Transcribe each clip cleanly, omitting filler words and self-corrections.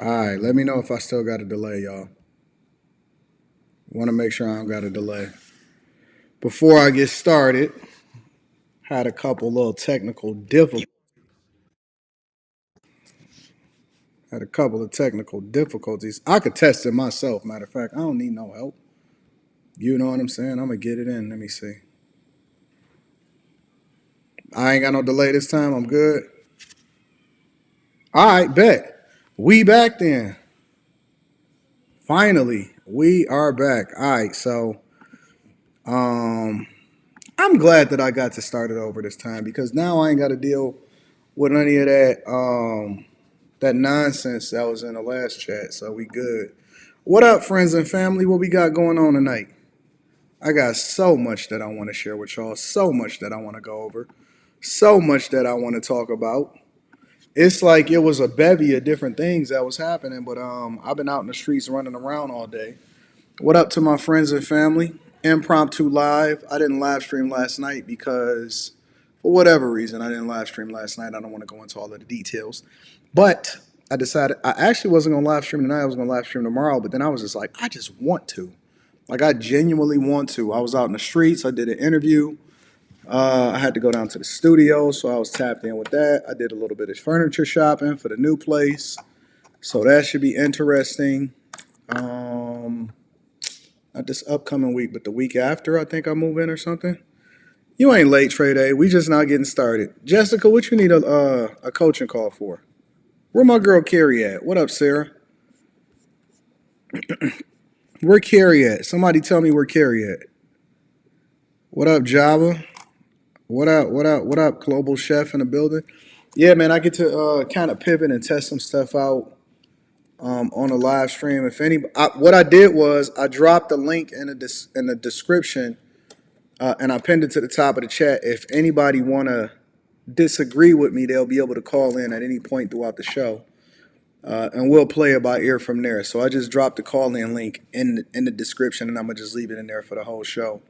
All right, let me know if I still got a delay, y'all. Want to make sure I don't got a delay. Before I get started, had a couple little technical difficulties. Had a couple of technical difficulties. I could test it myself. Matter of fact, I don't need no help. You know what I'm saying? I'm gonna get it in. Let me see. I ain't got no delay this time. I'm good. All right, bet. We back then. Finally, we are back. All right, so um, I'm glad that I got to start it over this time because now I ain't got to deal with any of that nonsense that was in the last chat. So we good. What up, friends and family? What we got going on tonight? I got so much that I want to share with y'all. So much that I want to go over. So much that I want to talk about. It's like it was a bevy of different things that was happening, but I've been out in the streets running around all day. What up to my friends and family? Impromptu live. I didn't live stream last night because, for whatever reason, I didn't live stream last night. I don't want to go into all of the details. But I decided I actually wasn't going to live stream tonight. I was going to live stream tomorrow. But then I was just like, I just want to. Like, I genuinely want to. I was out in the streets. I did an interview. I had to go down to the studio, so I was tapped in with that. I did a little bit of furniture shopping for the new place. So that should be interesting. Um, Not this upcoming week, but the week after, I think I move in or something. You ain't late, Trey Day. We just not getting started. Jessica, what you need a coaching call for? Where my girl Carrie at? What up, Sarah? Where Carrie at? Somebody tell me where Carrie at. What up, Java? What up? What up? What up, Global Chef in the building? Yeah, man, I get to kind of pivot and test some stuff out on a live stream. If any, what I did was I dropped the link in the description and I pinned it to the top of the chat. If anybody wanna disagree with me, they'll be able to call in at any point throughout the show, and we'll play it by ear from there. So I just dropped the call-in link in the description, and I'm gonna just leave it in there for the whole show,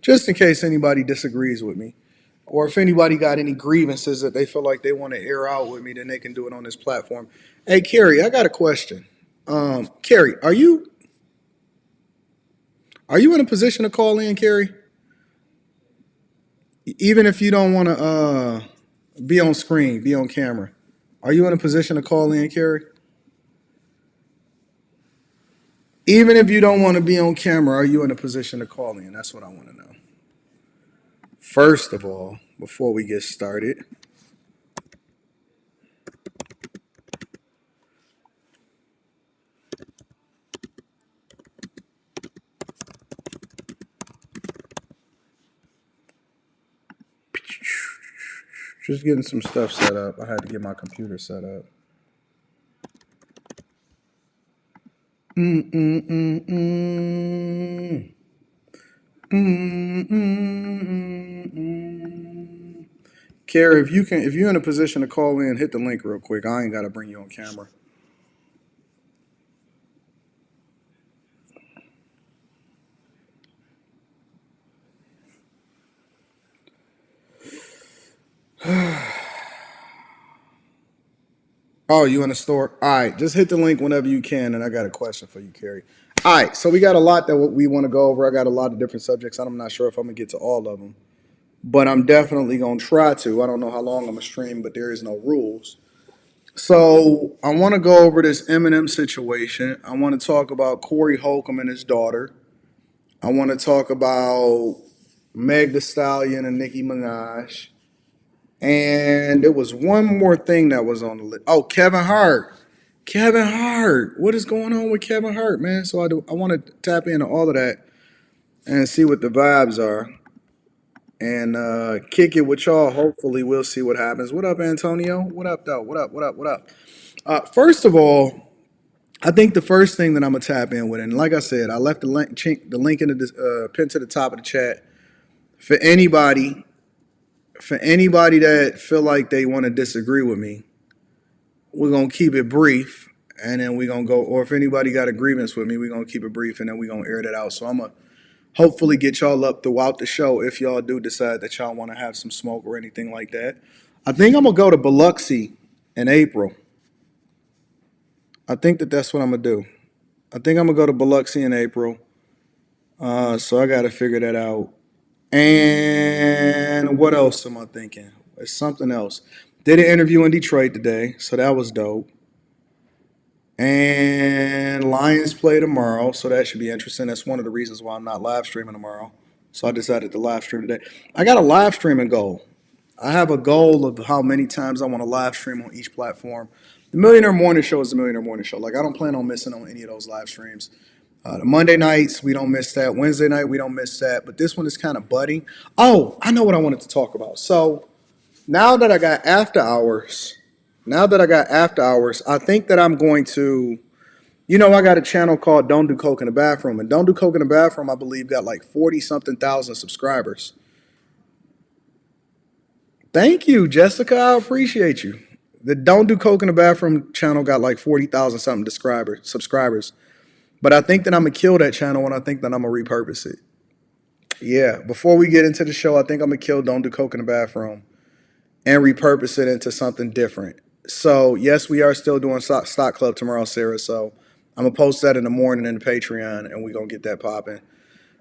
just in case anybody disagrees with me, or if anybody got any grievances that they feel like they want to air out with me, then they can do it on this platform. Hey, Carrie, I got a question. Carrie, are you in a position to call in, Carrie? Even if you don't want to be on screen, be on camera. Are you in a position to call in, Carrie? Even if you don't want to be on camera, are you in a position to call in? That's what I want to know. First of all, before we get started, just getting some stuff set up. I had to get my computer set up. Mm-mm-mm-mm. Mm-mm-mm-mm. Carrie, if you're in a position to call in, hit the link real quick. I ain't got to bring you on camera. Oh, you in the store? All right, just hit the link whenever you can, and I got a question for you, Carrie. All right, so we got a lot that we want to go over. I got a lot of different subjects. I'm not sure if I'm gonna get to all of them, but I'm definitely gonna try to. I don't know how long I'm gonna stream, but there is no rules. So I want to go over this Eminem situation. I want to talk about Corey Holcomb and his daughter. I want to talk about Meg The Stallion and Nicki Minaj. And there was one more thing that was on the list. Oh, Kevin Hart. Kevin Hart. What is going on with Kevin Hart, man? So I want to tap into all of that and see what the vibes are and kick it with y'all. Hopefully, we'll see what happens. What up, Antonio? What up, though? What up? What up? What up? First of all, I think the first thing that I'm gonna tap in with, and like I said, I left the link in the pin to the top of the chat for anybody, that feel like they want to disagree with me. We're gonna keep it brief, and then we're gonna go. Or if anybody got agreements with me, we're gonna keep it brief, and then we're gonna air that out. So I'm gonna hopefully get y'all up throughout the show if y'all do decide that y'all want to have some smoke or anything like that. I think I'm gonna go to Biloxi in April. I think that that's what I'm gonna do. I think I'm gonna go to Biloxi in April. So I got to figure that out. And what else am I thinking? It's something else. Did an interview in Detroit today, so that was dope. And Lions play tomorrow, so that should be interesting. That's one of the reasons why I'm not live streaming tomorrow. So I decided to live stream today. I got a live streaming goal. I have a goal of how many times I want to live stream on each platform. The Millionaire Morning Show is the Millionaire Morning Show. Like, I don't plan on missing on any of those live streams. The Monday nights, we don't miss that. Wednesday night, we don't miss that. But this one is kind of budding. Oh, I know what I wanted to talk about. So now that I got after hours, I think that I'm going to, I got a channel called Don't Do Coke in the Bathroom. And Don't Do Coke in the Bathroom, I believe, got like 40 something thousand subscribers. Thank you, Jessica. I appreciate you. The Don't Do Coke in the Bathroom channel got like 40,000 something subscribers. But I think that I'm going to kill that channel and I think that I'm going to repurpose it. Yeah, before we get into the show, I think I'm going to kill Don't Do Coke in the Bathroom and repurpose it into something different. So, yes, we are still doing Stock Club tomorrow, Sarah. So, I'm going to post that in the morning in the Patreon and we're going to get that popping.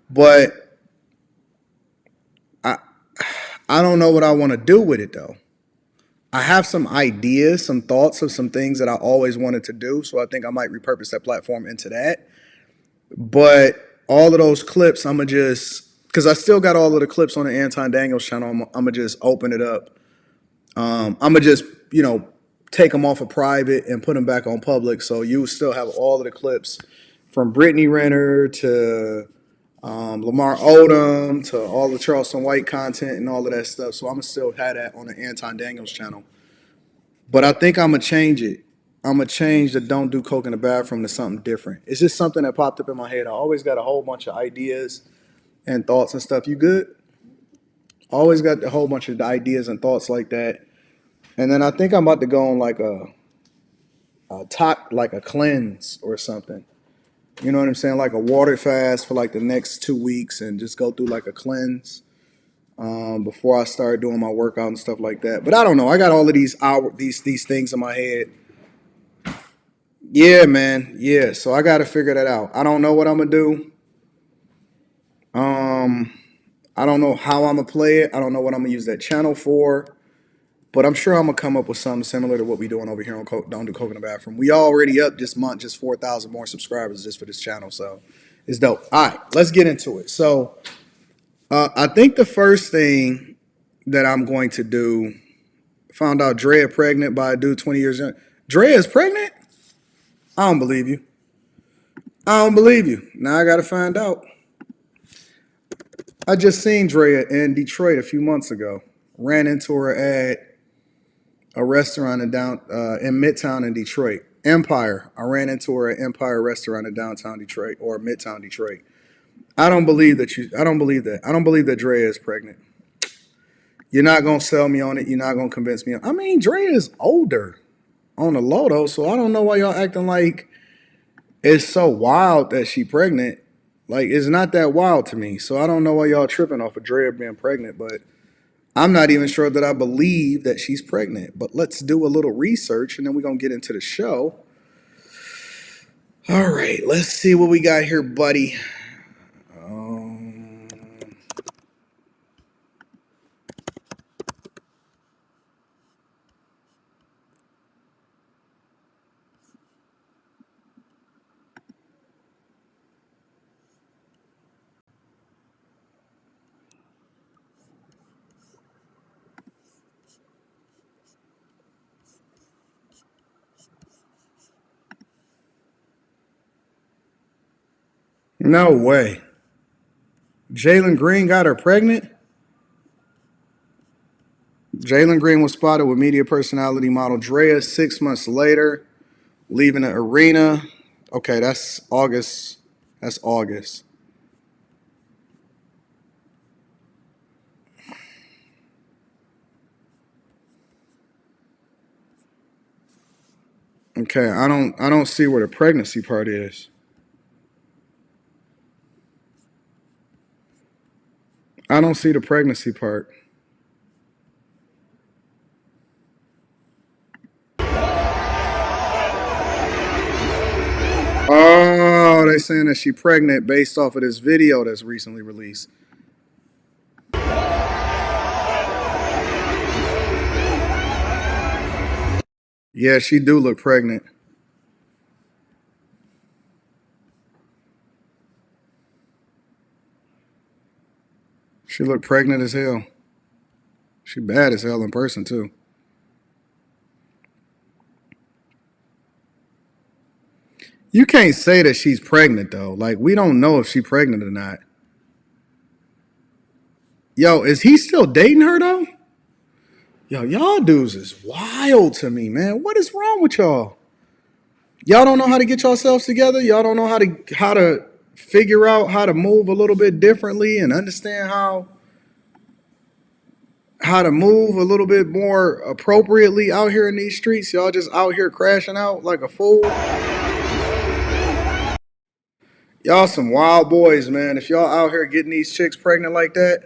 But I don't know what I want to do with it, though. I have some ideas, some thoughts of some things that I always wanted to do. So, I think I might repurpose that platform into that. But all of those clips, I'm going to just, because I still got all of the clips on the Anton Daniels channel, I'm going to just open it up. I'm going to just, take them off of private and put them back on public. So you still have all of the clips from Brittany Renner to Lamar Odom to all the Charleston White content and all of that stuff. So I'm going to still have that on the Anton Daniels channel. But I think I'm going to change it. I'm going to change the Don't Do Coke in the Bathroom to something different. It's just something that popped up in my head. I always got a whole bunch of ideas and thoughts and stuff. You good? Always got a whole bunch of ideas and thoughts like that. And then I think I'm about to go on like a cleanse or something. You know what I'm saying? Like a water fast for like the next 2 weeks and just go through like a cleanse before I start doing my workout and stuff like that. But I don't know. I got all of these things in my head. Yeah, man. Yeah. So I got to figure that out. I don't know what I'm gonna do. I don't know how I'm gonna play it. I don't know what I'm gonna use that channel for. But I'm sure I'm going to come up with something similar to what we're doing over here on Don't Do Coke in the Bathroom. We already up this month, just 4,000 more subscribers just for this channel. So it's dope. All right, let's get into it. So I think the first thing that I'm going to do, found out Drea pregnant by a dude 20 years young. Drea is pregnant? I don't believe you. I don't believe you. Now I got to find out. I just seen Drea in Detroit a few months ago. Ran into her at a restaurant in Midtown in Detroit. Empire. I ran into her at Empire Restaurant in downtown Detroit or Midtown Detroit. I don't believe that. I don't believe that. I don't believe that Drea is pregnant. You're not gonna sell me on it. You're not gonna convince me. I mean, Drea is older on the low though, so I don't know why y'all acting like it's so wild that she pregnant. Like, it's not that wild to me. So I don't know why y'all tripping off of Drea being pregnant, but I'm not even sure that I believe that she's pregnant, but let's do a little research and then we're going to get into the show. All right, let's see what we got here, buddy. No way. Jalen Green got her pregnant? Jalen Green was spotted with media personality model Drea 6 months later, leaving the arena. Okay, that's August. That's August. Okay, I don't see where the pregnancy part is. I don't see the pregnancy part. Oh, they saying that she pregnant based off of this video that's recently released. Yeah, she do look pregnant. She look pregnant as hell. She bad as hell in person too. You can't say that she's pregnant though. Like we don't know if she's pregnant or not. Yo, is he still dating her though? Yo, y'all dudes is wild to me, man. What is wrong with y'all? Y'all don't know how to get yourselves together. Y'all don't know how to figure out how to move a little bit differently and understand how to move a little bit more appropriately out here in these streets. Y'all just out here crashing out like a fool. Y'all some wild boys, man. If y'all out here getting these chicks pregnant like that,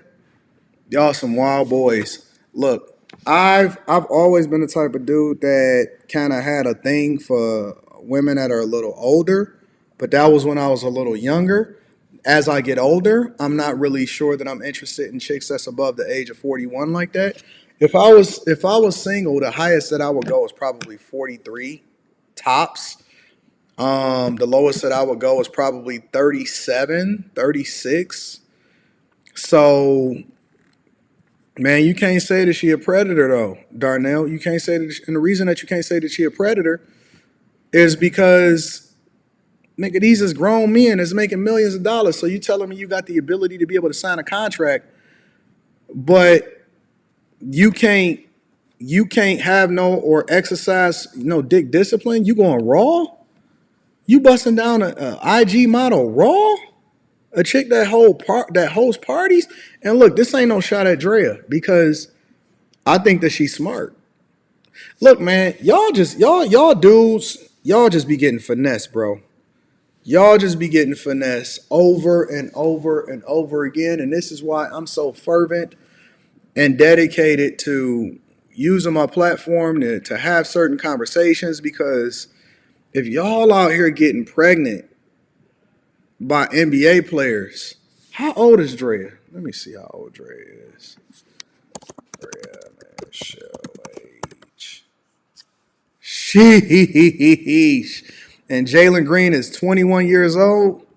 y'all some wild boys. Look, I've always been the type of dude that kind of had a thing for women that are a little older, but that was when I was a little younger. As I get older, I'm not really sure that I'm interested in chicks that's above the age of 41 like that. If I was single, the highest that I would go is probably 43 tops. The lowest that I would go is probably 37, 36. So, man, you can't say that she a predator though, Darnell. You can't say that, and the reason that you can't say that she a predator is because nigga, these is grown men that's making millions of dollars. So you telling me you got the ability to be able to sign a contract, but you can't you can't have no or exercise no dick discipline. You going raw? You busting down a IG model raw? A chick that hosts parties? And look, this ain't no shot at Drea because I think that she's smart. Look, man, y'all dudes, y'all just be getting finesse, bro. Y'all just be getting finesse over and over and over again. And this is why I'm so fervent and dedicated to using my platform to have certain conversations because if y'all out here getting pregnant by NBA players, how old is Drea? Let me see how old Drea is. Drea, man, show age. Sheesh. And Jalen Green is 21 years old.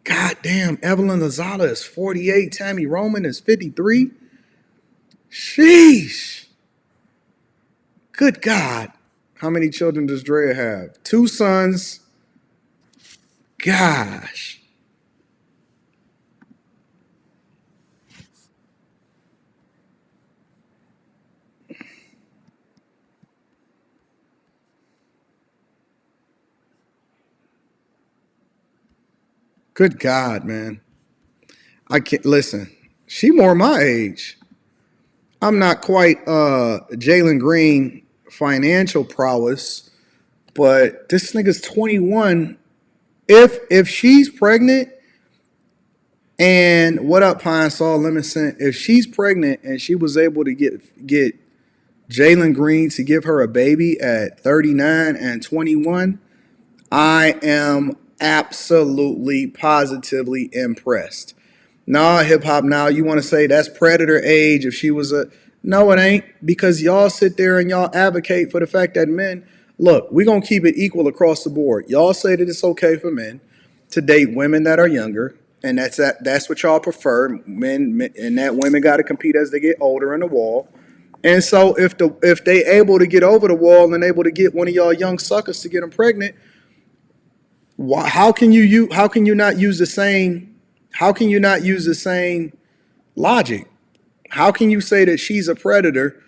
God damn, Evelyn Lozada is 48. Tammy Roman is 53. Sheesh. Good God. How many children does Drea have? 2 sons. Gosh. Good God, man. I can't listen. She more my age. I'm not quite Jalen Green financial prowess, but this nigga's 21. If she's pregnant, and what up, Pine Sol Lemon? If she's pregnant and she was able to get Jalen Green to give her a baby at 39 and 21, I am absolutely positively impressed. Nah, hip hop. Now you want to say that's predator age? If she was a no, it ain't because y'all sit there and y'all advocate for the fact that men look. We gonna keep it equal across the board. Y'all say that it's okay for men to date women that are younger, and that's what y'all prefer. Men and that women got to compete as they get older in the wall. And so if they able to get over the wall and able to get one of y'all young suckers to get them pregnant, how can you not use the same how can you not use the same logic? How can you say that she's a predator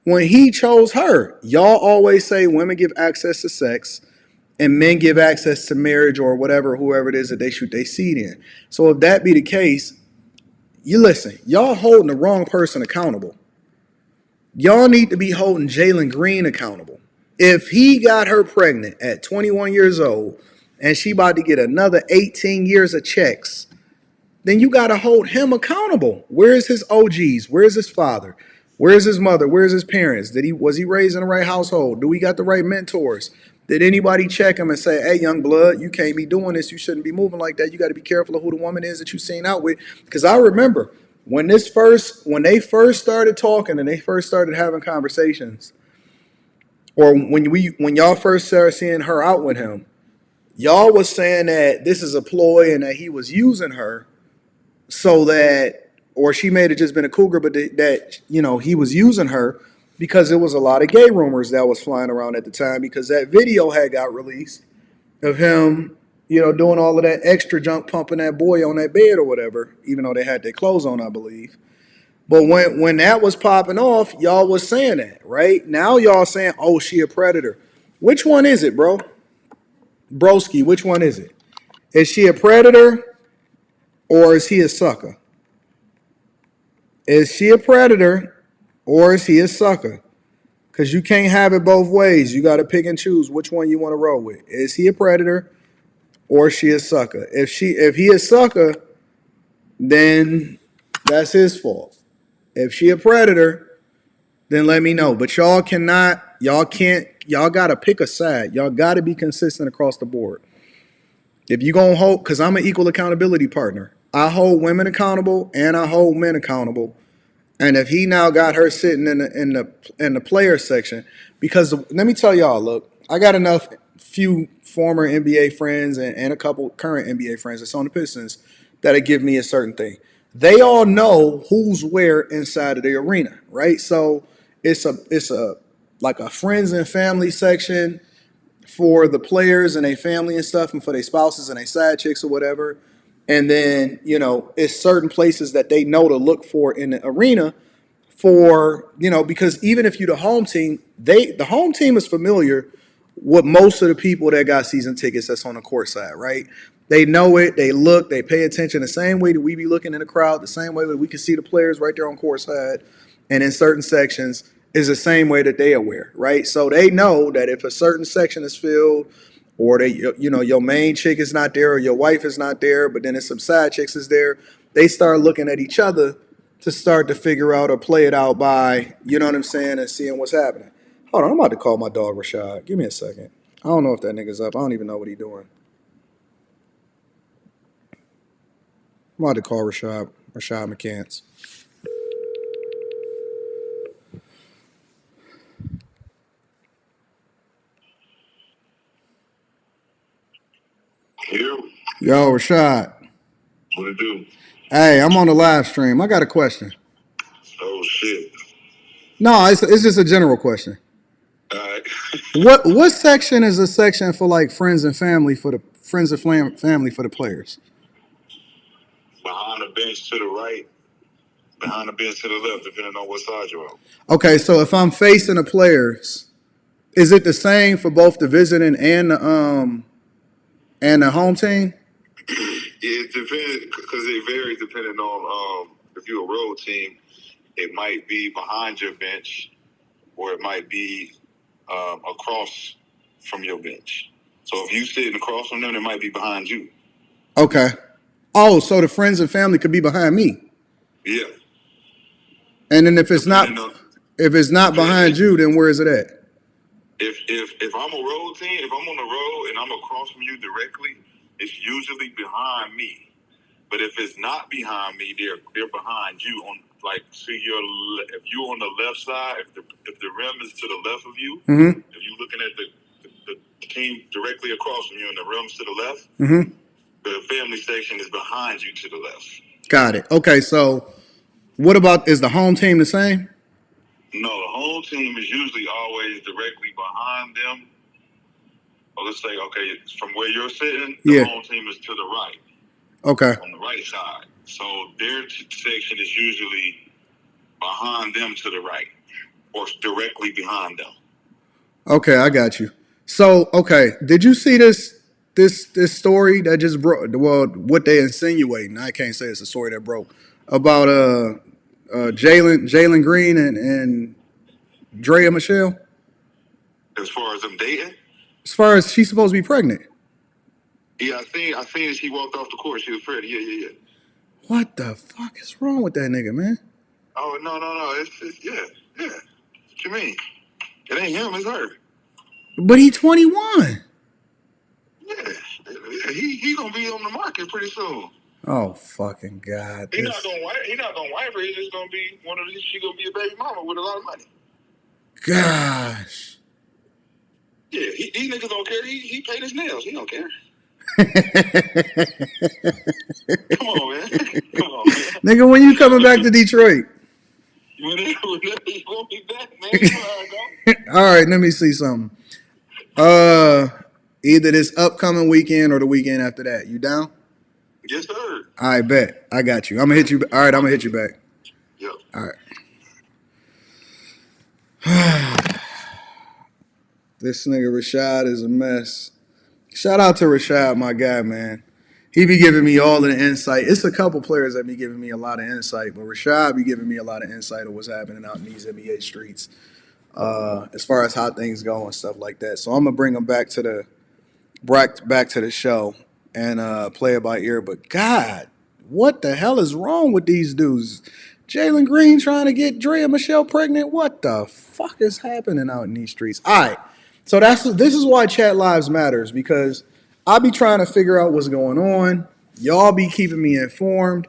when he chose her? Y'all always say women give access to sex and men give access to marriage or whatever, whoever it is that they shoot their seed in. So if that be the case, you listen, y'all holding the wrong person accountable. Y'all need to be holding Jalen Green accountable. If he got her pregnant at 21 years old and she about to get another 18 years of checks, then you got to hold him accountable. Where's his OGs? Where's his father? Where's his mother? Where's his parents? Was he raised in the right household? Do we got the right mentors? Did anybody check him and say, "Hey, young blood, you can't be doing this. You shouldn't be moving like that. You got to be careful of who the woman is that you seen out with"? Because I remember when they first started talking and they first started having conversations, or when y'all first started seeing her out with him, y'all was saying that this is a ploy and that he was using her so that, or she may have just been a cougar, but that he was using her because there was a lot of gay rumors that was flying around at the time because that video had got released of him, doing all of that extra junk, pumping that boy on that bed or whatever, even though they had their clothes on, I believe. But when that was popping off, y'all was saying that, right? Now y'all saying, "Oh, she a predator." Which one is it, bro? Broski, which one is it? Is she a predator or is he a sucker? Is she a predator or is he a sucker? Because you can't have it both ways. You got to pick and choose which one you want to roll with. Is he a predator or is she a sucker? If he a sucker, then that's his fault. If she a predator, then let me know. But y'all got to pick a side. Y'all got to be consistent across the board. If you gonna hold, because I'm an equal accountability partner. I hold women accountable and I hold men accountable. And if he now got her sitting in the player section, because let me tell y'all, look, I got enough few former NBA friends and a couple current NBA friends that's on the Pistons that'll give me a certain thing. They all know who's where inside of the arena, right? So it's a like a friends and family section for the players and their family and stuff, and for their spouses and their side chicks or whatever. And then, it's certain places that they know to look for in the arena for, because even if you're the home team, the home team is familiar with most of the people that got season tickets that's on the court side, right? They know it, they look, they pay attention the same way that we be looking in the crowd, the same way that we can see the players right there on court side and in certain sections is the same way that they are aware, right? So they know that if a certain section is filled or your main chick is not there or your wife is not there, but then there's some side chicks is there, they start looking at each other to start to figure out or play it out by, you know what I'm saying, and seeing what's happening. Hold on, I'm about to call my dog Rashad. Give me a second. I don't know if that nigga's up. I don't even know what he's doing. I'm about to call Rashad McCants. Yo, Rashad. What it do? Hey, I'm on the live stream. I got a question. Oh shit. No, it's just a general question. All right. What section is a section for like friends and family for the family for the players? Behind the bench to the right, behind the bench to the left, depending on what side you're on. Okay, so if I'm facing the players, is it the same for both the visiting and the home team? It depends because it varies depending on if you're a road team, it might be behind your bench or it might be across from your bench. So if you sitting across from them, it might be behind you. Okay. Oh, so the friends and family could be behind me. Yeah. And then if it's not behind you, then where is it at? If I'm a road team, if I'm on the road and I'm across from you directly, it's usually behind me. But if it's not behind me, they're behind you on if you're on the left side, if the rim is to the left of you, mm-hmm. if you're looking at the team directly across from you and the rim's to the left, mm-hmm. the family section is behind you to the left. Got it. Okay, so what about, is the home team the same? No, the home team is usually always directly behind them. Or let's say, okay, from where you're sitting, the home team is to the right. Okay. On the right side. So their section is usually behind them to the right or directly behind them. Okay, I got you. So, okay, did you see this story that just broke? Well, what they insinuating? I can't say it's a story that broke about Jalen Green and Drea Michelle. As far as them dating, as far as she's supposed to be pregnant. Yeah, I seen she walked off the court. She was pregnant. Yeah. What the fuck is wrong with that nigga, man? Oh no! It's yeah. What you mean? It ain't him. It's her. But he 21. Yeah, he gonna be on the market pretty soon. Oh fucking God! He not gonna wife her. He's just gonna be one of these. She gonna be a baby mama with a lot of money. Gosh. Yeah, these niggas don't care. He paid his nails. He don't care. Come on, man. Come on, man. Nigga, when you coming back to Detroit? Whenever you want me back, man. You know how I go. All right, let me see something. Either this upcoming weekend or the weekend after that. You down? Yes, sir. I bet. I got you. I'm gonna hit you. All right, I'm gonna hit you back. Yep. All right. This nigga Rashad is a mess. Shout out to Rashad, my guy, man. He be giving me all of the insight. It's a couple players that be giving me a lot of insight, but Rashad be giving me a lot of insight of what's happening out in these NBA streets, as far as how things go and stuff like that. So I'm gonna bring him back to the show and play it by ear. But God, what the hell is wrong with these dudes? Jalen Green trying to get Dre and Michelle pregnant. What the fuck is happening out in these streets? All right. So this is why Chat Lives matters, because I be trying to figure out what's going on. Y'all be keeping me informed,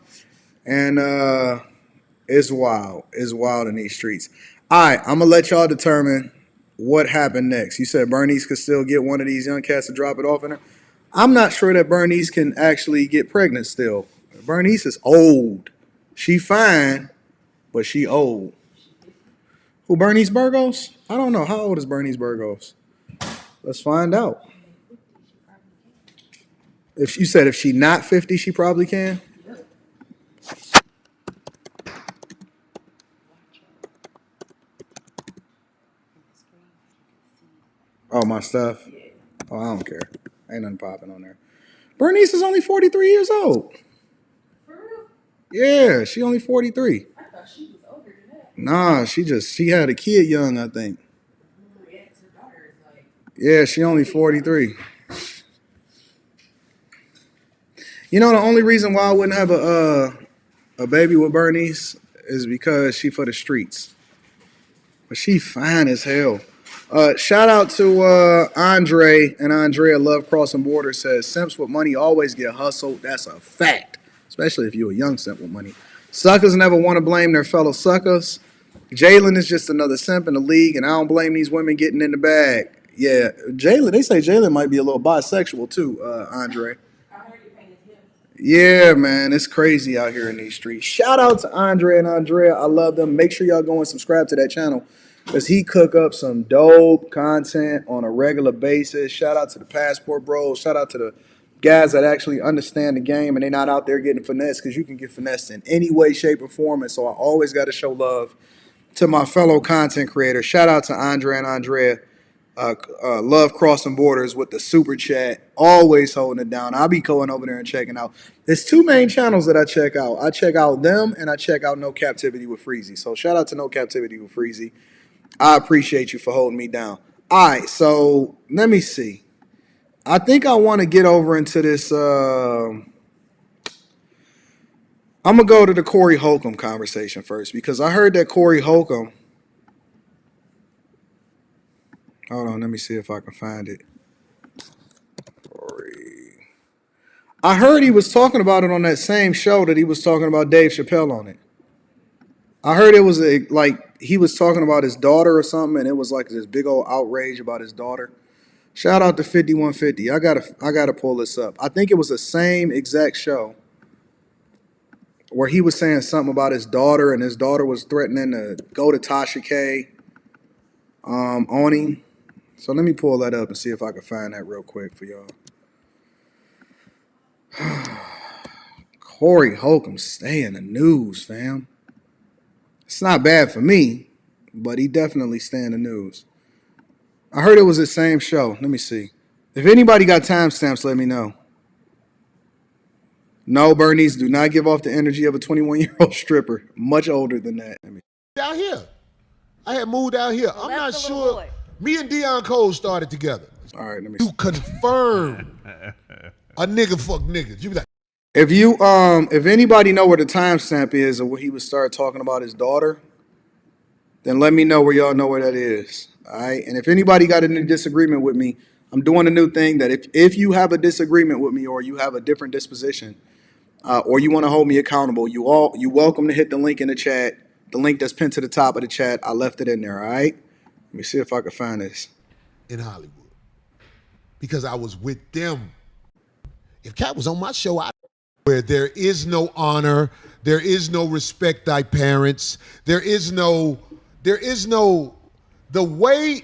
and it's wild. It's wild in these streets. All right, I'm gonna let y'all determine what happened next. You said Bernice could still get one of these young cats to drop it off in her. I'm not sure that Bernice can actually get pregnant still. Bernice is old. She fine, but she old. Who, Bernice Burgos? I don't know. How old is Bernice Burgos? Let's find out. If you said if she not 50, she probably can. Oh, my stuff. Oh, I don't care. Ain't nothing popping on there. Bernice is only 43 years old. Yeah, she only 43. I thought she was older than that. Nah, she had a kid young, I think. Yeah, she only 43. You know, the only reason why I wouldn't have a baby with Bernice is because she for the streets. But she fine as hell. Shout out to Andre and Andrea Love Crossing Borders says simps with money always get hustled. That's a fact, especially if you're a young simp with money. Suckers never want to blame their fellow suckers. Jalen is just another simp in the league, and I don't blame these women getting in the bag. Yeah, Jalen. They say Jalen might be a little bisexual too, Andre. Yeah, man, it's crazy out here in these streets. Shout out to Andre and Andrea. I love them. Make sure y'all go and subscribe to that channel because he cook up some dope content on a regular basis. Shout out to the Passport Bros. Shout out to the guys that actually understand the game and they're not out there getting finessed, because you can get finessed in any way, shape, or form. And so I always got to show love to my fellow content creators. Shout out to Andre and Andrea. Love Crossing Borders with the super chat, always holding it down. I'll be going over there and checking out. There's two main channels that I check out. I check out them and I check out No Captivity with Freezy. So shout out to No Captivity with Freezy. I appreciate you for holding me down. All right, so let me see. I think I want to get over into this. I'm going to go to the Corey Holcomb conversation first, because I heard that Corey Holcomb. Hold on, let me see if I can find it. Corey. I heard he was talking about it on that same show that he was talking about Dave Chappelle on it. I heard it was like he was talking about his daughter or something, and it was like this big old outrage about his daughter. Shout out to 5150. I gotta pull this up. I think it was the same exact show where he was saying something about his daughter, and his daughter was threatening to go to Tasha K on him. So let me pull that up and see if I can find that real quick for y'all. Corey Holcomb stay in the news, fam. It's not bad for me, but he definitely stay in the news. I heard it was the same show. Let me see. If anybody got timestamps, let me know. No, Bernice, do not give off the energy of a 21-year-old stripper. Much older than that. Out here. I had moved out here. I'm not sure. Boy. Me and Deion Cole started together. All right, let me see. You confirm a nigga fuck niggas. You be like, if anybody know where the timestamp is or where he would start talking about his daughter, then let me know where y'all know where that is. All right. And if anybody got any disagreement with me, I'm doing a new thing that if you have a disagreement with me or you have a different disposition, or you want to hold me accountable, you welcome to hit the link in the chat. The link that's pinned to the top of the chat. I left it in there. All right. Let me see if I can find this. in Hollywood because I was with them. If Cat was on my show, I where there is no honor, there is no respect thy parents, there is no the way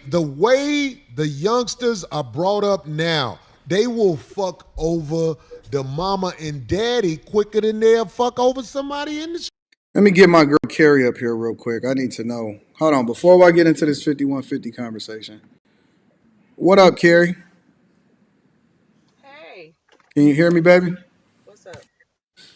the youngsters are brought up now, they will fuck over the mama and daddy quicker than they'll fuck over somebody in the street. Let me get my girl Carrie up here real quick. I need to know. Hold on, before I get into this 5150 conversation. What up, Carrie? Hey, Can you hear me, baby? what's up?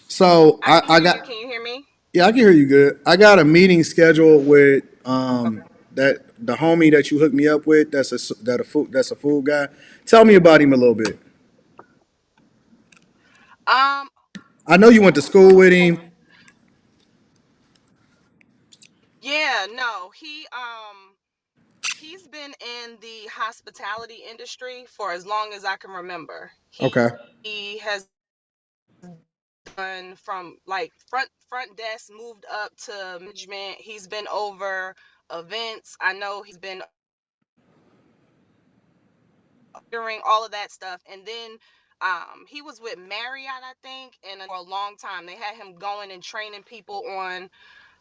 So I can I hear got you. Can you hear me? yeah, I can hear you good. I got a meeting scheduled with Okay. that the homie that you hooked me up with. That's a food guy. Tell me about him a little bit. Um, I know you went to school with him. yeah, no, he's been in the hospitality industry for as long as I can remember. Okay, He has done from like front desk, moved up to management. He's been over events. I know he's been during all of that stuff. And then he was with Marriott, I think, and for a long time. They had him going and training people on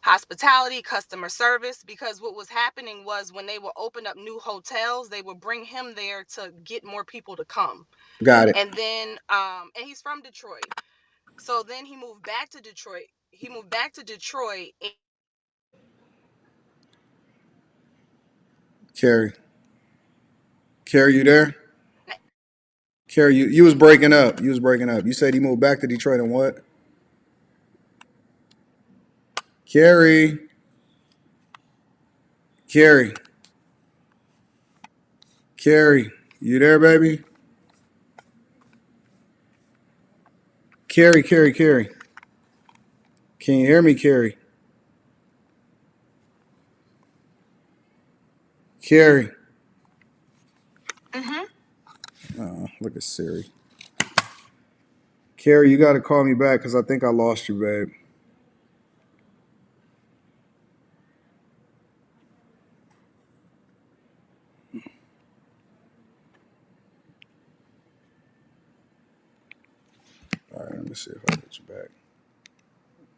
hospitality, customer service, because what was happening was when they would open up new hotels, they would bring him there to get more people to come. got it. And then and he's from Detroit. So then he moved back to Detroit. He moved back to Detroit and Carrie, Carrie, you there? Carrie, you was breaking up. You was breaking up. You said he moved back to Detroit and what? Carrie, Carrie, Carrie, you there, baby? Carrie. Can you hear me, Carrie? Carrie. mm-hmm. Oh, look at Siri. Carrie, you got to call me back because I think I lost you, babe. All right, let me see if I get you back.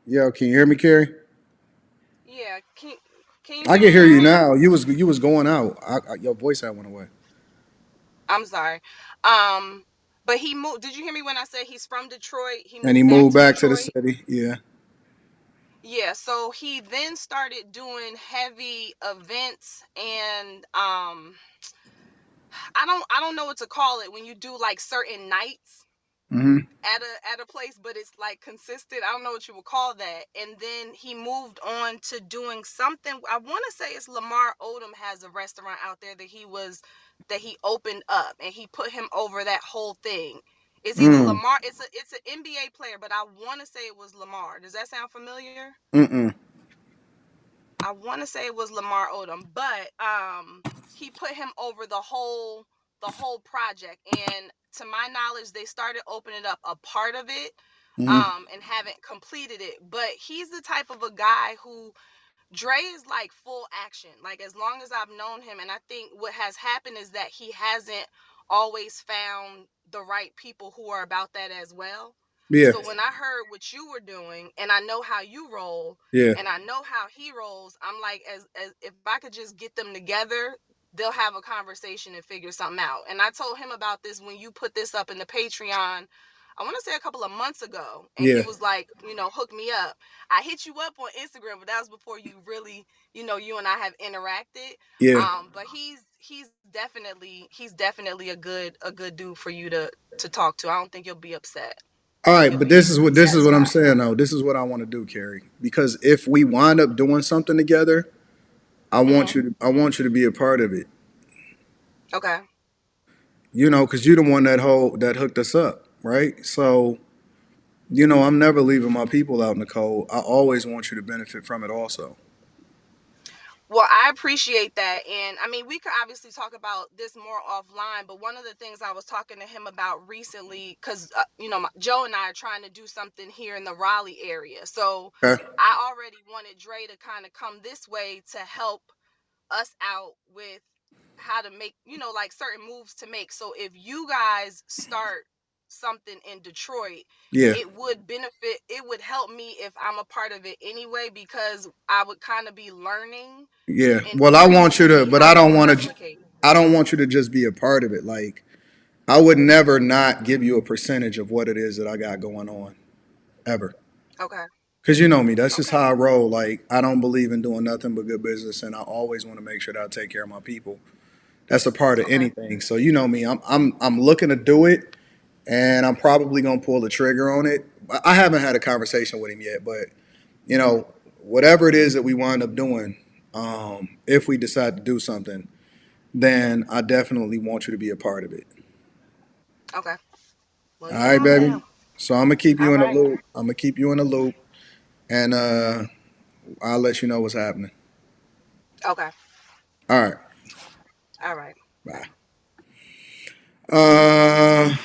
Yo, can you hear me, Carrie? Yeah, can you I hear can me hear you now? now. You was going out. Your voice had went away. I'm sorry. Um, but he moved. Did you hear me when I said he's from Detroit? He And he moved back moved to back to the Detroit. city. Yeah. Yeah, so he then started doing heavy events and I don't know what to call it when you do like certain nights Mm-hmm. at a place, but it's like consistent. I don't know what you would call that. And then he moved on to doing something. I want to say it's Lamar Odom has a restaurant out there that he opened up and he put him over that whole thing. It's either Mm. Lamar, it's an NBA player, but I want to say it was Lamar. Does that sound familiar? Mm-mm. I want to say it was Lamar Odom, but he put him over the whole project. And to my knowledge, they started opening up a part of it, Mm-hmm. and haven't completed it. But he's the type of a guy who Dre is like full action. Like as long as I've known him, and I think what has happened is that he hasn't always found the right people who are about that as well. Yeah. So when I heard what you were doing, and I know how you roll, Yeah. and I know how he rolls, I'm like, as if I could just get them together, they'll have a conversation and figure something out. And I told him about this when you put this up in the Patreon. I want to say a couple of months ago, and he Yeah. was like, hook me up. I hit you up on Instagram, but that was before you really, you and I have interacted. Yeah. But he's definitely a good dude for you to talk to. I don't think you'll be upset. All I think right, you'll but be this is what I'm satisfied. saying though. This is what I want to do, Carrie. Because if we wind up doing something together, Hmm. I want you to be a part of it. Okay. Because you're the one that hooked us up, right? So I'm never leaving my people out in the cold. I always want you to benefit from it also. Well, I appreciate that. And I mean, we could obviously talk about this more offline, but one of the things I was talking to him about recently, because, Joe and I are trying to do something here in the Raleigh area. So Okay. I already wanted Dre to kind of come this way to help us out with how to make, like certain moves to make. So if you guys start something in Detroit, Yeah. it would help me if I'm a part of it anyway, because I would kind of be learning Yeah. and Well, I hearing want to you to, see but how I we don't can want to. replicate. I don't want you to just be a part of it. Like, I would never not give you a percentage of what it is that I got going on, ever. Okay. Cause you know me, that's just Okay. how I roll. Like, I don't believe in doing nothing but good business, and I always want to make sure that I take care of my people. That's a part of Okay. anything. So you know me, I'm looking to do it, and I'm probably gonna pull the trigger on it. I haven't had a conversation with him yet, but you know, whatever it is that we wind up doing, if we decide to do something, then I definitely want you to be a part of it. Okay. Well, All you know right, I'm baby. down. So I'm gonna keep All you in the right. loop. I'm gonna keep you in the loop, and I'll let you know what's happening. Okay. All right. All right. Bye. Uh,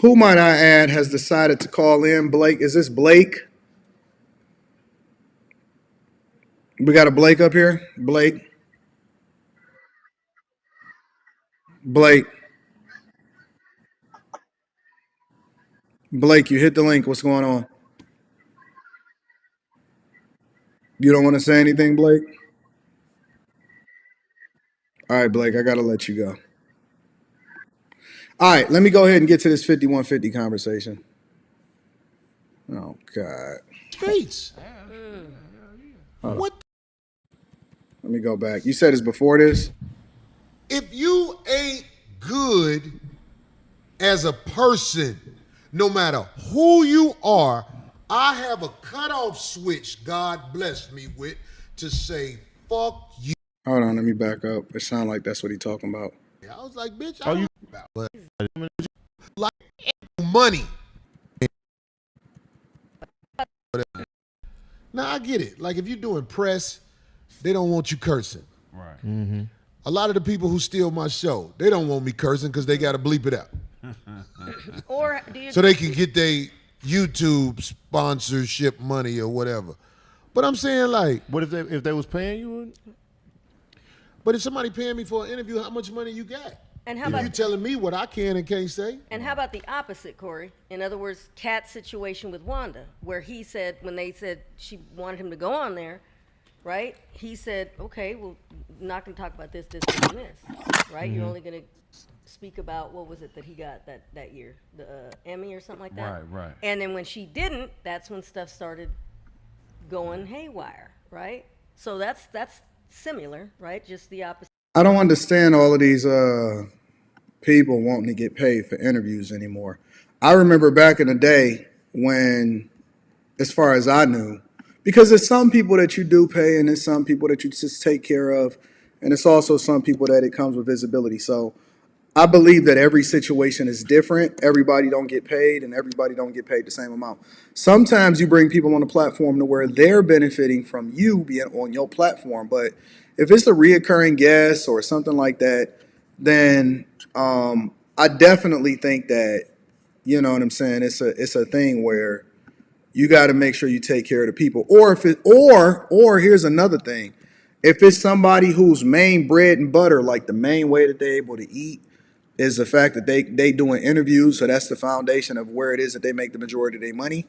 who might I add has decided to call in? Blake, is this Blake? We got a Blake up here. Blake. Blake. Blake, you hit the link. What's going on? You don't want to say anything, Blake? All right, Blake, I got to let you go. All right, let me go ahead and get to this 5150 conversation. Oh, God. Face. Hold on. What? Let me go back. You said it's before this? If you ain't good as a person, no matter who you are, I have a cutoff switch God blessed me with to say, fuck you. Hold on, let me back up. It sounds like that's what he's talking about. I was like, bitch, I don't know about but like money. Now I get it. Like if you're doing press, they don't want you cursing. Right. Mm-hmm. A lot of the people who steal my show, they don't want me cursing because they got to bleep it out. Or do you? So they can get their YouTube sponsorship money or whatever. But I'm saying like, What if they was paying you? but if somebody paying me for an interview, how much money you got? And how If about? you telling me what I can and can't say? And how about the opposite, Corey? In other words, Kat's situation with Wanda, where he said when they said she wanted him to go on there, right? He said, okay, well, not going to talk about this, and this, right? You're only going to speak about what was it that he got that year, the Emmy or something like that. Right, right. And then when she didn't, that's when stuff started going haywire, right? So that's similar, right? Just the opposite. I don't understand all of these people wanting to get paid for interviews anymore. I remember back in the day when, as far as I knew, because there's some people that you do pay and there's some people that you just take care of, and it's also some people that it comes with visibility. So I believe that every situation is different. Everybody don't get paid and everybody don't get paid the same amount. Sometimes you bring people on the platform to where they're benefiting from you being on your platform. But if it's a reoccurring guest or something like that, then I definitely think that, you know what I'm saying, it's a thing where you got to make sure you take care of the people. Or if it or here's another thing. If it's somebody whose main bread and butter, like the main way that they're able to eat, is the fact that they doing interviews, so that's the foundation of where it is that they make the majority of their money,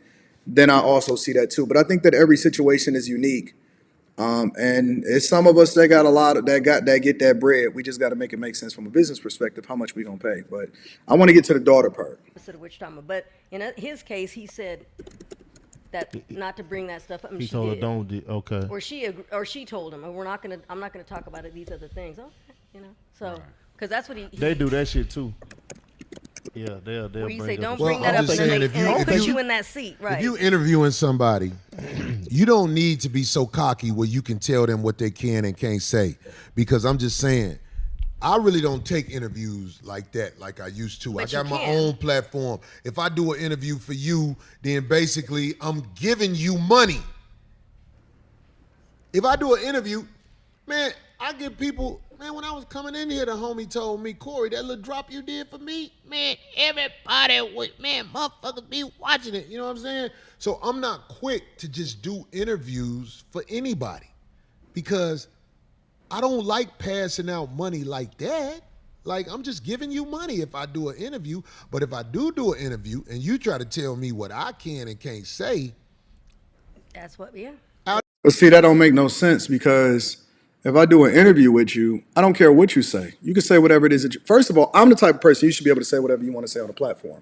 then I also see that too. But I think that every situation is unique. And it's some of us that got a lot of that get that bread. We just got to make it make sense from a business perspective how much we gonna pay. But I want to get to the daughter part. Of which time, but in his case, he said that not to bring that stuff up. And He she told her did. don't. Okay. Or she told him, we're not gonna. I'm not gonna talk about it. These other things. Okay, So, because that's what he. They do that shit too. Yeah, they'll Where you bring say, up don't the- bring Well, that I'm up, just and then saying, they if put you- you in that seat, right? If you interviewing somebody, you don't need to be so cocky where you can tell them what they can and can't say. Because I'm just saying, I really don't take interviews like that like I used to. But I got you my can. own platform. If I do an interview for you, then basically I'm giving you money. If I do an interview, man, I get people, man, when I was coming in here, the homie told me, Corey, that little drop you did for me, man, everybody would, man, motherfuckers be watching it. You know what I'm saying? So I'm not quick to just do interviews for anybody because I don't like passing out money like that. Like, I'm just giving you money if I do an interview. But if I do an interview and you try to tell me what I can and can't say. That's what, yeah. But see, that don't make no sense because if I do an interview with you, I don't care what you say. You can say whatever it is that you, first of all, I'm the type of person you should be able to say whatever you want to say on the platform.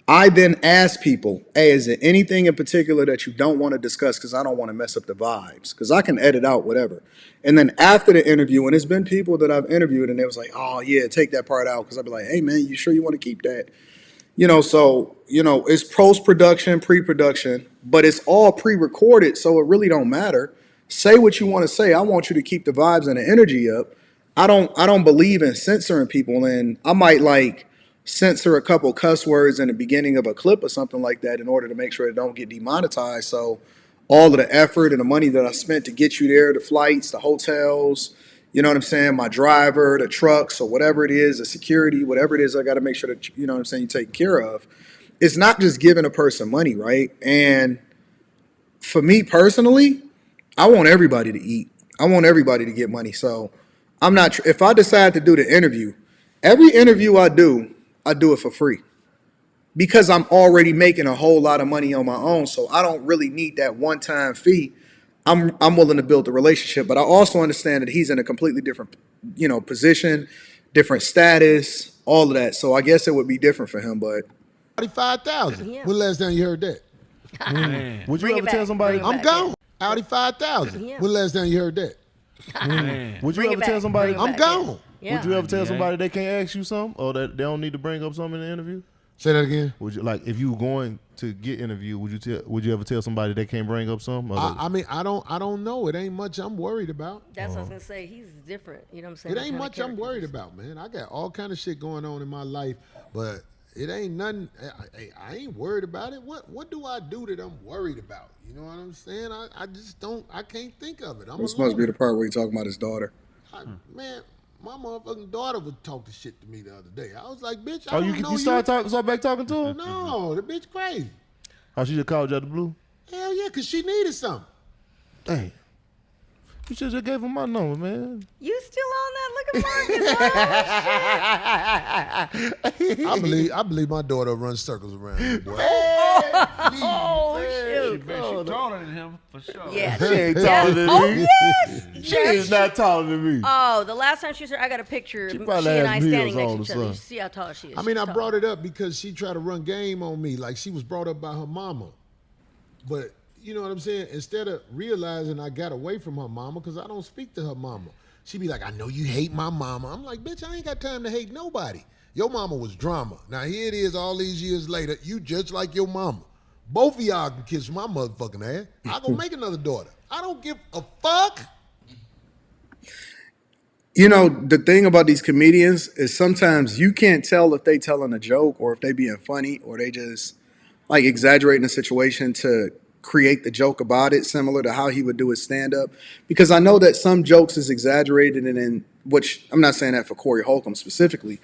I then ask people, hey, is there anything in particular that you don't want to discuss because I don't want to mess up the vibes? Because I can edit out whatever. And then after the interview, and it's been people that I've interviewed and they was like, oh, yeah, take that part out. Because I'd be like, hey, man, you sure you want to keep that? So, it's post-production, pre-production, but it's all pre-recorded, so it really don't matter. Say what you want to say. I want you to keep the vibes and the energy up. I don't believe in censoring people, and I might like censor a couple cuss words in the beginning of a clip or something like that in order to make sure it don't get demonetized. So all of the effort and the money that I spent to get you there, the flights, the hotels, you know what I'm saying, my driver, the trucks, or whatever it is, the security, whatever it is, I got to make sure that, you know what I'm saying, you take care of. It's not just giving a person money, right? And for me personally, I want everybody to eat. I want everybody to get money. So I'm not, if I decide to do the interview, every interview I do it for free because I'm already making a whole lot of money on my own. So I don't really need that one-time fee. I'm willing to build the relationship, but I also understand that he's in a completely different, position, different status, all of that. So I guess it would be different for him, but 45,000. Yeah. When last time you heard that? Man. Would you Bring ever it tell back, somebody? bring it I'm back, gone. Audi 5,000. Yeah. When last time you heard that? Man. Would you Bring it ever back, tell somebody? bring it I'm back, gone. Yeah. Would you ever tell Yeah. somebody they can't ask you something, or that they don't need to bring up something in the interview? Say that again. Would you, like, if you were going to get interviewed, would you ever tell somebody they can't bring up something? I mean, I don't know. It ain't much I'm worried about. That's what I was gonna say. He's different. You know what I'm saying? It That ain't kind of much I'm character. worried about, man. I got all kind of shit going on in my life, but it ain't nothing. I ain't worried about it. What do I do that I'm worried about? You know what I'm saying? I just don't. I can't think of it. I'm this must be alone. the part where he's talking about his daughter. Man, my motherfucking daughter would talk the shit to me the other day. I was like, bitch, I Oh, don't know you start back talking to her? No, the bitch crazy. Oh, she just called you out the blue? Hell yeah, cause she needed something. Dang. You should just gave him my number, man. You still on that looking Marcus? I believe my daughter runs circles around me, boy. Oh, shoot. She taller than him for sure. Yeah. She ain't taller than Oh, me. yes. She is not taller than me. Oh, the last time she was here, I got a picture. She probably and has I standing heels next to on each other. or You see how tall she is. I mean, She's I tall. brought it up because she tried to run game on me. Like, she was brought up by her mama. But, you know what I'm saying? Instead of realizing I got away from her mama, because I don't speak to her mama, she be like, I know you hate my mama. I'm like, bitch, I ain't got time to hate nobody. Your mama was drama. Now, here it is all these years later. You just like your mama. Both of y'all can kiss my motherfucking ass. I go make another daughter. I don't give a fuck. The thing about these comedians is sometimes you can't tell if they telling a joke or if they being funny or they just like exaggerating the situation to create the joke about it, similar to how he would do his stand up. Because I know that some jokes is exaggerated and in which I'm not saying that for Corey Holcomb specifically,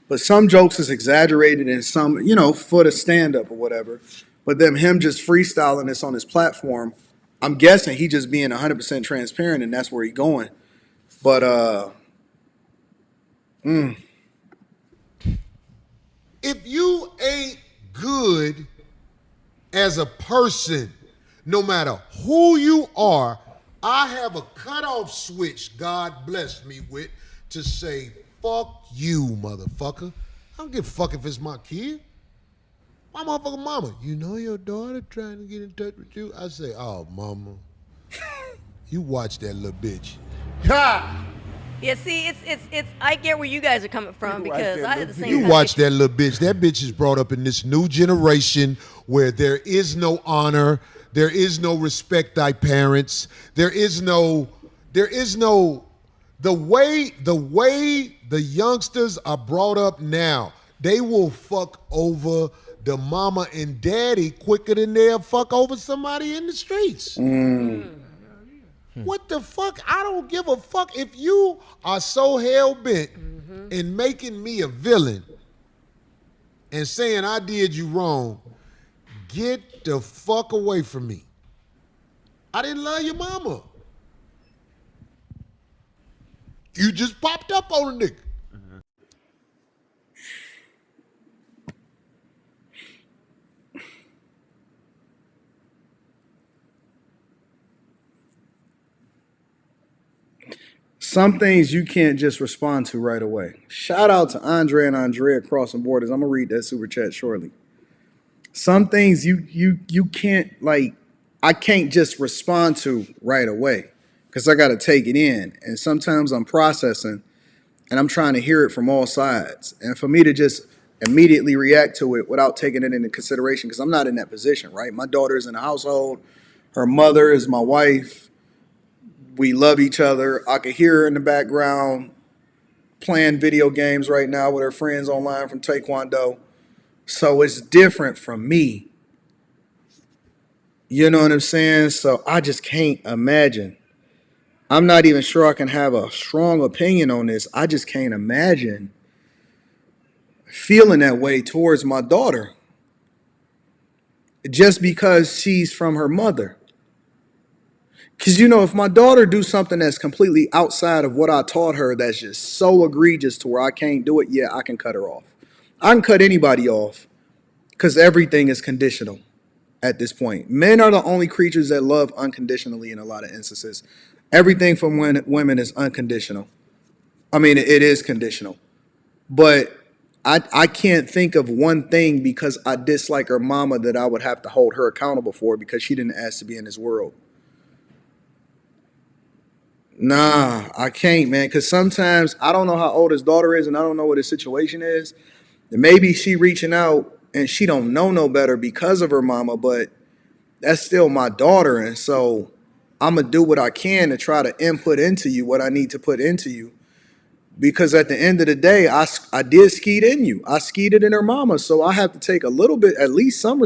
but some jokes is exaggerated and some, for the stand up or whatever. But then him just freestyling this on his platform, I'm guessing he just being 100% transparent and that's where he going. But If you ain't good as a person, no matter who you are, I have a cutoff switch God blessed me with to say, fuck you, motherfucker. I don't give a fuck if it's my kid. My motherfucking mama, you know your daughter trying to get in touch with you? I say, oh, mama, you watch that little bitch. Ha! Yeah, see, it's. I get where you guys are coming from because I had the same. You kind watch of that little bitch. That bitch is brought up in this new generation where there is no honor, there is no respect thy parents, there is no the way the youngsters are brought up now, they will fuck over the mama and daddy quicker than they'll fuck over somebody in the streets. What the fuck? I don't give a fuck if you are so hell-bent in making me a villain and saying I did you wrong. Get the fuck away from me. I didn't love your mama. You just popped up on a nigga. Some things you can't just respond to right away. Shout out to Andre and Andrea crossing borders. I'm gonna read that super chat shortly. Some things you can't like. I can't just respond to right away because I got to take it in, and sometimes I'm processing and I'm trying to hear it from all sides. And for me to just immediately react to it without taking it into consideration, because I'm not in that position, right? My daughter's in the household. Her mother is my wife. We love each other. I could hear her in the background playing video games right now with her friends online from Taekwondo. So it's different from me. You know what I'm saying? So I just can't imagine. I'm not even sure I can have a strong opinion on this. I just can't imagine feeling that way towards my daughter just because she's from her mother. Because, you know, if my daughter do something that's completely outside of what I taught her that's just so egregious to where I can't do it, yeah, I can cut her off. I can cut anybody off because everything is conditional at this point. Men are the only creatures that love unconditionally in a lot of instances. Everything from women is unconditional. I mean, it is conditional. But I can't think of one thing because I dislike her mama that I would have to hold her accountable for because she didn't ask to be in this world. Nah, I can't, man. Because sometimes I don't know how old his daughter is, and I don't know what his situation is. And maybe she reaching out and she don't know no better because of her mama, but that's still my daughter, and so I'm gonna do what I can to try to input into you what I need to put into you. Because at the end of the day, I did skeet in you. I skeeted in her mama, so I have to take a little bit, at least some.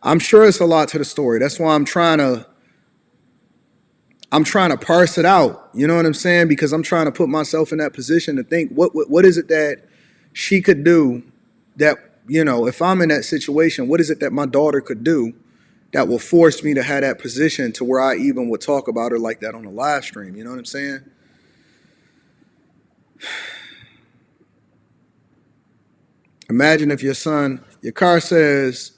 I'm sure it's a lot to the story. That's why I'm trying to parse it out. You know what I'm saying? Because I'm trying to put myself in that position to think what is it that she could do that, you know, if I'm in that situation, what is it that my daughter could do that will force me to have that position to where I even would talk about her like that on a live stream? You know what I'm saying? Imagine if your car says,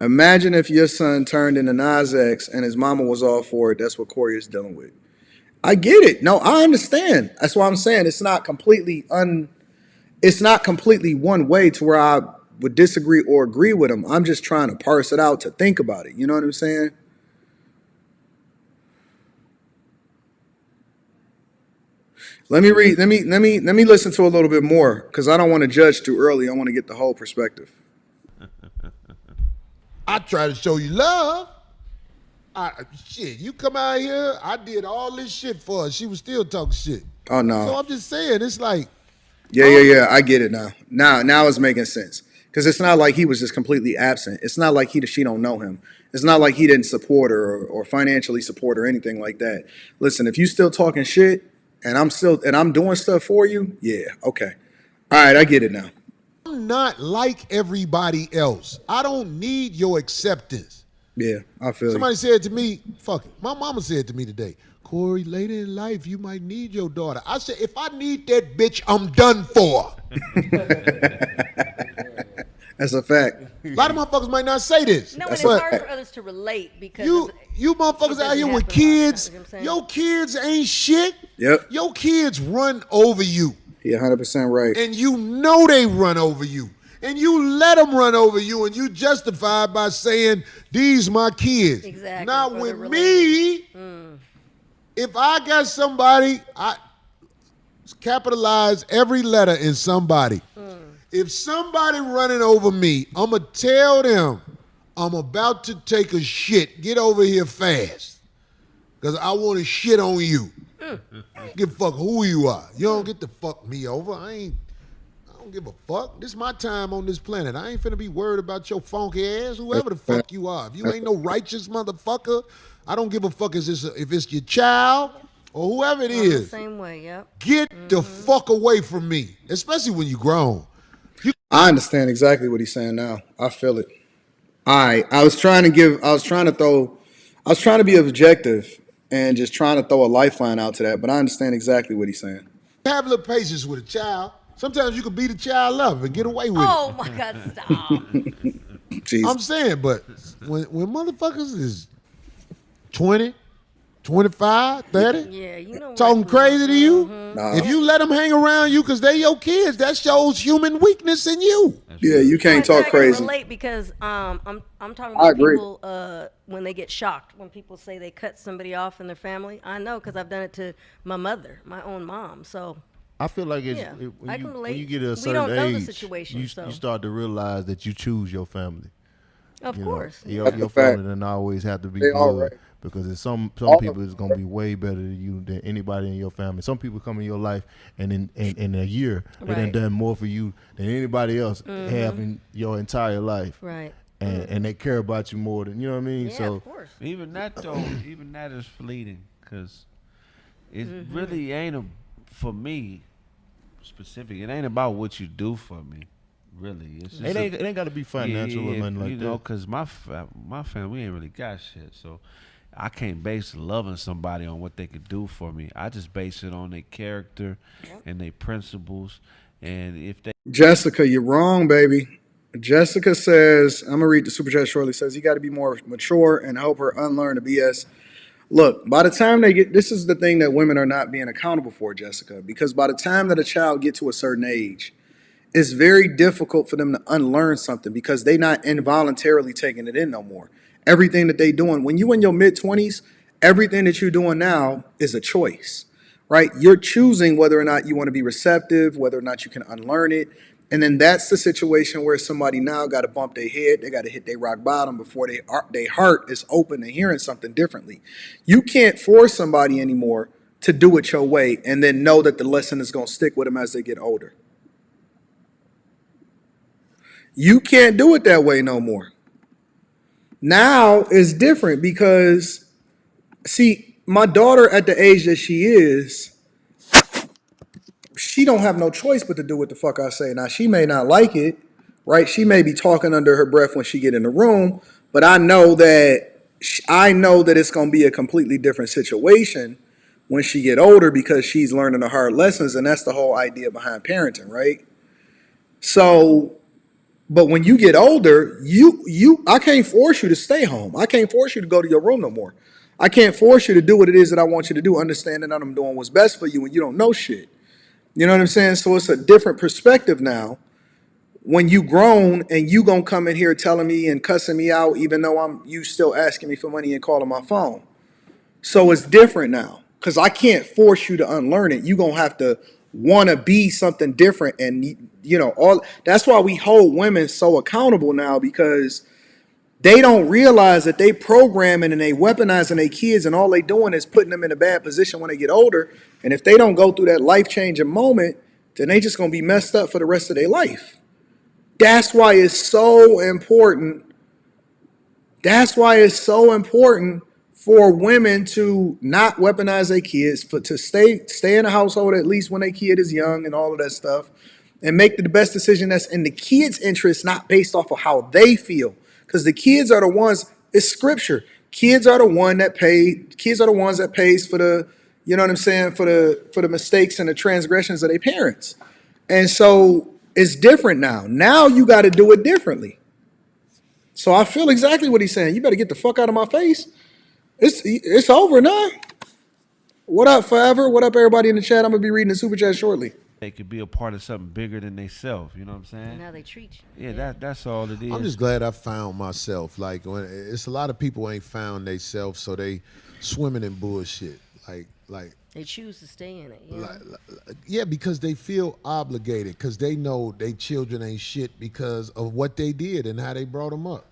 imagine if your son turned into Nas X and his mama was all for it. That's what Corey is dealing with. I get it. No, I understand. That's why I'm saying it's not completely one way to where I would disagree or agree with him. I'm just trying to parse it out to think about it. You know what I'm saying? Let me listen to a little bit more because I don't want to judge too early. I want to get the whole perspective. I try to show you love. Shit, you come out here, I did all this shit for her. She was still talking shit. Oh no. So I'm just saying, it's like, Yeah. I get it now. Now it's making sense because it's not like he was just completely absent. It's not like she don't know him. It's not like he didn't support her or financially support her or anything like that. Listen, if you still talking shit and I'm doing stuff for you, yeah, okay, all right, I get it now. I'm not like everybody else. I don't need your acceptance. Yeah, I feel Somebody you. said to me, fuck it. My mama said to me today, Corey, later in life, you might need your daughter. I said, if I need that bitch, I'm done for. That's a fact. A lot of motherfuckers might not say this. No, and That's it's what- hard for others to relate because You motherfuckers out here doesn't with happen a lot, kids, you know what I'm saying? your kids ain't shit. Yep. Your kids run over you. You're 100% right. And you know they run over you. And you let them run over you, and you justify it by saying, these my kids. Exactly, Now or with they're me, if I got somebody, I capitalize every letter in somebody. If somebody running over me, I'm going to tell them I'm about to take a shit. Get over here fast. Because I want to shit on you. I don't give a fuck who you are. You don't get to fuck me over. I don't don't give a fuck. This is my time on this planet. I ain't finna be worried about your funky ass, whoever the fuck you are. If you ain't no righteous motherfucker, I don't give a fuck if it's your child or whoever it I'm the is. same way. Yep. Get the fuck away from me, especially when you grown. I understand exactly what he's saying now. I feel it. All right. I was trying to be objective and just trying to throw a lifeline out to that, but I understand exactly what he's saying. Have a little patience with a child. Sometimes you can beat a child up and get away with Oh it. my God! Stop. Jesus. I'm saying, but when motherfuckers is 20, 25, 30, Yeah, you know. talking what? crazy to you, Nah. if you let them hang around you because they your kids, that shows human weakness in you. Yeah, you No, can't in talk fact, I can crazy. relate because I'm talking I about agree. people when they get shocked when people say they cut somebody off in their family. I know because I've done it to my mother, my own mom. So I feel like Yeah, I when can you relate. get to a We certain don't know the age, situation, you so. start to realize that you choose your family. of You know, course. your That's a family fact. doesn't always have to be They all blood right. because there's some All of people them is all gonna right. be way better than you than anybody in your family. Some people come in your life and in a year they done Right. done more for you than anybody else have in your entire life. Right. And they care about you more than you know what I mean. Yeah, So of course. Even that though, even that is fleeting, cause it really ain't for me specific. It ain't about what you do for me, really. It's just it ain't got to be financial or nothing like you know, that. cause my family we ain't really got shit, so I can't base loving somebody on what they could do for me. I just base it on their character and their principles, and if they Jessica, you're wrong, baby. Jessica says, I'm gonna read the super chat shortly. Says you got to be more mature and help her unlearn the BS. Look, by the time they get, this is the thing that women are not being accountable for, Jessica, because by the time that a child get to a certain age, it's very difficult for them to unlearn something because they not involuntarily taking it in no more. Everything that they doing, when you in your mid-20s, everything that you're doing now is a choice, right? You're choosing whether or not you want to be receptive, whether or not you can unlearn it. And then that's the situation where somebody now got to bump their head, they got to hit their rock bottom before their heart is open to hearing something differently. You can't force somebody anymore to do it your way and then know that the lesson is going to stick with them as they get older. You can't do it that way no more. Now it's different because, see, my daughter at the age that she don't have no choice but to do what the fuck I say. Now she may not like it, right? She may be talking under her breath when she get in the room, but I know that it's gonna be a completely different situation when she get older because she's learning the hard lessons, and that's the whole idea behind parenting, right? So but when you get older, I can't force you to stay home. I can't force you to go to your room no more. I can't force you to do what it is that I want you to do, understanding that I'm doing what's best for you and you don't know shit. You know what I'm saying? So it's a different perspective now when you grown and you gonna come in here telling me and cussing me out, even though you still asking me for money and calling my phone. So it's different now because I can't force you to unlearn it. You're going to have to want to be something different. And, all that's why we hold women so accountable now because they don't realize that they programming and they weaponizing their kids and all they doing is putting them in a bad position when they get older. And if they don't go through that life-changing moment, then they just going to be messed up for the rest of their life. That's why it's so important That's why it's so important for women to not weaponize their kids, to stay in the household at least when their kid is young and all of that stuff, and make the best decision that's in the kids' interest, not based off of how they feel. Because the kids are the ones. It's scripture. Kids are the one that pay. Kids are the ones that pays for the. You know what I'm saying, for the mistakes and the transgressions of their parents. And so it's different now. Now you got to do it differently. So I feel exactly what he's saying. You better get the fuck out of my face. It's over now. What up, Forever? What up, everybody in the chat? I'm gonna be reading the super chat shortly. could be a part of something bigger than they self. You know what I'm saying? And how they treat you. Yeah, that's all it is. I'm just glad I found myself. Like when it's a lot of people ain't found themselves, so they swimming in bullshit. Like They choose to stay in it. You know? yeah, because they feel obligated because they know they children ain't shit because of what they did and how they brought them up.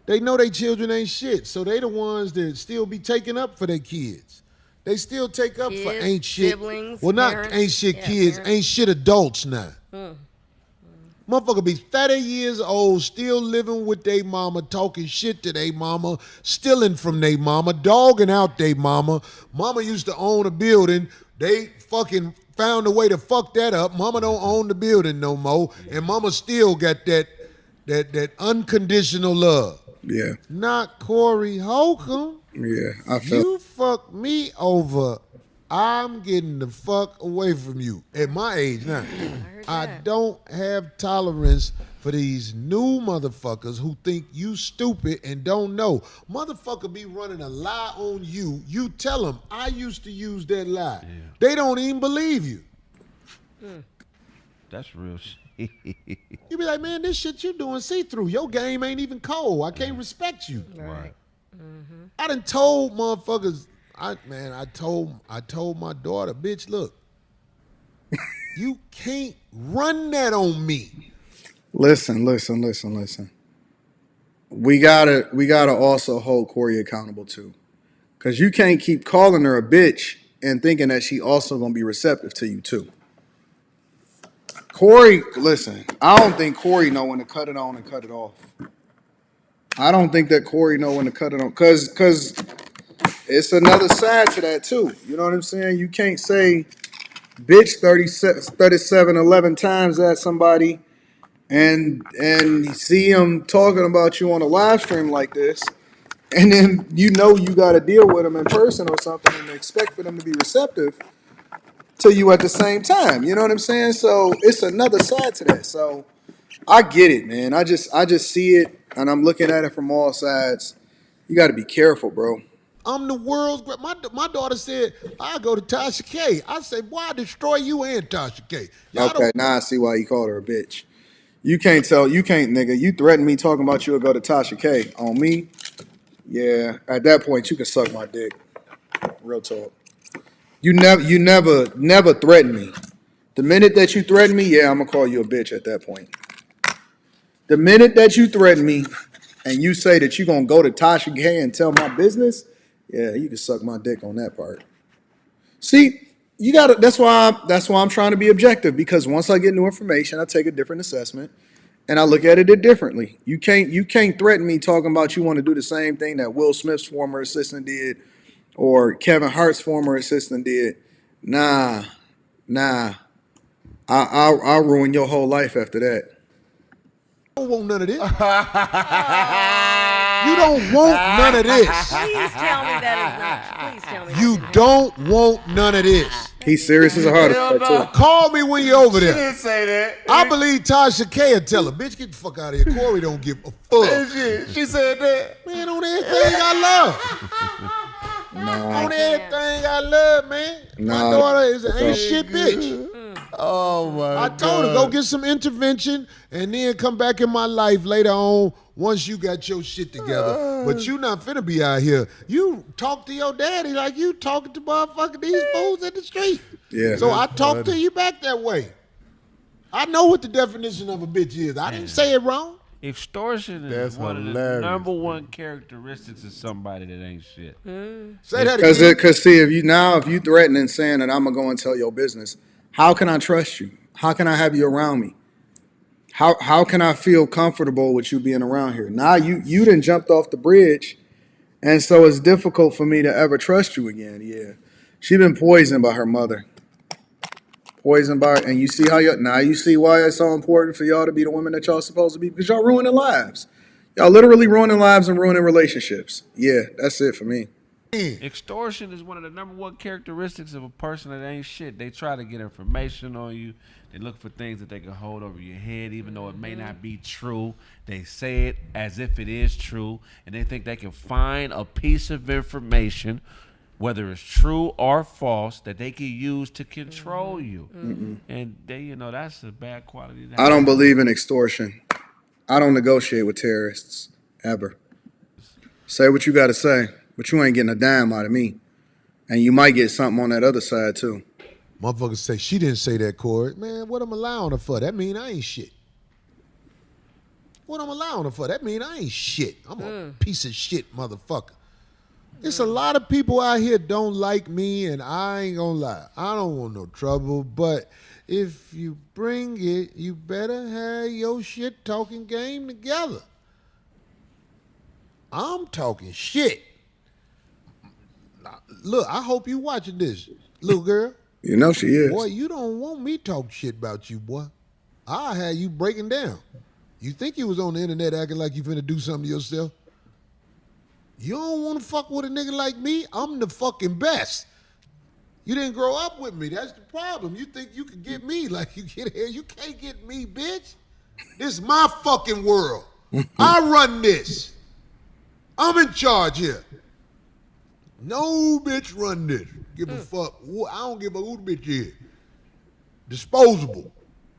They know they children ain't shit, so they the ones that still be taking up for their kids. They still take up for Kids, ain't shit. siblings, Well, not parents. ain't shit Yeah, kids, parents. ain't shit adults now. Motherfucker be 30 years old, still living with they mama, talking shit to they mama, stealing from they mama, dogging out they mama. Mama used to own a building. They fucking found a way to fuck that up. Mama don't own the building no more. And mama still got that unconditional love. Yeah, Not Corey Holcomb. yeah. I felt. You fuck me over. I'm getting the fuck away from you at my age now. I don't have tolerance for these new motherfuckers who think you stupid and don't know. Motherfucker be running a lie on you. You tell them, I used to use that lie. Yeah. They don't even believe you. That's real shit. You be like, man, this shit you doing see-through. Your game ain't even cold. I can't respect you. Right. I done told motherfuckers, I told my daughter, bitch, look, you can't run that on me. Listen. We gotta also hold Corey accountable too, because you can't keep calling her a bitch and thinking that she also gonna be receptive to you too. Corey, listen, I don't think Corey know when to cut it on and cut it off. I don't think that Corey know when to cut it on, cause it's another side to that too. You know what I'm saying? You can't say bitch 37, 11 times at somebody and see him talking about you on a live stream like this, and then you got to deal with them in person or something and expect for them to be receptive to you at the same time. You know what I'm saying? So it's another side to that. So I get it, man. I just see it and I'm looking at it from all sides. You got to be careful, bro. I'm the world's great. My daughter said, I go to Tasha K. I say, boy, I destroy you and Tasha K. Y'all Okay, now I see why you called her a bitch. You can't, nigga. You threatened me talking about you would go to Tasha K on me. Yeah, at that point you can suck my dick. Real talk. Never threatened me. The minute that you threaten me, yeah, I'm gonna call you a bitch at that point. The minute that you threaten me and you say that you're gonna go to Tasha K and tell my business, yeah, you can suck my dick on that part. See, you gotta. That's why I'm trying to be objective, because once I get new information, I take a different assessment and I look at it differently. You can't threaten me talking about you want to do the same thing that Will Smith's former assistant did or Kevin Hart's former assistant did. Nah. I'll ruin your whole life after that. don't want none of this. You don't want none of this. Please tell me that is not. Please tell me. You don't want none of this. He's serious as a heart attack too. Call me when you're over there. She didn't say that. I believe Tasha K and tell her, bitch, get the fuck out of here. Corey don't give a fuck. She said that. Man, on everything I love. On everything I love, man. My daughter is an ain't shit bitch. Oh my! I told her, go get some intervention and then come back in my life later on once you got your shit together. But you not finna be out here. You talk to your daddy like you talking to motherfucking these fools in the street. Yeah. So I talk to you back that way. I know what the definition of a bitch is. I didn't say it wrong. Extortion is one of the number one characteristics of somebody that ain't shit. Say that again. Because see, if you threatening saying that I'm gonna go and tell your business, how can I trust you? How can I have you around me? How can I feel comfortable with you being around here? Now you done jumped off the bridge, and so it's difficult for me to ever trust you again. Yeah, she been poisoned by her mother. And you see you see why it's so important for y'all to be the women that y'all supposed to be, because y'all ruining lives. Y'all literally ruining lives and ruining relationships. Yeah, that's it for me. Extortion is one of the number one characteristics of a person that ain't shit. They try to get information on you. They look for things that they can hold over your head, even though it may not be true. They say it as if it is true, and they think they can find a piece of information, whether it's true or false, that they can use to control you. And that's a bad quality. I don't believe in extortion. I don't negotiate with terrorists ever. Say what you got to say, but you ain't getting a dime out of me, and you might get something on that other side too. Motherfuckers say, she didn't say that, Corey. Man, what I'm allowing her for? That mean I ain't shit. What I'm allowing her for? That mean I ain't shit. I'm a piece of shit motherfucker. It's a lot of people out here don't like me, and I ain't gonna lie. I don't want no trouble, but if you bring it, you better have your shit talking game together. I'm talking shit. Look, I hope you watching this, little girl. You know she Boy, is. you don't want me talk shit about you, boy. I'll have you breaking down. You think you was on the internet acting like you finna do something to yourself? You don't want to fuck with a nigga like me? I'm the fucking best. You didn't grow up with me. That's the problem. You think you can get me like you get here. You can't get me, bitch. This is my fucking world. I run this. I'm in charge here. No bitch run this. Give a fuck. I don't give a who the bitch is. Disposable.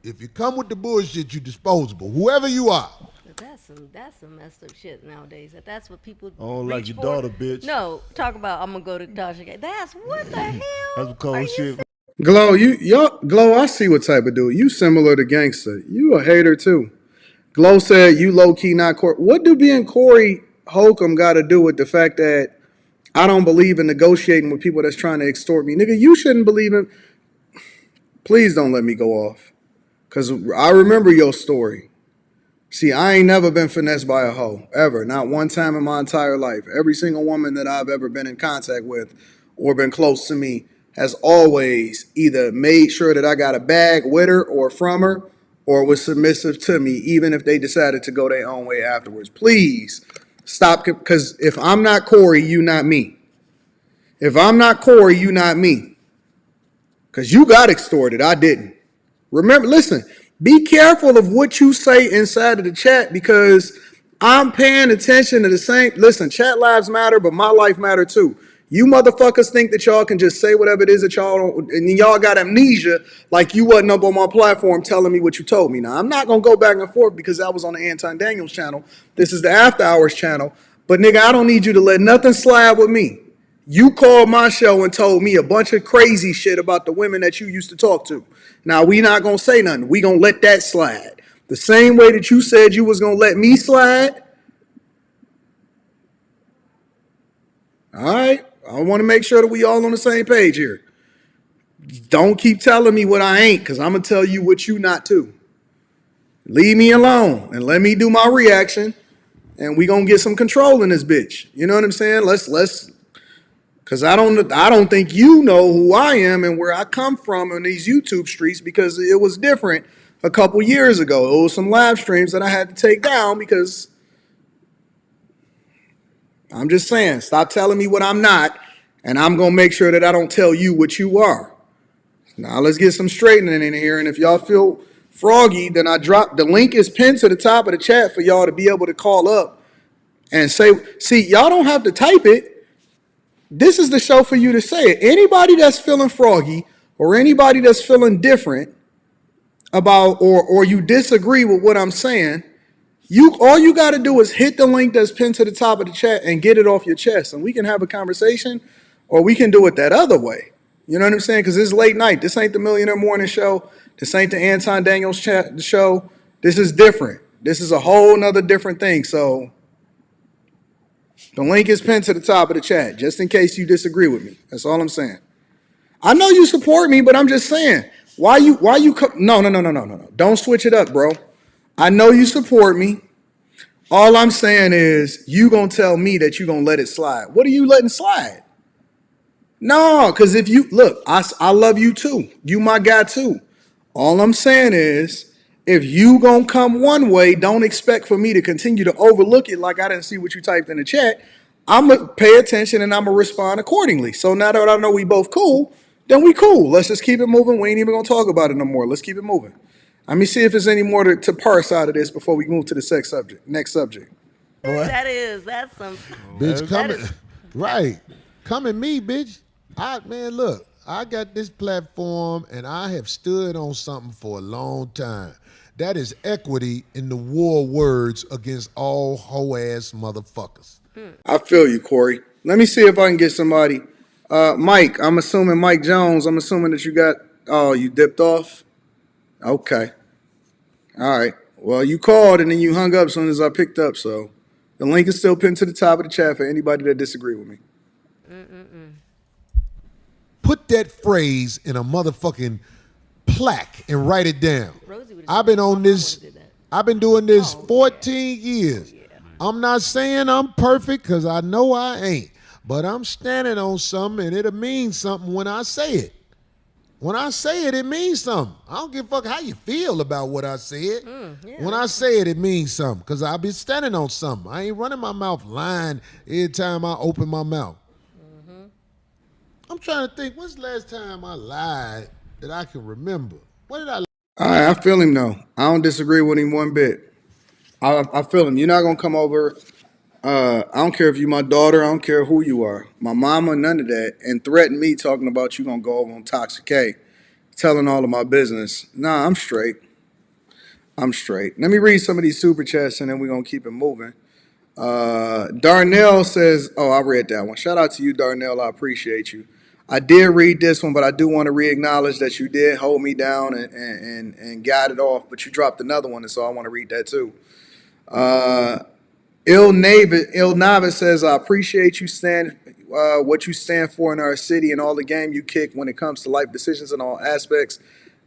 If you come with the bullshit, you disposable. Whoever you are. But that's some messed up shit nowadays. That's what people Oh, reach like your for. daughter, bitch. No, talk about I'm gonna go to Tasha. That's what the hell. That's some cold Are you shit. Glow, Glow, I see what type of dude. You similar to Gangster. You a hater too. Glow said you low key not Corey. What do being Corey Holcomb got to do with the fact that I don't believe in negotiating with people that's trying to extort me? Nigga, you shouldn't believe in. Please don't let me go off. Because I remember your story. See, I ain't never been finessed by a hoe, ever. Not one time in my entire life. Every single woman that I've ever been in contact with or been close to me has always either made sure that I got a bag with her or from her or was submissive to me, even if they decided to go their own way afterwards. Please stop, because if I'm not Corey, you not me. If I'm not Corey, you not me. Because you got extorted. I didn't. Remember, listen, be careful of what you say inside of the chat because I'm paying attention to the same. Listen, chat lives matter, but my life matter too. You motherfuckers think that y'all can just say whatever it is that y'all don't, and y'all got amnesia like you wasn't up on my platform telling me what you told me. Now, I'm not going to go back and forth because I was on the Anton Daniels channel. This is the After Hours channel. But nigga, I don't need you to let nothing slide with me. You called my show and told me a bunch of crazy shit about the women that you used to talk to. Now, we not going to say nothing. We going to let that slide. The same way that you said you was going to let me slide. All right. I want to make sure that we all on the same page here. Don't keep telling me what I ain't because I'm going to tell you what you not too. Leave me alone and let me do my reaction and we going to get some control in this bitch. You know what I'm saying? Let's because I don't think you know who I am and where I come from in these YouTube streets because it was different a couple years ago. It was some live streams that I had to take down because I'm just saying, stop telling me what I'm not, and I'm going to make sure that I don't tell you what you are. Now let's get some straightening in here, and if y'all feel froggy, then I drop the link is pinned to the top of the chat for y'all to be able to call up and say, see, y'all don't have to type it. This is the show for you to say it. Anybody that's feeling froggy or anybody that's feeling different about or you disagree with what I'm saying, all you got to do is hit the link that's pinned to the top of the chat and get it off your chest, and we can have a conversation, or we can do it that other way. You know what I'm saying? Because it's late night. This ain't the Millionaire Morning Show. This ain't the Anton Daniels show. This is different. This is a whole nother different thing. So the link is pinned to the top of the chat, just in case you disagree with me. That's all I'm saying. I know you support me, but I'm just saying, no. Don't switch it up, bro. I know you support me. All I'm saying is you gonna tell me that you gonna let it slide. What are you letting slide? No, because if you look, I love you too. You my guy too. All I'm saying is if you gonna come one way, don't expect for me to continue to overlook it like I didn't see what you typed in the chat. I'm gonna pay attention and I'm gonna respond accordingly. So now that I know we both cool, then we cool. Let's just keep it moving. We ain't even gonna talk about it no more. Let's keep it moving. Let me see if there's any more to parse out of this before we move to the next subject. Boy, That's some. bitch, That coming. is- Right. Come at me, bitch. Man, look, I got this platform and I have stood on something for a long time. That is equity in the war words against all hoe-ass motherfuckers. I feel you, Corey. Let me see if I can get somebody. Mike, I'm assuming Mike Jones. I'm assuming that you dipped off? Okay. All right. Well, you called and then you hung up as soon as I picked up, so the link is still pinned to the top of the chat for anybody that disagree with me. Put that phrase in a motherfucking plaque and write it down. Rosie would have I've said been that. My on mom this. would've did that. I've been doing this Oh, yeah. 14 years. Oh, yeah. I'm not saying I'm perfect because I know I ain't. But I'm standing on something and it'll mean something when I say it. When I say it, it means something. I don't give a fuck how you feel about what I said. Yeah. When I say it, it means something because I've been standing on something. I ain't running my mouth lying every time I open my mouth. I'm trying to think, when's the last time I lied that I can remember? What did I lie? All right, I feel him though. I don't disagree with him one bit. I feel him. You're not gonna come over. I don't care if you my daughter. I don't care who you are. My mama, none of that, and threaten me talking about you gonna go over on Toxic K, telling all of my business. Nah, I'm straight. I'm straight. Let me read some of these super chats and then we're gonna keep it moving. Darnell says, "Oh, I read that one. Shout out to you, Darnell. I appreciate you. I did read this one, but I do want to re-acknowledge that you did hold me down and got it off. But you dropped another one, and so I want to read that too. Il Navis says, I appreciate you stand what you stand for in our city and all the game you kick when it comes to life decisions in all aspects.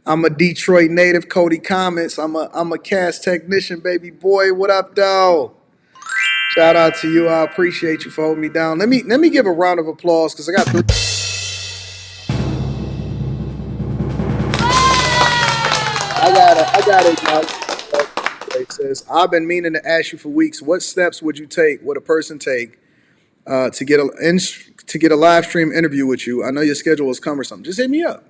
I'm a Detroit native. Cody comments. I'm a cast technician, baby boy. What up, though? Shout out to you. I appreciate you for holding me down. Let me give a round of applause because I got three. I got it. It says, I've been meaning to ask you for weeks. What steps would a person take to get a live stream interview with you? I know your schedule is cumbersome. Just hit me up.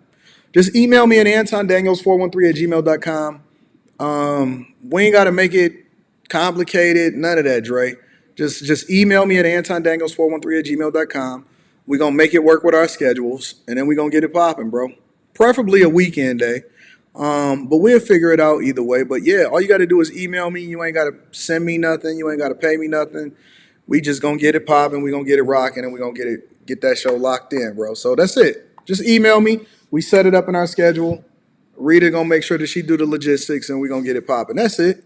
Just email me at AntonDaniels413@gmail.com. We ain't got to make it complicated. None of that, Dre. Just email me at AntonDaniels413@gmail.com. We're going to make it work with our schedules, and then we're going to get it popping, bro. Preferably a weekend day. But we'll figure it out either way. But yeah, all you got to do is email me. You ain't got to send me nothing. You ain't got to pay me nothing. We just going to get it popping. We're going to get it rocking, and we're going to get that show locked in, bro. So that's it. Just email me. We set it up in our schedule. Rita gonna make sure that she do the logistics, and we gonna get it popping. That's it.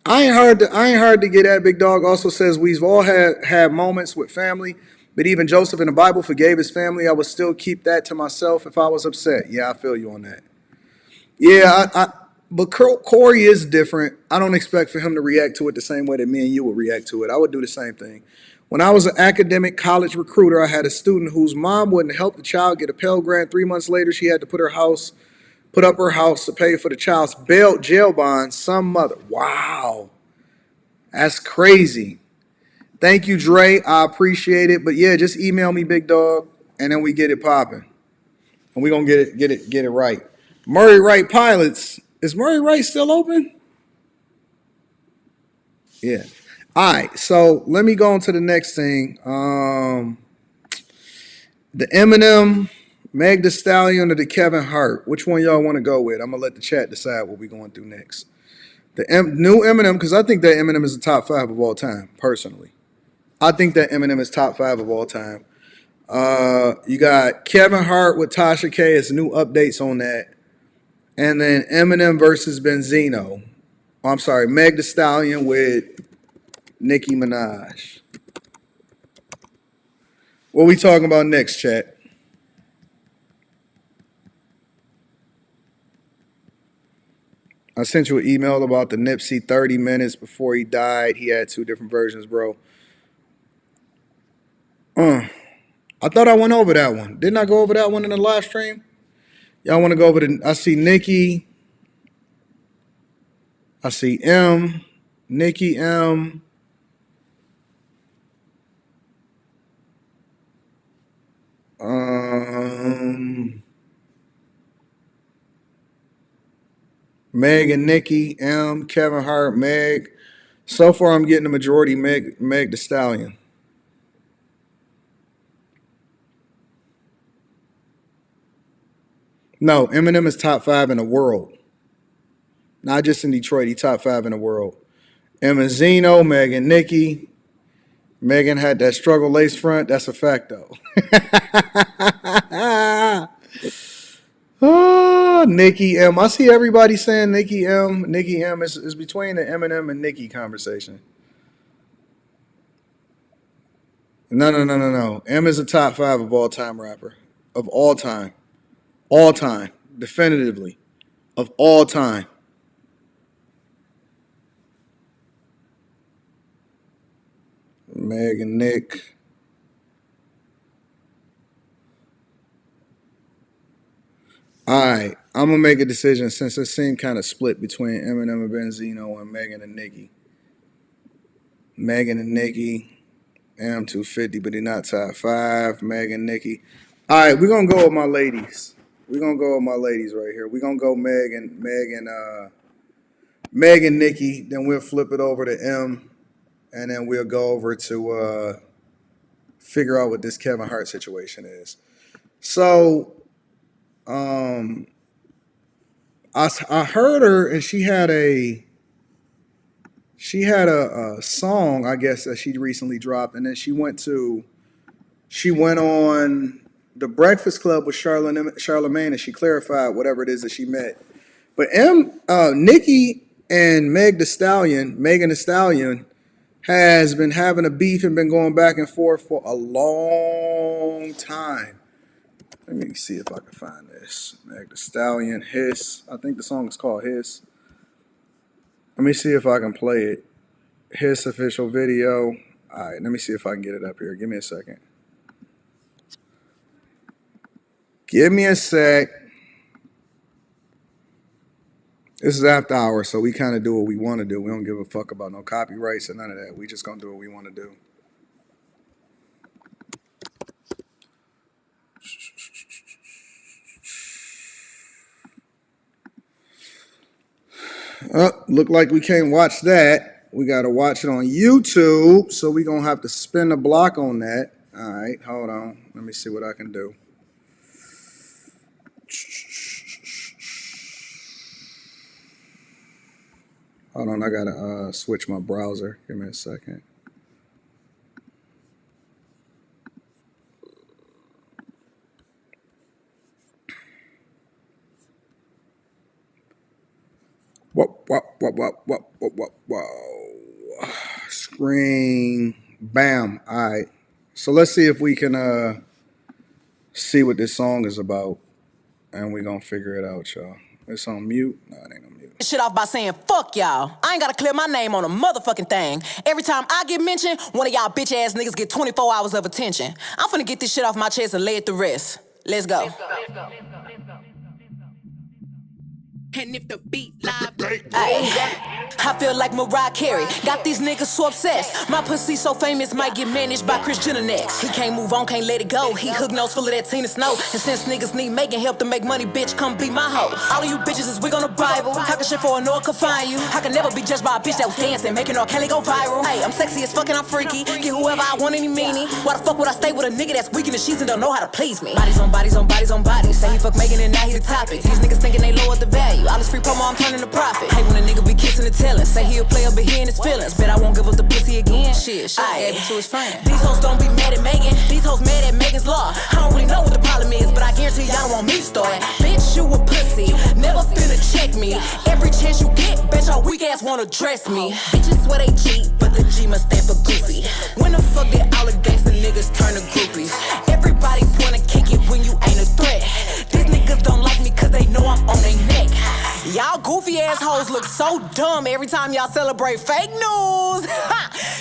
I ain't hard to get at. Big Dog also says we've all had moments with family, but even Joseph in the Bible forgave his family. I would still keep that to myself if I was upset. Yeah, I feel you on that. Yeah, but Corey is different. I don't expect for him to react to it the same way that me and you would react to it. I would do the same thing. When I was an academic college recruiter, I had a student whose mom wouldn't help the child get a Pell Grant. 3 months later, she had to put up her house to pay for the child's jail bond. Some mother. Wow. That's crazy. Thank you, Dre. I appreciate it. But yeah, just email me, Big Dog, and then we get it popping. And we're gonna get it right. Murray Wright Pilots. Is Murray Wright still open? Yeah. All right. So let me go on to the next thing. The Eminem, Meg Thee Stallion, or the Kevin Hart. Which one y'all want to go with? I'm gonna let the chat decide what we're going through next. The new Eminem, because I think that Eminem is the top 5 of all time, personally. I think that Eminem is top 5 of all time. You got Kevin Hart with Tasha K. It's new updates on that. And then Eminem versus Benzino. Oh, I'm sorry, Meg Thee Stallion with Nicki Minaj. What we talking about next, chat? I sent you an email about the Nipsey 30 minutes before he died. He had 2 different versions, bro. I thought I went over that one. Didn't I go over that one in the live stream? Y'all want to go over the? I see Nikki. I see M. Nikki M. Meg and Nikki M. Kevin Hart, Meg. So far, I'm getting the majority. Meg Thee Stallion. No, Eminem is top 5 in the world. Not just in Detroit. He top 5 in the world. Benzino, Megan, Nikki. Megan had that struggle lace front. That's a fact, though. Oh, Nikki M. I see everybody saying Nikki M. Nikki M is between the Eminem and Nikki conversation. No. M is a top 5 of all time rapper. Of all time. All time. Definitively. Of all time. Meg and Nick. Alright. I'm gonna make a decision since it seemed kind of split between Eminem and Benzino and Megan and Nicki. Megan and Nicki. M250, but they're not top 5. Megan, Nicki. Alright, we're gonna go with my ladies. We're gonna go with my ladies right here. We're gonna go Meg and Nicki, then we'll flip it over to M, and then we'll go over to figure out what this Kevin Hart situation is. So, I heard her, and she had a song, I guess, that she recently dropped, and then she went on the Breakfast Club with Charlamagne, and she clarified whatever it is that she meant. But Nicki and Megan Thee Stallion, has been having a beef and been going back and forth for a long time. Let me see if I can find this. Meg Thee Stallion, Hiss. I think the song is called Hiss. Let me see if I can play it. Hiss official video. All right, let me see if I can get it up here. Give me a second. Give me a sec. This is after hours, so we kind of do what we want to do. We don't give a fuck about no copyrights or none of that. We just gonna do what we want to do. Look like we can't watch that. We got to watch it on YouTube, so we're going to have to spin the block on that. All right, hold on. Let me see what I can do. Hold on, I got to switch my browser. Give me a second. Whoa. Screen. Bam. All right. So let's see if we can see what this song is about. And we're going to figure it out, y'all. It's on mute. No, it ain't on mute. Shit off by saying, fuck y'all. I ain't gotta clear my name on a motherfucking thing. Every time I get mentioned, one of y'all bitch ass niggas get 24 hours of attention. I'm finna get this shit off my chest and lay it to rest. Let's go. And if the beat live, I feel like Mariah Carey. Got these niggas so obsessed. My pussy so famous, might get managed by Kris Jenner next. He can't move on, can't let it go. He hook nose full of that Tina Snow. And since niggas need making help to make money, bitch, come be my hoe. All of you bitches is wig on the Bible. Talking shit for a no one can find you. I can never be judged by a bitch that was dancing, making R. Kelly go viral. Hey, I'm sexy as fuck and I'm freaky. Get whoever I want, any meanie. Why the fuck would I stay with a nigga that's weak in the sheets and don't know how to please me? Bodies on bodies on bodies on bodies. Say he fuck Megan and now he the topic. These niggas thinking they lowered the value. All this free promo, I'm turning to profit. Hate when a nigga be kissing and telling. Say he a player, but he in his feelings. Bet I won't give up the pussy again. Shit, gave it to his friend. These hoes don't be mad at Megan. These hoes mad at Megan's law. I don't really know what the problem is, but I guarantee y'all don't want me to start. Bitch, you a pussy. Never finna check me. Every chance you get, bet your weak ass wanna dress me. Bitches swear they cheat, but the G must stand for goofy. When the fuck did all the gangsta niggas turn to groupies? Everybody wanna kick it when you ain't a threat. These niggas don't like me cause they know I'm on their neck. Y'all goofy assholes look so dumb every time y'all celebrate fake news.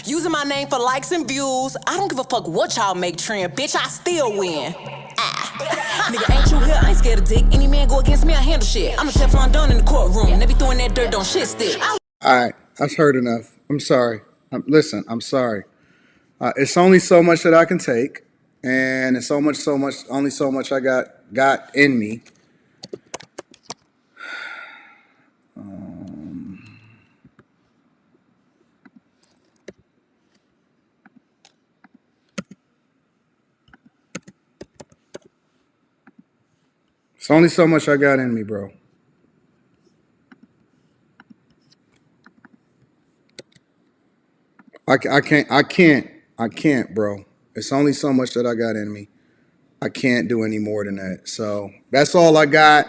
Using my name for likes and views. I don't give a fuck what y'all make trend, bitch, I still win. Nigga, ain't you here? I ain't scared of dick. Any man go against me, I handle shit. I'm a Teflon Don in the courtroom. They be throwing that dirt, don't shit stick. All right, I've heard enough. I'm sorry. Listen, I'm sorry. It's only so much that I can take, and it's only so much I got in me. It's only so much I got in me, bro. I can't, bro. It's only so much that I got in me. I can't do any more than that. So that's all I got.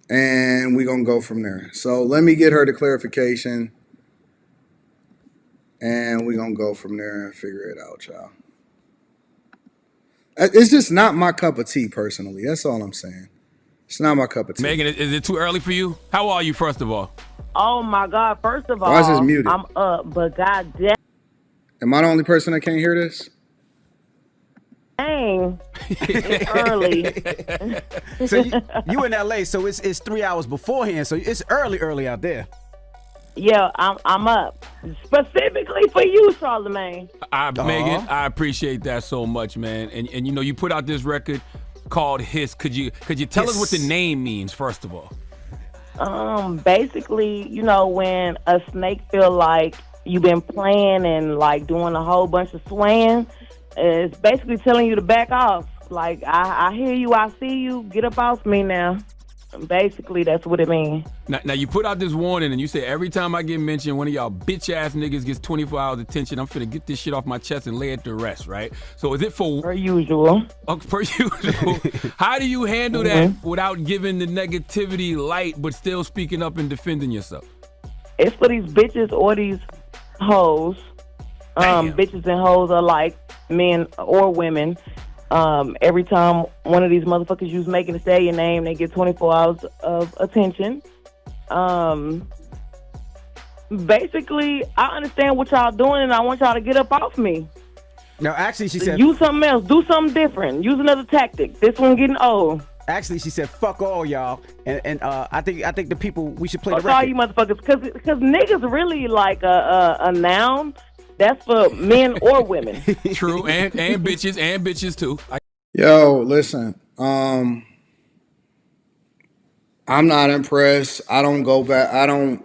And we're going to go from there. So let me get her the clarification. and we're gonna go from there and figure it out, y'all. It's just not my cup of tea, personally. That's all I'm saying. It's not my cup of tea. Megan, is it too early for you? How are you, first of all? Oh my God! First of Why is this all, muted? I'm up, but goddamn, Am I the only person that can't hear this? it's early. So you in LA, so it's 3 hours beforehand, so it's early out there. Yeah, I'm up specifically for you, Charlamagne. Megan, I appreciate that so much, man. And you know, you put out this record called Hiss. Could you tell us what the name means, first of all? Basically, you know, when a snake feel like you've been playing and like doing a whole bunch of swaying, it's basically telling you to back off. Like, I hear you, I see you, get up off me now. Basically, that's what it means. Now you put out this warning and you say every time I get mentioned, one of y'all bitch ass niggas gets 24 hours attention, I'm finna get this shit off my chest and lay it to rest, right? So is it for... Per usual. Per usual. How do you handle that without giving the negativity light but still speaking up and defending yourself? It's for these bitches or these hoes. Bitches and hoes are like men or women. Every time one of these motherfuckers use Megan Thee Stallion name, they get 24 hours of attention. Basically, I understand what y'all doing, and I want y'all to get up off me. No, actually, she said... Use something else. Do something different. Use another tactic. This one getting old. Actually, she said, fuck all y'all. And I think the people, we should play fuck the record. all you motherfuckers. Because niggas really like a noun. That's for men or women. True, and bitches too. Yo, listen. I'm not impressed. I don't go back. I'm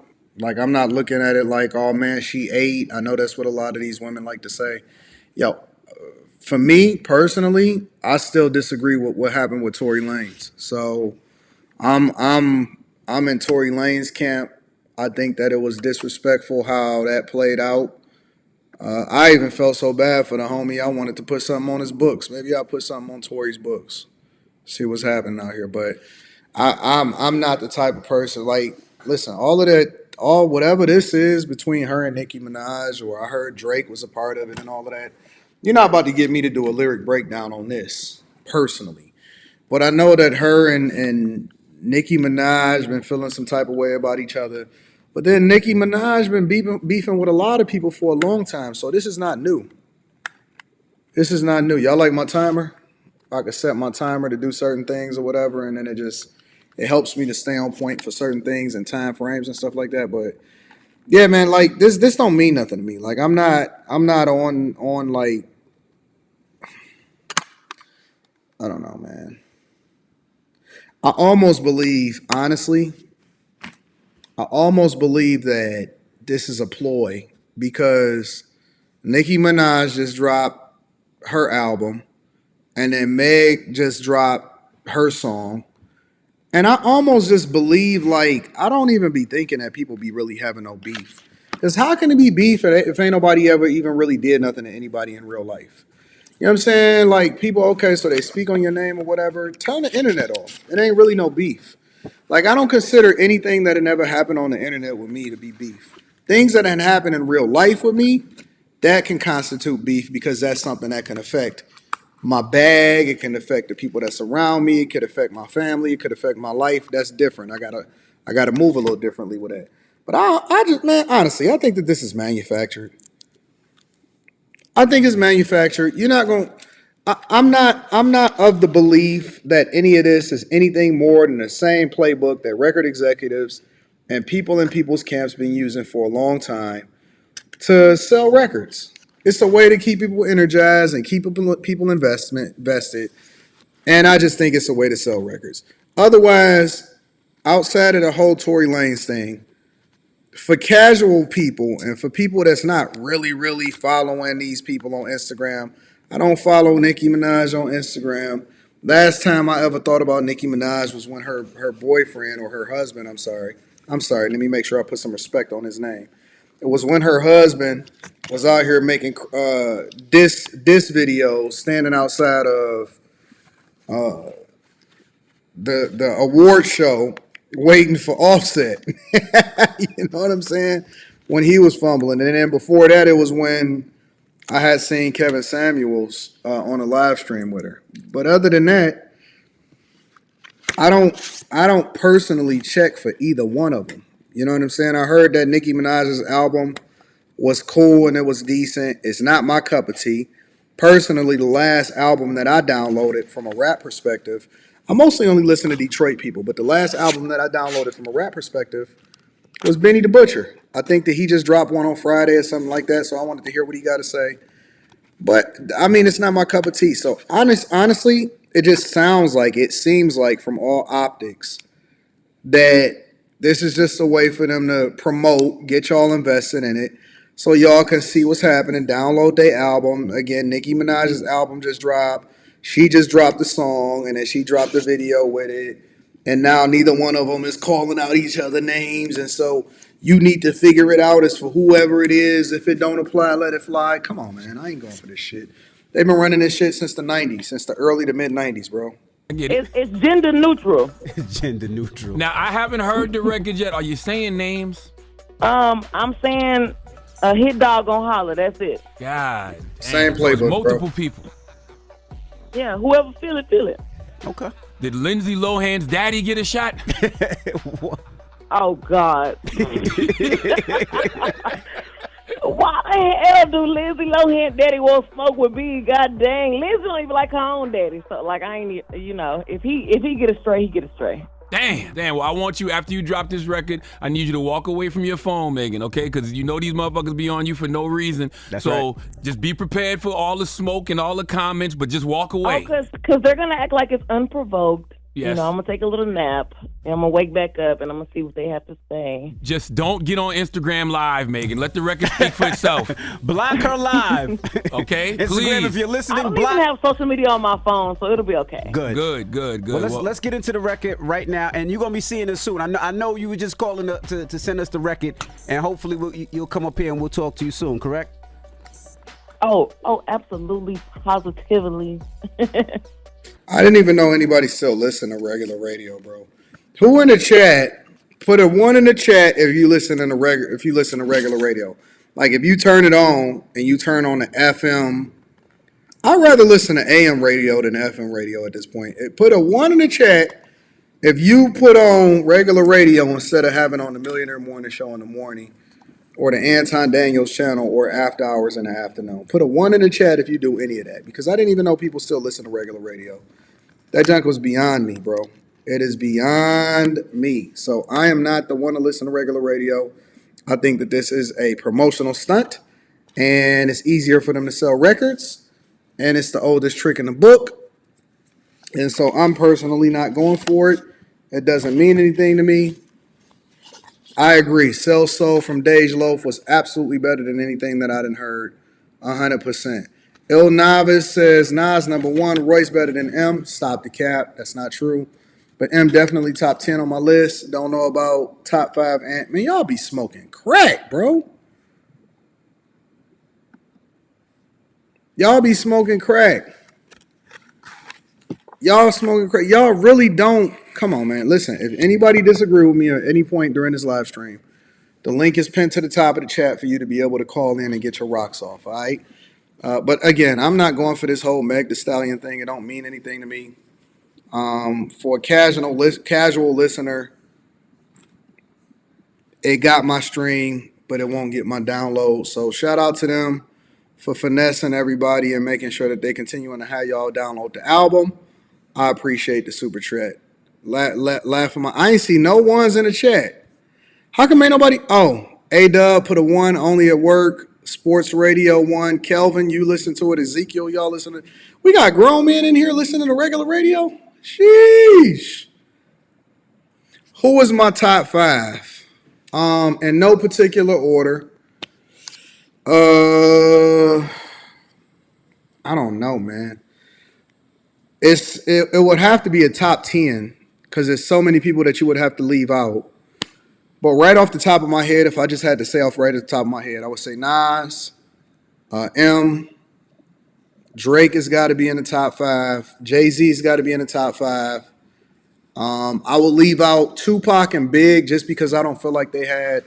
not looking at it like, oh man, she ate. I know that's what a lot of these women like to say. Yo, for me personally, I still disagree with what happened with Tory Lanez. So I'm in Tory Lanez camp. I think that it was disrespectful how that played out. I even felt so bad for the homie. I wanted to put something on his books. Maybe I'll put something on Tory's books. See what's happening out here. But I'm not the type of person, like, listen, whatever this is between her and Nicki Minaj, or I heard Drake was a part of it and all of that, you're not about to get me to do a lyric breakdown on this, personally. But I know that her and Nicki Minaj been feeling some type of way about each other. But then Nicki Minaj been beefing with a lot of people for a long time. So this is not new. This is not new. Y'all like my timer? I could set my timer to do certain things or whatever, and then it helps me to stay on point for certain things and time frames and stuff like that. But yeah, man, like this don't mean nothing to me. Like I'm not on like, I don't know, man. I almost believe that this is a ploy because Nicki Minaj just dropped her album and then Meg just dropped her song. And I almost just believe, like, I don't even be thinking that people be really having no beef. Because how can it be beef if ain't nobody ever even really did nothing to anybody in real life? You know what I'm saying? Like, people, okay, so they speak on your name or whatever. Turn the internet off. It ain't really no beef. Like, I don't consider anything that had never happened on the internet with me to be beef. Things that had happened in real life with me, that can constitute beef because that's something that can affect my bag. It can affect the people that surround me. It could affect my family. It could affect my life. That's different. I gotta move a little differently with that. But I just, man, honestly, I think that this is manufactured. I think it's manufactured. You're not going. I'm not of the belief that any of this is anything more than the same playbook that record executives and people in people's camps been using for a long time to sell records. It's a way to keep people energized and keep people invested. And I just think it's a way to sell records. Otherwise, outside of the whole Tory Lanez thing, for casual people and for people that's not really following these people on Instagram, I don't follow Nicki Minaj on Instagram. Last time I ever thought about Nicki Minaj was when her boyfriend, or her husband, I'm sorry, let me make sure I put some respect on his name. It was when her husband was out here making diss videos, standing outside of the award show, waiting for Offset. You know what I'm saying? when he was fumbling, and then before that, it was when I had seen Kevin Samuels on a live stream with her. But other than that, I don't personally check for either one of them. You know what I'm saying? I heard that Nicki Minaj's album was cool and it was decent. It's not my cup of tea. Personally, the last album that I downloaded from a rap perspective, I mostly only listen to Detroit people, but the last album that I downloaded from a rap perspective was Benny the Butcher. I think that he just dropped one on Friday or something like that, so I wanted to hear what he got to say. But I mean, it's not my cup of tea. So honestly, it just seems like from all optics that this is just a way for them to promote, get y'all invested in it, so y'all can see what's happening. Download their album. Again, Nicki Minaj's album just dropped. She just dropped the song, and then she dropped the video with it. And now neither one of them is calling out each other names, and so you need to figure it out as for whoever it is. If it don't apply, let it fly. Come on, man. I ain't going for this shit. They've been running this shit since the 90s, since the early to mid 90s, bro. I get it. It's gender neutral. Gender neutral. Now I haven't heard the record yet. Are you saying names? I'm saying a hit dog on holler. That's it. God. Damn. Same So it's playbook, multiple bro. people. Yeah, whoever feel it, feel it. Okay. Did Lindsay Lohan's daddy get a shot? Oh God. Why the hell do Lindsay Lohan daddy want smoke with me? God dang, Lindsay don't even like her own daddy. So like I ain't, if he get a stray, he get a stray. Damn. Well, I want you, after you drop this record, I need you to walk away from your phone, Megan, okay? Because you know these motherfuckers be on you for no reason. That's so right. just be prepared for all the smoke and all the comments, but just walk away. Oh, because they're going to act like it's unprovoked. Yes. I'm going to take a little nap, and I'm going to wake back up, and I'm going to see what they have to say. Just don't get on Instagram Live, Megan. Let the record speak for itself. Block her live. Okay? Instagram, Please. if you're I listening, don't block. even have social media on my phone, so it'll be okay. Good. Well, let's get into the record right now, and you're gonna be seeing it soon. I know you were just calling to send us the record, and hopefully you'll come up here and we'll talk to you soon. Correct? Oh, absolutely, positively. I didn't even know anybody still listen to regular radio, bro. Who in the chat? Put a 1 in the chat if you listen to regular radio. Like if you turn it on and you turn on the FM. I'd rather listen to AM radio than FM radio at this point. Put a 1 in the chat if you put on regular radio instead of having on the Millionaire Morning Show in the morning or the Anton Daniels channel or after hours in the afternoon. Put a 1 in the chat if you do any of that, because I didn't even know people still listen to regular radio. That junk was beyond me, bro. It is beyond me. So I am not the one to listen to regular radio. I think that this is a promotional stunt, and it's easier for them to sell records, and it's the oldest trick in the book. And so I'm personally not going for it. It doesn't mean anything to me. I agree. Sell Soul from Dej Loaf was absolutely better than anything that I done heard. 100%. Il Novice says Nas #1, Royce better than M. Stop the cap. That's not true. But M definitely top 10 on my list. Don't know about top 5. Man, y'all be smoking crack, bro. Y'all be smoking crack. Y'all smoking crack. Y'all really don't. Come on, man. Listen, if anybody disagree with me at any point during this live stream, the link is pinned to the top of the chat for you to be able to call in and get your rocks off, all right? But again, I'm not going for this whole Meg Thee Stallion thing. It don't mean anything to me. For a casual listener, it got my stream, but it won't get my download. So shout out to them for finessing everybody and making sure that they continuing to have y'all download the album. I appreciate the super chat. Laughing I ain't see no ones in the chat. How come ain't nobody? Oh, A-Dub put a 1 only at work. Sports Radio 1. Kelvin, you listen to it. Ezekiel, y'all listen to it. We got grown men in here listening to regular radio? Sheesh. Who is my top 5? In no particular order. I don't know, man. It would have to be a top 10 because there's so many people that you would have to leave out. But right off the top of my head, if I just had to say off right at the top of my head, I would say Nas, M, Drake has got to be in the top 5. Jay-Z's got to be in the top 5. I will leave out Tupac and Big just because I don't feel like they had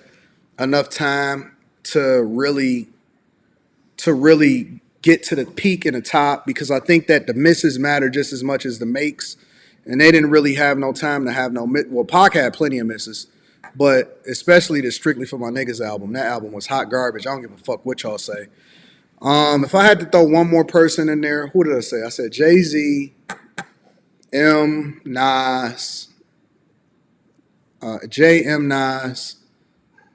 enough time to really get to the peak and the top, because I think that the misses matter just as much as the makes, and they didn't really have no time to have no well. Pac had plenty of misses, but especially the Strictly for My Niggas album. That album was hot garbage. I don't give a fuck what y'all say. If I had to throw one more person in there, who did I say? I said Jay-Z, Nas, Nas,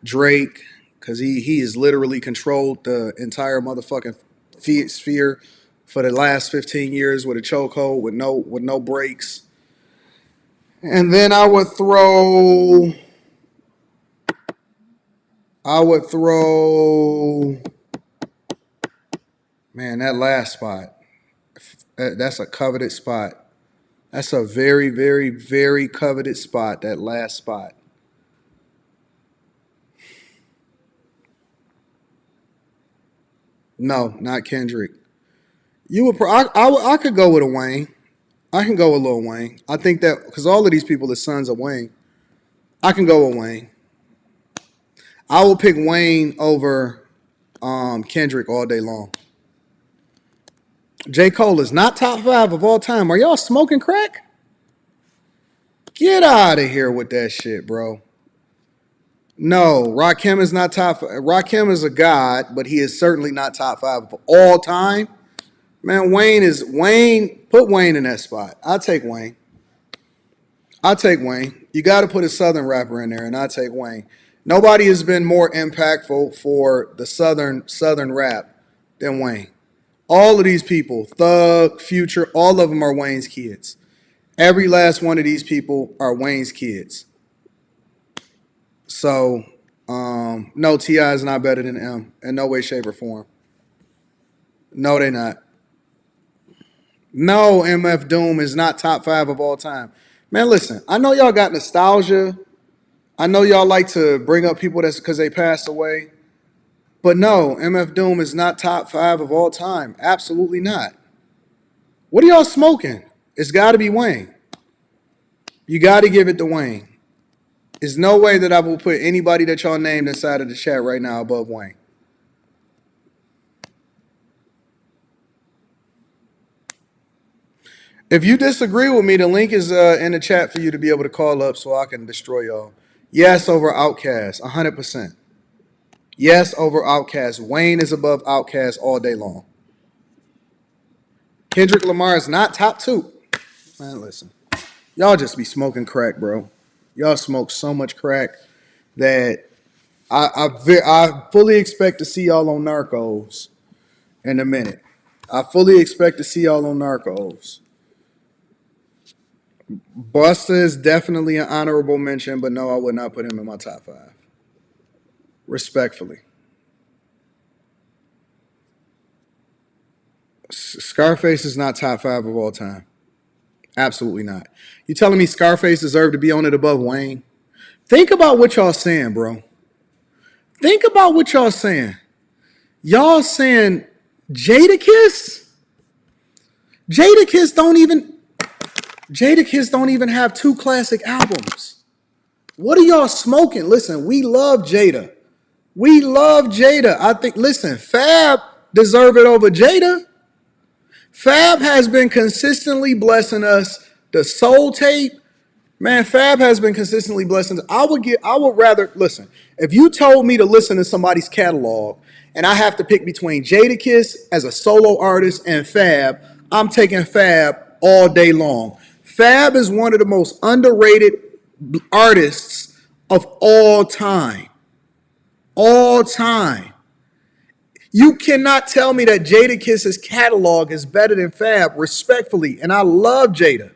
Drake, because he has literally controlled the entire motherfucking sphere for the last 15 years with a chokehold with no breaks. And then I would throw man, that last spot. That's a coveted spot. That's a very, very, very coveted spot, that last spot. No, not Kendrick. I could go with a Wayne. I can go with Lil Wayne. I think that because all of these people are sons of Wayne. I can go with Wayne. I will pick Wayne over Kendrick all day long. J. Cole is not top 5 of all time. Are y'all smoking crack? Get out of here with that shit, bro. No, Rakim is not top 5. Rakim is a god, but he is certainly not top 5 of all time. Man, put Wayne in that spot. I'll take Wayne. You got to put a Southern rapper in there, and I'll take Wayne. Nobody has been more impactful for the Southern rap than Wayne. All of these people, Thug, Future, all of them are Wayne's kids. Every last one of these people are Wayne's kids. So, no, T.I. is not better than M in no way, shape, or form. No, they're not. No, MF Doom is not top 5 of all time. Man, listen, I know y'all got nostalgia. I know y'all like to bring up people that's because they passed away. But no, MF Doom is not top 5 of all time. Absolutely not. What are y'all smoking? It's got to be Wayne. You got to give it to Wayne. There's no way that I will put anybody that y'all named inside of the chat right now above Wayne. If you disagree with me, the link is in the chat for you to be able to call up so I can destroy y'all. Yes, over Outkast, 100%. Yes, over Outkast. Wayne is above Outkast all day long. Kendrick Lamar is not top 2. Man, listen. Y'all just be smoking crack, bro. Y'all smoke so much crack that I fully expect to see y'all on Narcos in a minute. I fully expect to see y'all on Narcos. Busta is definitely an honorable mention, but no, I would not put him in my top 5. Respectfully. Scarface is not top 5 of all time. Absolutely not. You telling me Scarface deserved to be on it above Wayne? Think about what y'all saying, bro. Think about what y'all saying. Y'all saying Jadakiss? Jadakiss don't even have 2 classic albums. What are y'all smoking? Listen, we love Jada. I think, listen, Fab deserve it over Jada. Fab has been consistently blessing us. The Soul Tape, man, Fab has been consistently blessing us. I would rather, listen, if you told me to listen to somebody's catalog and I have to pick between Jadakiss as a solo artist and Fab, I'm taking Fab all day long. Fab is one of the most underrated artists of all time. All time. You cannot tell me that Jadakiss's catalog is better than Fab, respectfully, and I love Jada.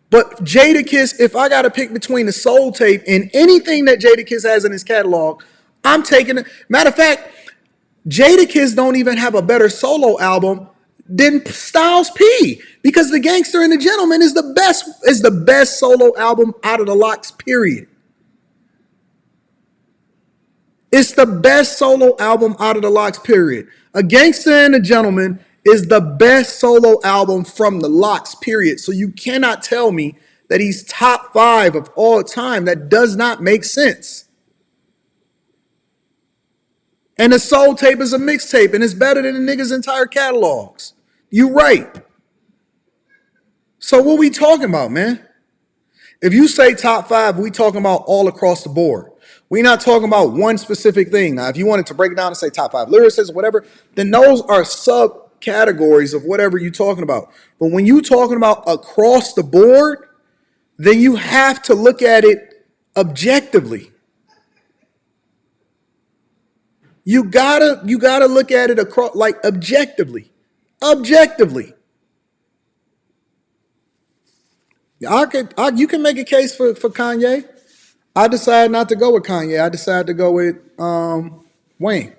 But Jadakiss, if I got to pick between the Soul Tape and anything that Jadakiss has in his catalog, I'm taking it. Matter of fact, Jadakiss don't even have a better solo album than Styles P, because The Gangster and the Gentleman is the best solo album out of the Locks, period. It's the best solo album out of the Locks, period. A Gangster and a Gentleman is the best solo album from the Locks, period. So you cannot tell me that he's top 5 of all time. That does not make sense. And the Soul Tape is a mixtape, and it's better than the niggas' entire catalogs. You right. So what we talking about, man? If you say top 5, we talking about all across the board. We're not talking about one specific thing. Now, if you wanted to break it down and say top 5 lyricists or whatever, then those are subcategories of whatever you're talking about. But when you're talking about across the board, then you have to look at it objectively. You gotta look at it across, like, objectively. Objectively. You can make a case for Kanye. I decided not to go with Kanye. I decided to go with Wayne.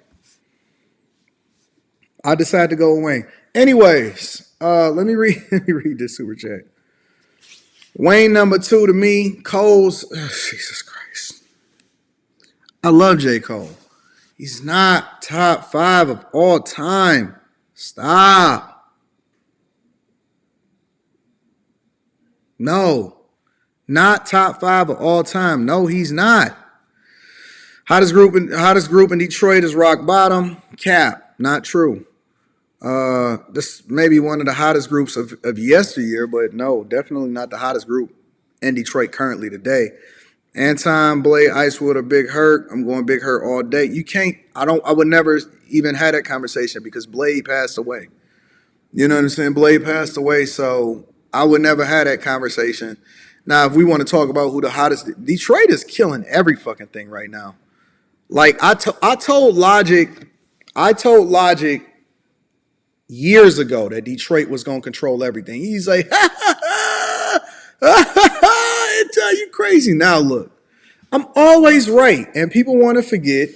Anyways, let me read this super chat. Wayne number 2 to me. Cole's Jesus Christ. I love J. Cole. He's not top 5 of all time. Stop. No. Not top 5 of all time. No, he's not. Hottest group in Detroit is Rock Bottom. Cap. Not true. This may be one of the hottest groups of yesteryear, but no, definitely not the hottest group in Detroit currently today. Anton, Blade, Icewood, or Big Hurt. I'm going Big Hurt all day. You can't. I would never even have that conversation because Blade passed away. You know what I'm saying? Blade passed away, so I would never have that conversation. Now, if we want to talk about who the hottest, Detroit is killing every fucking thing right now. Like I told Logic years ago that Detroit was gonna control everything. He's like, tell you crazy. Now look, I'm always right, and people want to forget,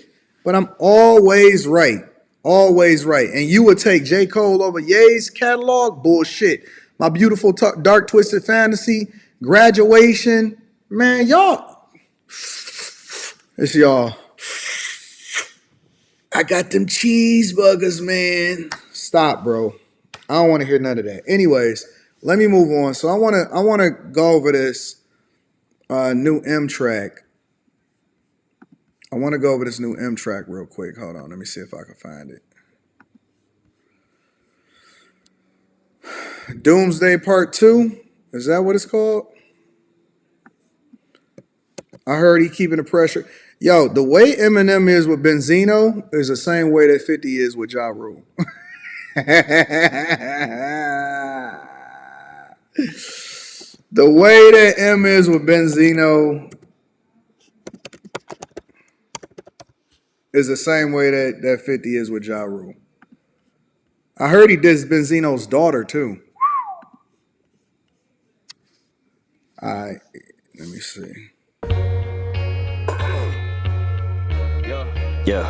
but I'm always right. Always right. And you would take J. Cole over Ye's catalog? Bullshit. My Beautiful Dark Twisted Fantasy, Graduation. Man, y'all. It's y'all. I got them cheeseburgers, man. Stop, bro. I don't want to hear none of that. Anyways, let me move on. So I want to go over this new M track. I want to go over this new M track real quick. Hold on. Let me see if I can find it. Doomsday Part 2. Is that what it's called? I heard he keeping the pressure. Yo, the way Eminem is with Benzino is the same way that 50 is with Ja Rule. The way that M is with Benzino is the same way that 50 is with Ja Rule. I heard he did Benzino's daughter too. All right, let me see. Yeah,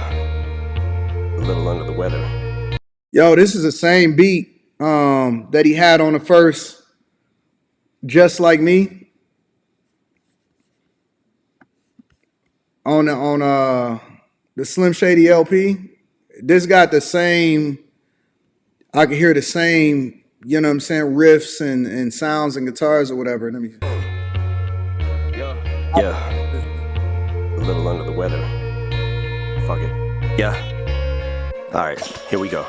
a little under the weather. Yo, this is the same beat that he had on the first Just Like Me. On the Slim Shady LP. This got the same, I can hear the same, you know what I'm saying, riffs and sounds and guitars or whatever. Let me. Yeah, a little under the weather. Fuck it. Yeah. Alright, here we go.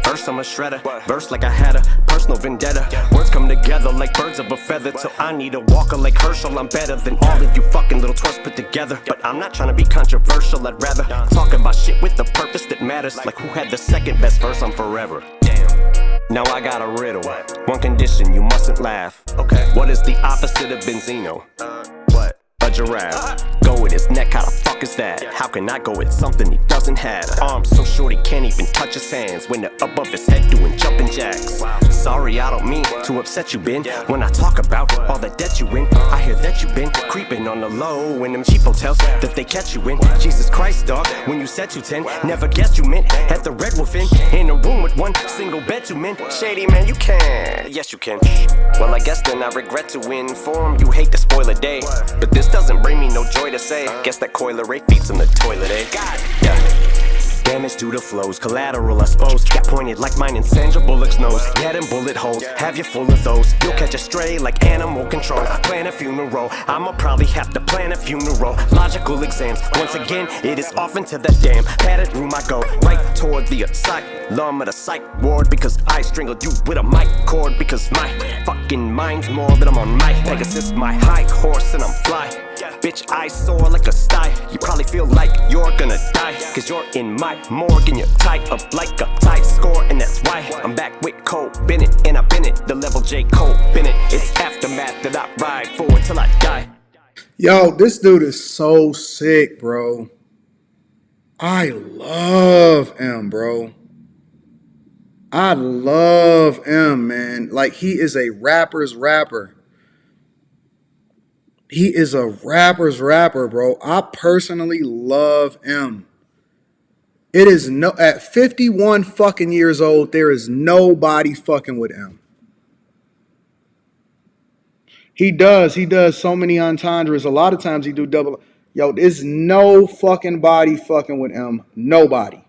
First I'm a shredder, verse like I had a personal vendetta. Words come together like birds of a feather. So I need a walker like Herschel. I'm better than all of you fucking little twerps put together. But I'm not trying to be controversial. I'd rather talk about shit with the purpose that matters. Like who had the second best verse on Forever. Now I got a riddle. One condition, you mustn't laugh. Okay. What is the opposite of Benzino? What? A giraffe. Go with his neck, how the fuck is that? How can I go with something he doesn't have? Arms so short he can't even touch his hands when they're above his head doing jumping jacks. Sorry, I don't mean to upset you, Ben. When I talk about all the debt you in, I hear that you been creeping on the low in them cheap hotels that they catch you in. Jesus Christ, dog, when you said 210, never guessed you meant at the Red Wolf Inn, in a room with one single bed, 2 men. Shady man, you can. Yes, you can. Well, I guess then I regret to inform you hate to spoil a day, but this doesn't bring me no joy to say. Guess that coiler rate feeds in the toilet, eh? God, yeah. Damage due to flows, collateral I suppose. Got pointed like mine in Sandra Bullock's nose. Head in bullet holes, have you full of those. You'll catch a stray like animal control. Plan a funeral, I'ma probably have to plan a funeral. Logical exams, once again, it is off into the damn padded room I go. Right toward the asylum of the psych ward. Because I strangled you with a mic cord. Because my fucking mind's more than I'm on my Pegasus, my high horse and I'm fly. Bitch, I soar like a sty. You probably feel like you're gonna die. Cause you're in my morgue and you're tied up like a tie score. And that's why I'm back with Cole Bennett. And I've been it, the level J. Cole Bennett. It's aftermath that I ride for till I die. Yo, this dude is so sick, bro. I love him, bro. I love him, man. Like, he is a rapper's rapper. He is a rapper's rapper, bro. I personally love him. It is no, at 51 fucking years old, there is nobody fucking with him. He does so many entendres. A lot of times he do double. Yo, there's no fucking body fucking with him. Nobody.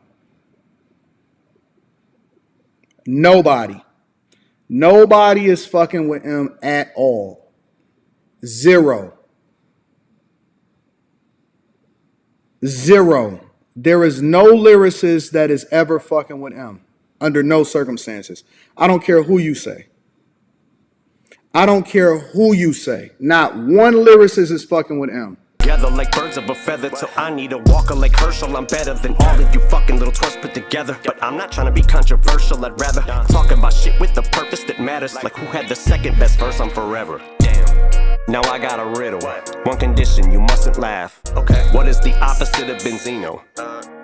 Nobody is fucking with him at all. Zero. There is no lyricist that is ever fucking with him under no circumstances. I don't care who you say. Not one lyricist is fucking with him. Together like birds of a feather till I need a walker like Herschel. I'm better than all of you fucking little twerps put together. But I'm not trying to be controversial. I'd rather talk about shit with the purpose that matters. Like who had the second best verse on Forever. Now I got a riddle. One condition, you mustn't laugh. Okay. What is the opposite of Benzino?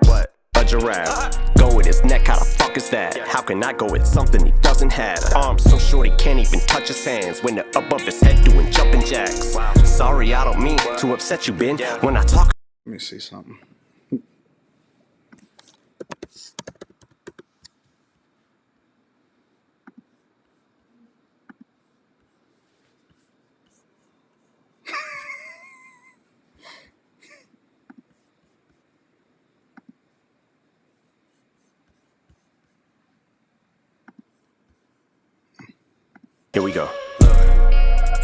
What? A giraffe. Go with his neck, how the fuck is that? How can I go with something he doesn't have? Arms so short he can't even touch his hands when they're above his head doing jumping jacks. Sorry, I don't mean to upset you, Ben. When I talk. Let me see something. Here we go.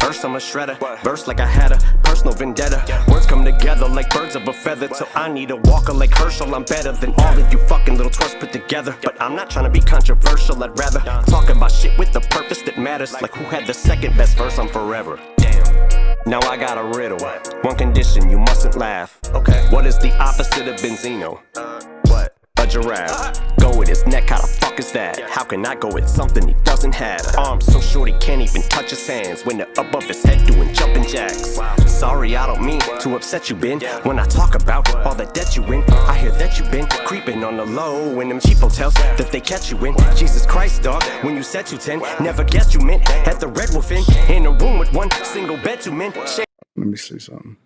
First I'm a shredder, verse like I had a personal vendetta. Words come together like birds of a feather till I need a walker like Herschel. I'm better than all of you fucking little twerps put together. But I'm not trying to be controversial, I'd rather talk about shit with the purpose that matters. Like who had the second best verse on Forever. Now I got a riddle. One condition, you mustn't laugh. Okay. What is the opposite of Benzino? What? A giraffe. Go with his neck, how the fuck is that? How can I go with something he doesn't have? Arms so short he can't even touch his hands when they're above his head doing jumping jacks. Sorry, I don't mean to upset you, Ben. When I talk about all the debt you in, I hear that you been creeping on the low in them cheap hotels that they catch you in. Jesus Christ, dog, when you said 210, never guessed you meant at the Red Wolf Inn, in a room with one single bed, two men. Let me see something.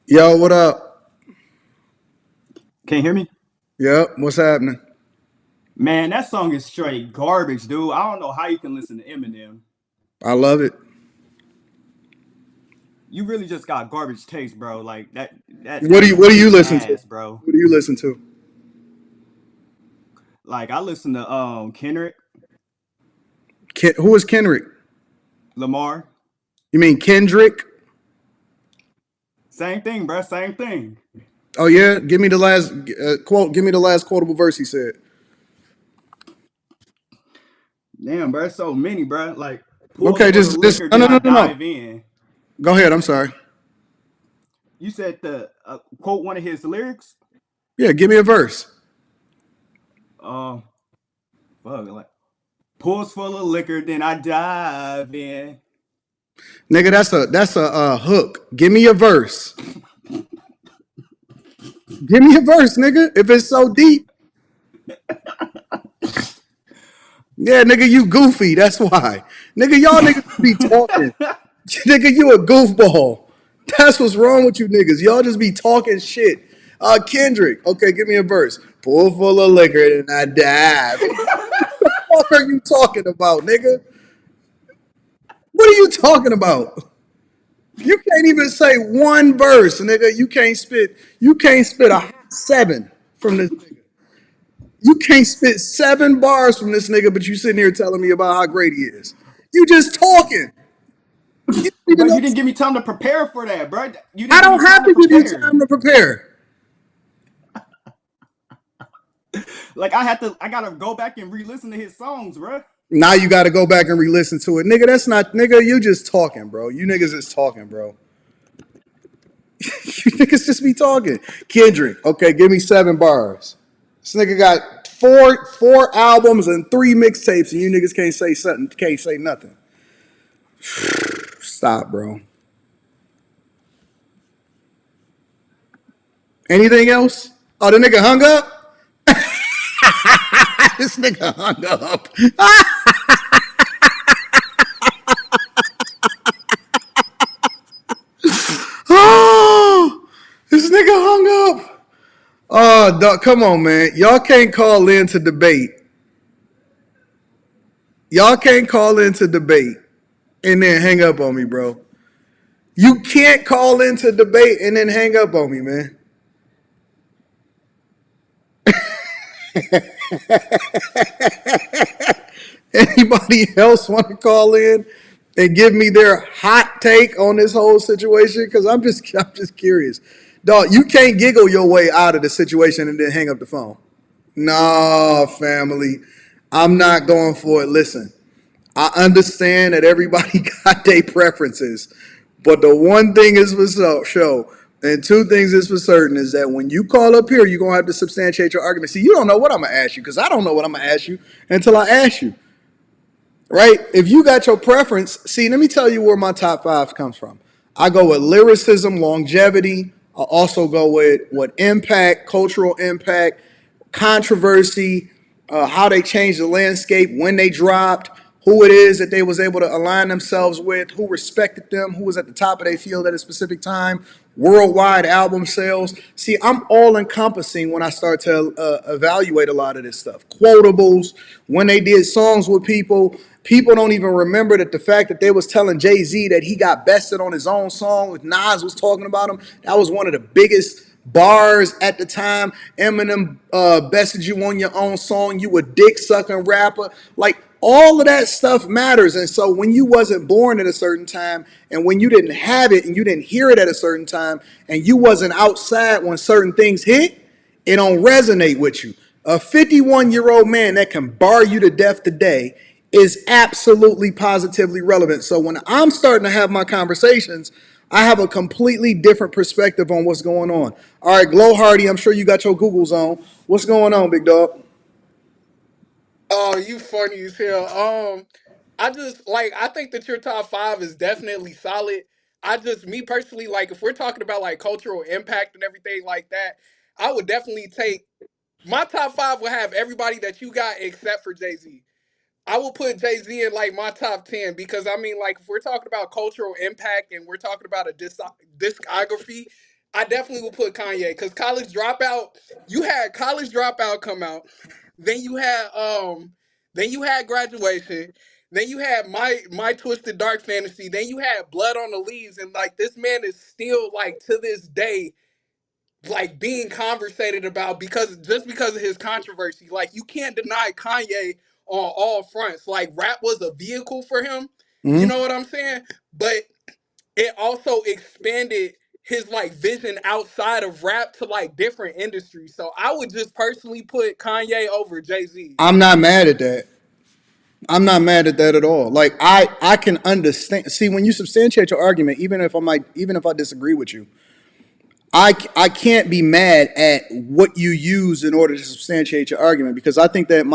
Yo, what up? Can you hear me? Yep, what's happening? Man, that song is straight garbage, dude. I don't know how you can listen to Eminem. I love it. You really just got garbage taste, bro. Like that. What do you listen to, bro? What do you listen to? Like I listen to Kendrick. Who is Kendrick? Lamar. You mean Kendrick? Same thing, bro. Same thing. Oh yeah, give me the last quote. Give me the last quotable verse he said. Damn, bro. So many, bro. Like okay, just no. Go ahead. I'm sorry. You said the quote one of his lyrics. Yeah, give me a verse. Fuck, like pools full of liquor, then I dive in. Nigga, that's a hook. Give me a verse. Give me a verse, nigga. If it's so deep. Yeah, nigga, you goofy. That's why. Nigga, y'all niggas be talking. Nigga, you a goofball. That's what's wrong with you niggas. Y'all just be talking shit. Kendrick. Okay, give me a verse. Pool full of liquor and I dive. What the fuck are you talking about, nigga? What are you talking about? You can't even say one verse, nigga. You can't spit a 7 from this nigga. You can't spit 7 bars from this nigga, but you sitting here telling me about how great he is. You just talking. You don't even Bro, know. you didn't give me time to prepare for that, bro. You I didn't give me don't have time to to give you prepare. time to prepare. Like I gotta go back and re-listen to his songs, bro. Now you got to go back and re-listen to it, nigga. That's not, nigga. You just talking, bro. You niggas is talking, bro. You niggas just be talking. Kendrick, okay, give me 7 bars. This nigga got four albums and 3 mixtapes, and you niggas can't say something. Can't say nothing. Stop, bro. Anything else? Oh, the nigga hung up. This nigga hung up. Oh, this nigga hung up. Oh, dog, come on, man. Y'all can't call in to debate. Y'all can't call in to debate and then hang up on me, bro. You can't call in to debate and then hang up on me, man. Anybody else want to call in and give me their hot take on this whole situation? Because I'm just curious. Dog, you can't giggle your way out of the situation and then hang up the phone. No, family. I'm not going for it. Listen, I understand that everybody got their preferences, but the one thing is for sure, and 2 things is for certain, is that when you call up here, you're going to have to substantiate your argument. See, you don't know what I'm going to ask you because I don't know what I'm going to ask you until I ask you. Right? If you got your preference, see, let me tell you where my top 5 comes from. I go with lyricism, longevity. I also go with what impact, cultural impact, controversy, how they changed the landscape, when they dropped, who it is that they was able to align themselves with, who respected them, who was at the top of their field at a specific time, worldwide album sales. See, I'm all encompassing when I start to evaluate a lot of this stuff. Quotables, when they did songs with people. People don't even remember that the fact that they was telling Jay-Z that he got bested on his own song with Nas was talking about him. That was one of the biggest bars at the time. Eminem bested you on your own song. You a dick sucking rapper. Like all of that stuff matters. And so when you wasn't born at a certain time and when you didn't have it and you didn't hear it at a certain time and you wasn't outside when certain things hit, it don't resonate with you. A 51-year-old man that can bar you to death today is absolutely positively relevant. So when I'm starting to have my conversations, I have a completely different perspective on what's going on. All right, Glow Hardy, I'm sure you got your Googles on. What's going on, big dog? Oh, you funny as hell. I just like I think that your top 5 is definitely solid. I just me personally like if we're talking about like cultural impact and everything like that, I would definitely take my top 5 would have everybody that you got except for Jay-Z. I will put Jay-Z in like my top 10 because I mean, like, if we're talking about cultural impact and we're talking about a discography, I definitely will put Kanye because College Dropout, you had College Dropout come out, then you had Graduation, then you had My Twisted Dark Fantasy, then you had Blood on the Leaves, and like this man is still like to this day like being conversated about because of his controversy. Like you can't deny Kanye on all fronts. Like rap was a vehicle for him. You know Mm-hmm. what I'm saying? But it also expanded his like vision outside of rap to like different industries. So I would just personally put Kanye over Jay-Z. I'm not mad at that. I'm not mad at that at all. Like I can understand. See, when you substantiate your argument, even if I disagree with you, I can't be mad at what you use in order to substantiate your argument because I think that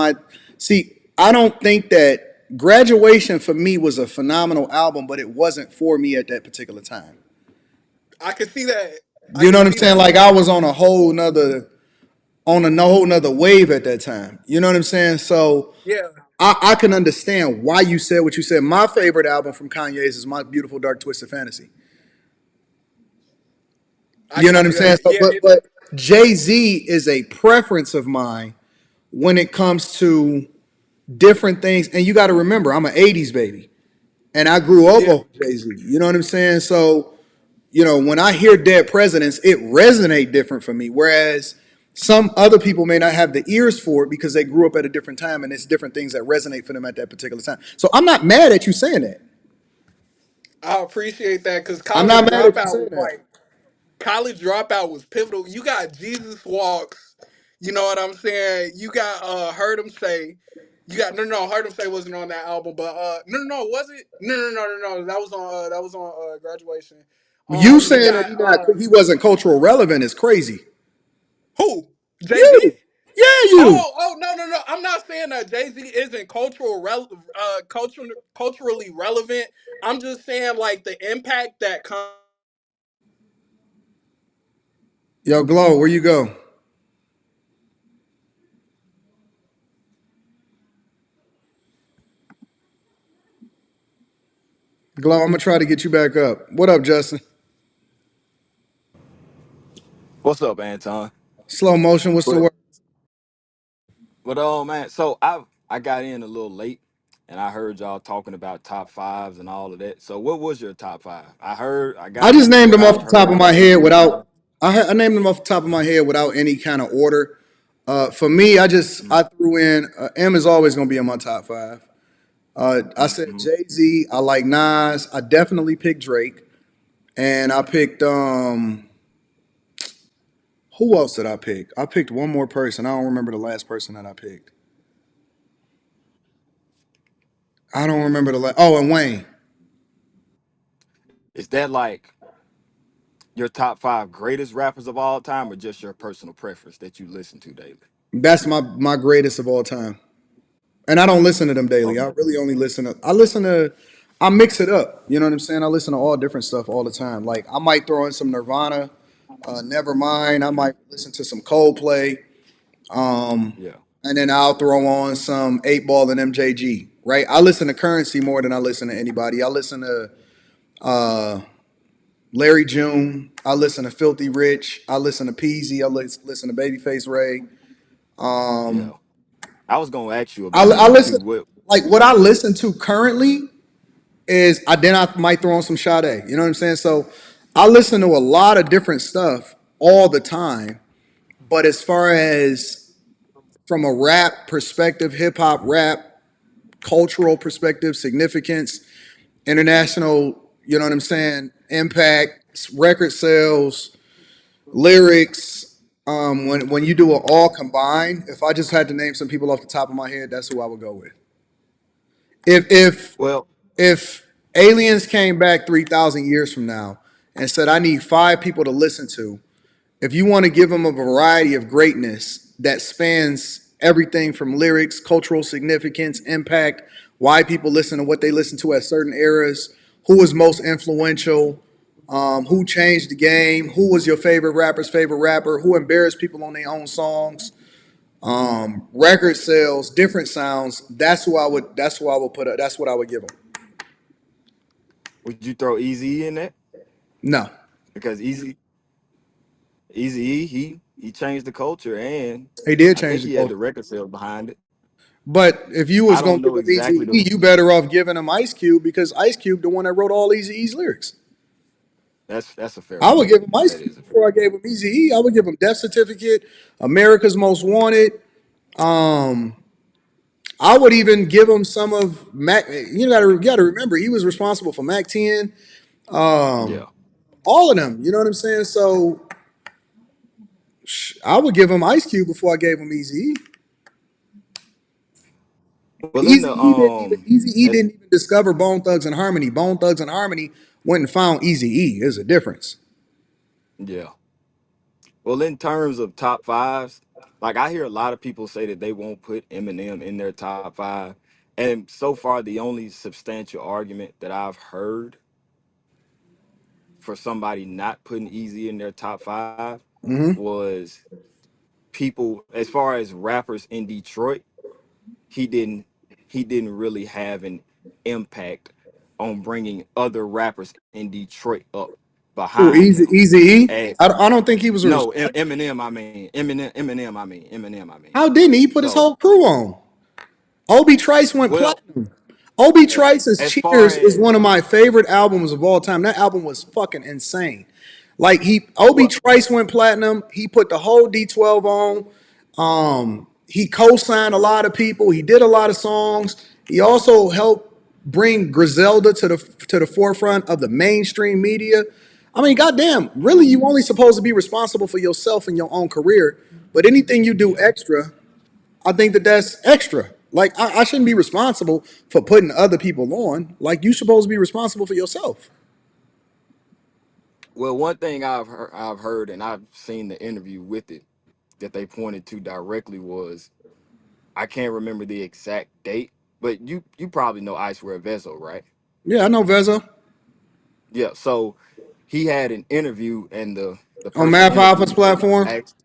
I don't think that Graduation for me was a phenomenal album, but it wasn't for me at that particular time. I can see that. I You know can what I'm see saying? that. Like I was on a whole nother wave at that time. You know what I'm saying? So Yeah, I can understand why you said what you said. My favorite album from Kanye's is My Beautiful Dark Twisted Fantasy. I You can know what I'm see saying? that. So, Yeah, but Jay-Z is a preference of mine when it comes to different things. And you got to remember, I'm an 80s baby and I grew up yeah. on Jay-Z. You know what I'm saying? So, when I hear Dead Presidents, it resonates different for me. Whereas Some other people may not have the ears for it because they grew up at a different time and it's different things that resonate for them at that particular time. So I'm not mad at you saying that. I appreciate that because I'm college not mad at you dropout saying was that. like college dropout was pivotal. You got Jesus Walks, you know what I'm saying? You got Heard Him Say. You got Heard Him Say wasn't on that album, but was it? No. That was on Graduation. You You saying that got he wasn't cultural relevant is crazy. who? Jay-Z? You. Yeah, you. No. I'm not saying that Jay-Z isn't culturally relevant. I'm just saying like the impact that comes. Yo, Glow, where you go? Glow, I'm gonna try to get you back up. What up, Justin? What's up, Anton? Slow motion, what's the But word? man, so I got in a little late, and I heard y'all talking about top fives and all of that. So what was your top five? I I got just you, named but them off I've the top of heard my other head people. without. I named them off the top of my head without any kind of order. For me, I threw in M is always gonna be in my top five. I said Mm-hmm. Jay Z. I like Nas. I definitely picked Drake, and I picked who else did I pick? I picked one more person. I don't remember the last person that I picked. I don't remember the last. Oh, and Wayne. Is that like your top five greatest rappers of all time, or just your personal preference that you listen to daily? That's my greatest of all time. And I don't listen to them daily. I Okay. really only listen to I mix it up. You know what I'm saying? I listen to all different stuff all the time. Like I might throw in some Nirvana, Nevermind. I Hmm. might listen to some Coldplay. Um, Yeah. and then I'll throw on some 8 Ball and MJG. Right? I listen to Currency more than I listen to anybody. I listen to uh Larry June. I listen to Filthy Rich. I listen to Peasy. Listen to Babyface Ray. Yeah. Um, I was gonna ask you I, about I them too. listen What? like what I listen to currently is I might throw on some Sade. You know what I'm saying? So I listen to a lot of different stuff all the time. But as far as from a rap perspective, hip hop rap, cultural perspective, significance, international, you know what I'm saying, impact, record sales, lyrics. When you do it all combined, if I just had to name some people off the top of my head, that's who I would go with. If if Well, if aliens came back 3,000 years from now and said, "I need 5 people to listen to," if you want to give them a variety of greatness that spans everything from lyrics, cultural significance, impact, why people listen to what they listen to at certain eras, who was most influential, who changed the game, who was your favorite rapper's favorite rapper, who embarrassed people on their own songs, record sales, different sounds. That's who I would. That's who I would put up. That's what I would give them. would you throw Easy in that? No, Because Easy he changed the culture, and he did I change think the he had culture. the record sales behind it. But if you I was don't gonna give know him exactly Easy the. E, you better off giving him Ice Cube because Ice Cube the one that wrote all Easy E's lyrics. That's a fair I would point. give him Ice That Cube is a fair before I point. gave him Easy E. I would give him Death Certificate, America's Most Wanted. Um, I would even give him some of Mac. You gotta remember he was responsible for Mac 10. Yeah. All of them. You know what I'm saying? So I would give him Ice Cube before I gave him Easy E. Well, in Easy the E didn't even Easy E as didn't even discover Bone Thugs and Harmony. Bone Thugs and Harmony went and found Easy E. There's a difference. yeah. Well, in terms of top fives, like I hear a lot of people say that they won't put Eminem in their top five, and so far the only substantial argument that I've heard for somebody not putting Easy in their top five Hmm. was people, as far as rappers in Detroit, he didn't he didn't really have an impact on bringing other rappers in Detroit up Who behind Easy him. Easy E? As I don't think he was a no, responsible. Eminem, I mean Eminem, I mean. How didn't he put his So, whole crew on? Obi Trice went well, platinum. Obi Trice's as far Cheers is one as of my favorite albums of all time. That album was fucking insane. Like Obi Trice went platinum. He put the whole D12 on. He co-signed a lot of people. He did a lot of songs. He also helped bring Griselda to the forefront of the mainstream media. I mean, goddamn, really, you only supposed to be responsible for yourself and your own career. But anything you do Yeah. extra, I think that's extra. Like I shouldn't be responsible for putting other people on. Like you supposed to be responsible for yourself. Well, one thing I've heard and I've seen the interview with it that they pointed to directly was I can't remember the exact date, but you probably know Icewear Vezo, right? Yeah, I know Vezzo Yeah. So he had an interview and the on person Math Alpha's interviewing him platform. asked,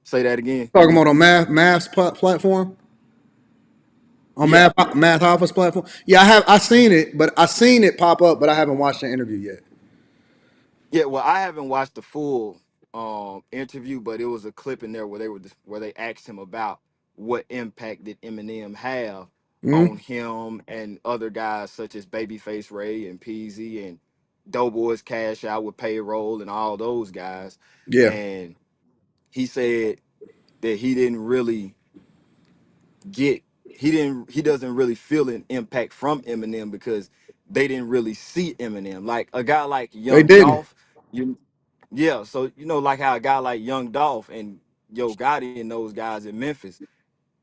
say that again. Talking about on Math's platform. On Yeah. Math Alpha's platform. Yeah, I seen it, but I seen it pop up, but I haven't watched the interview yet. Yeah, well, I haven't watched the full interview, but it was a clip in there where where they asked him about what impact did Eminem have Hmm. on him and other guys such as Babyface Ray and Peasy and Doughboys Cash Out with Payroll and all those guys. Yeah, And he said that he didn't really get he doesn't really feel an impact from Eminem because they didn't really see Eminem. Like a guy like they Young didn't. Dolph, yeah, so like how a guy like Young Dolph and Yo Gotti and those guys in Memphis,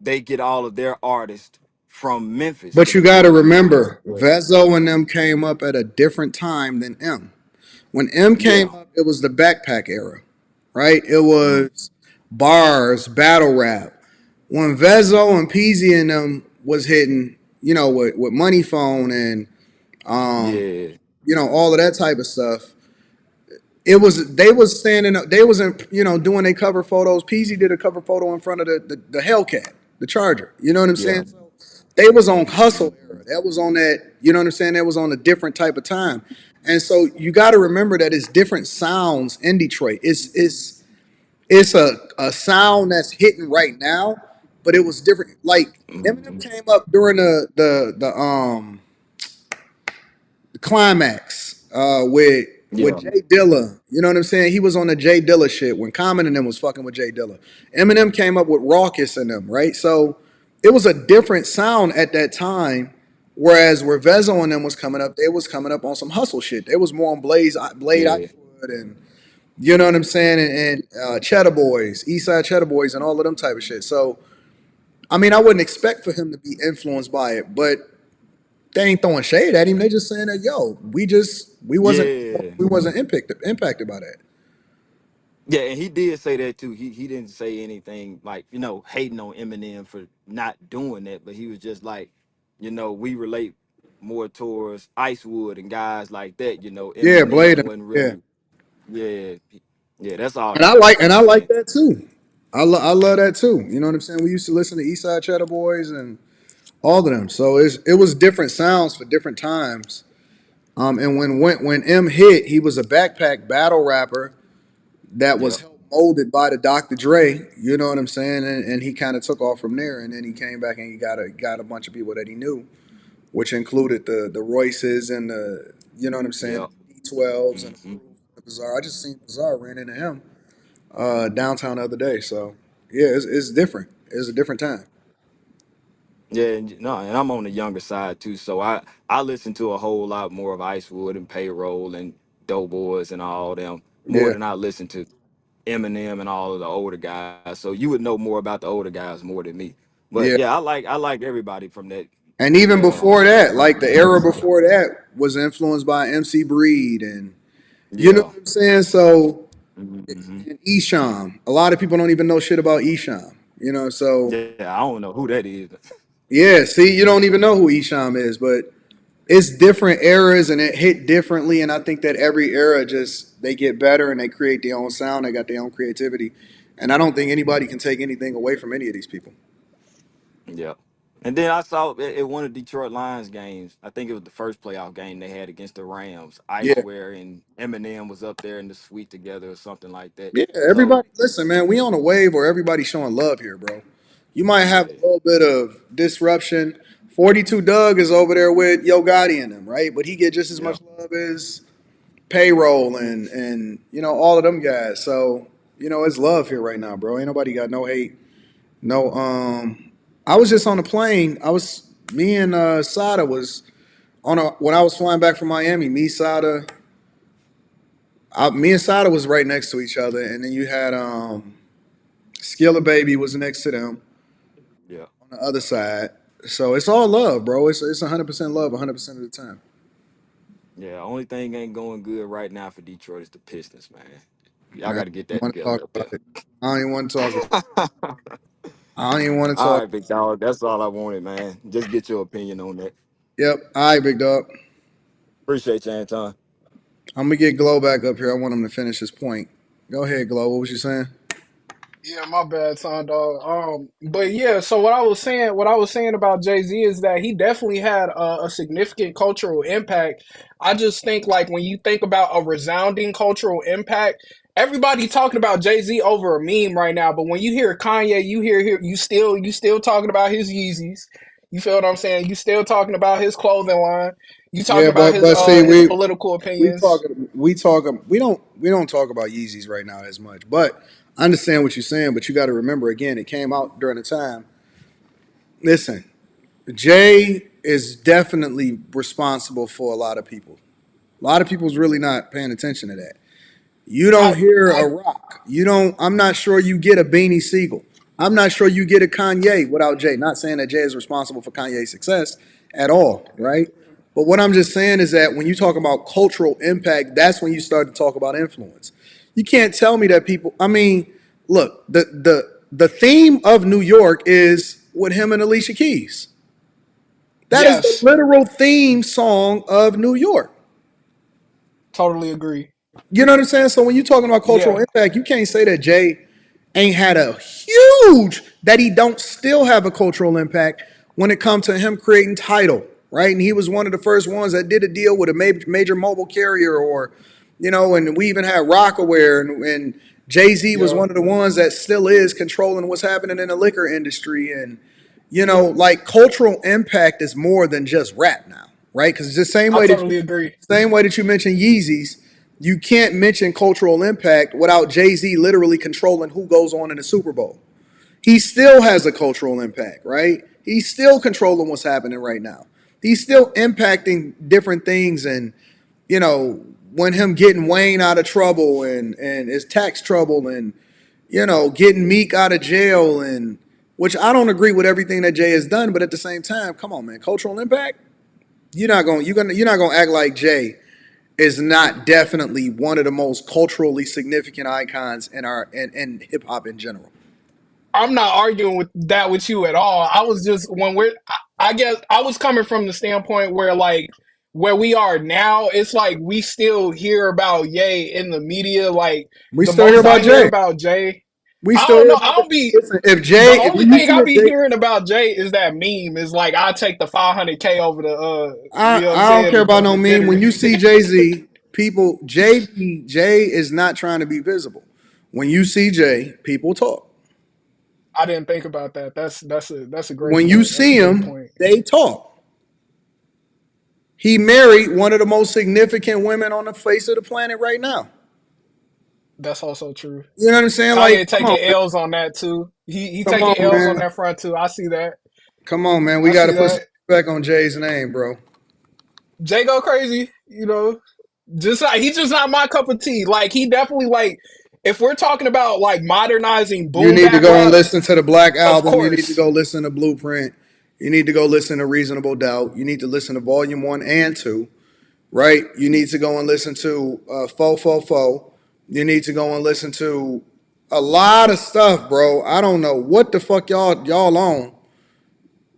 they get all of their artists from Memphis. But you got to But remember, Vezzo and them came up at a different time than M. When M came yeah, up, it was the backpack era, right? It mm, was bars, battle rap. When Vezzo and Peasy and them was hitting, with Money Phone and um, yeah, all of that type of stuff, they was standing up, they was in, doing their cover photos. Peasy did a cover photo in front of the Hellcat, the Charger. You know what I'm yeah, saying? So they was on hustle era. That was on that, you know what I'm saying? That was on a different type of time. And so you got to remember that it's different sounds in Detroit. It's a sound that's hitting right now, but it was different. Like Eminem mhm, came up during the climax with yeah, Jay Dilla. You know what I'm saying? He was on the Jay Dilla shit when Common and them was fucking with Jay Dilla. Eminem came up with Raucous and them, right? So it was a different sound at that time. Whereas where Vezo and them was coming up, they was coming up on some hustle shit. They was more on Blade yeah, Icewood and you know what I'm saying, and Cheddar Boys, Eastside Cheddar Boys, and all of them type of shit. So I mean, I wouldn't expect for him to be influenced by it, but they ain't throwing shade at him. They just saying that, yo, yeah. we wasn't impacted by that. Yeah, and he did say that too. He didn't say anything like, hating on Eminem for not doing that, but he was just like, we relate more towards Icewood and guys like that, Yeah, Blade. Eminem wasn't Yeah, really, yeah, yeah, that's all and he was I really like saying. that too. I love that too. You know what I'm saying? We used to listen to Eastside Cheddar Boys and all of them. So it was different sounds for different times. And when M hit, he was a backpack battle rapper that was Yep, helped molded by the Dr. Dre. You know what I'm saying? And he kind of took off from there. And then he came back and he got a bunch of people that he knew, which included the Royces and the, you know what I'm saying, yep, the D12s and hmm the Bizarre. I just seen Bizarre ran into him downtown the other day. So yeah, it's different. It's a different time. yeah, and, no, and I'm on the younger side too, so I listen to a whole lot more of Icewood and Payroll and Doughboys and all them more Yeah, than I listen to Eminem and all of the older guys. So you would know more about the older guys more than me. But yeah. yeah, I like everybody And from even that before that, from like the that era era. before that was influenced by MC Breed and you know Yeah. what I'm saying? So hmm and Esham. A lot of people don't even know shit about Esham. So Yeah, I don't know who that is. yeah, see, you don't even know who Esham is, but it's different eras and it hit differently. And I think that every era just they get better and they create their own sound. They got their own creativity, and I don't think anybody can take anything away from any of these people. Yeah. And then I saw at one of Detroit Lions games, I think it was the first playoff game they had against the Rams. Yeah, Iceware and Eminem was up there in the suite together or something like that. yeah. So Everybody, listen, man. We on a wave where everybody's showing love here, bro. You might have a yeah, little bit of disruption. 42 Doug is over there with Yo Gotti and them, right? But he get just as yeah, much love as Payroll and all of them guys. So it's love here right now, bro. Ain't nobody got no hate. No. I was just on a plane. Me and Sada was when I was flying back from Miami. Me and Sada was right next to each other, and then you had Skilla Baby was next to them Yeah. on the other side. So it's all love, bro. It's 100% love 100% of the time. Yeah. Only thing ain't going good right now for Detroit is the Pistons, man. Y'all Man, got to get I don't that want to together talk up about there. it. I don't even want to talk about it. I don't even want to All talk. right, big dog. That's all I wanted, man. Just get your opinion on that. Yep. All right, big dog. Appreciate you, Anton. I'm gonna get Glow back up here. I want him to finish his point. Go ahead, Glow. What was you saying? Yeah, my bad, son, dog. But yeah, so what I was saying about Jay Z is that he definitely had a significant cultural impact. I just think like when you think about a resounding cultural impact, everybody talking about Jay Z over a meme right now. But when you hear Kanye, you still talking about his Yeezys. You feel what I'm saying? You still talking about his clothing line. You talking Yeah, about but see, his political opinions. we don't talk about Yeezys right now as much. But I understand what you're saying. But you got to remember again, it came out during a time. Listen, Jay is definitely responsible for a lot of people. A lot of people's really not paying attention to that. You don't I hear a I Rock. You don't. I'm not sure you get a Beanie Siegel. I'm not sure you get a Kanye without Jay. Not saying that Jay is responsible for Kanye's success at all, right? But what I'm just saying is that when you talk about cultural impact, that's when you start to talk about influence. You can't tell me that people. I mean, look, the theme of New York is with him and Alicia Keys. That is the yes, literal theme song of New York. totally agree. You know what I'm saying? So when you're talking about cultural Yeah, impact, you can't say that Jay ain't had a huge that he don't still have a cultural impact when it comes to him creating title, right? And he was one of the first ones that did a deal with a major mobile carrier, or and we even had Rockaware, and Jay Z was yeah, one of the ones that still is controlling what's happening in the liquor industry, and yeah. like cultural impact is more than just rap now, right? Because it's the I totally agree. same way that you mentioned Yeezys, you can't mention cultural impact without Jay Z literally controlling who goes on in the Super Bowl. He still has a cultural impact, right? He's still controlling what's happening right now. He's still impacting different things, and when him getting Wayne out of trouble and his tax trouble, and getting Meek out of jail, and which I don't agree with everything that Jay has done, but at the same time, come on, man, cultural impact. You're not gonna act like Jay is not definitely one of the most culturally significant icons in hip hop in general. I'm not arguing with that with you at all. I was just I guess I was coming from the standpoint where like where we are now, it's like we still hear about Ye in the media. Like We the still hear most I about hear Jay. about Jay, We I still don't hear know. I about Jay. don't be Listen, the if only you thing see I a be Jay, hearing about Jay is that meme. Is like I take the 500K over the I you know what I'm I don't care saying about no the meme. dinner. When you see Jay Z, Jay is not trying to be visible. When you see Jay, people talk. I didn't think about that. That's a great When you point. That's a see great him, point. they talk. He married one of the most significant women on the face of the planet right now. That's also true. You know what I'm saying? Like, Kanye come on, taking man. L's on that too. He Come taking on, L's on man. that front too. I see that. Come on, man. We I got to see put some that. respect on Jay's name, bro. Jay go crazy, you know. Just like he's just not my cup of tea. Like he definitely like if we're talking about like modernizing You boom need to bap go and rap, listen to the Black of Album. You need to course. go listen to Blueprint. You need to go listen to Reasonable Doubt. You need to listen to Volume 1 and 2, right? You need to go and listen to Fo Fo Fo. You need to go and listen to a lot of stuff, bro. I don't know what the fuck y'all on.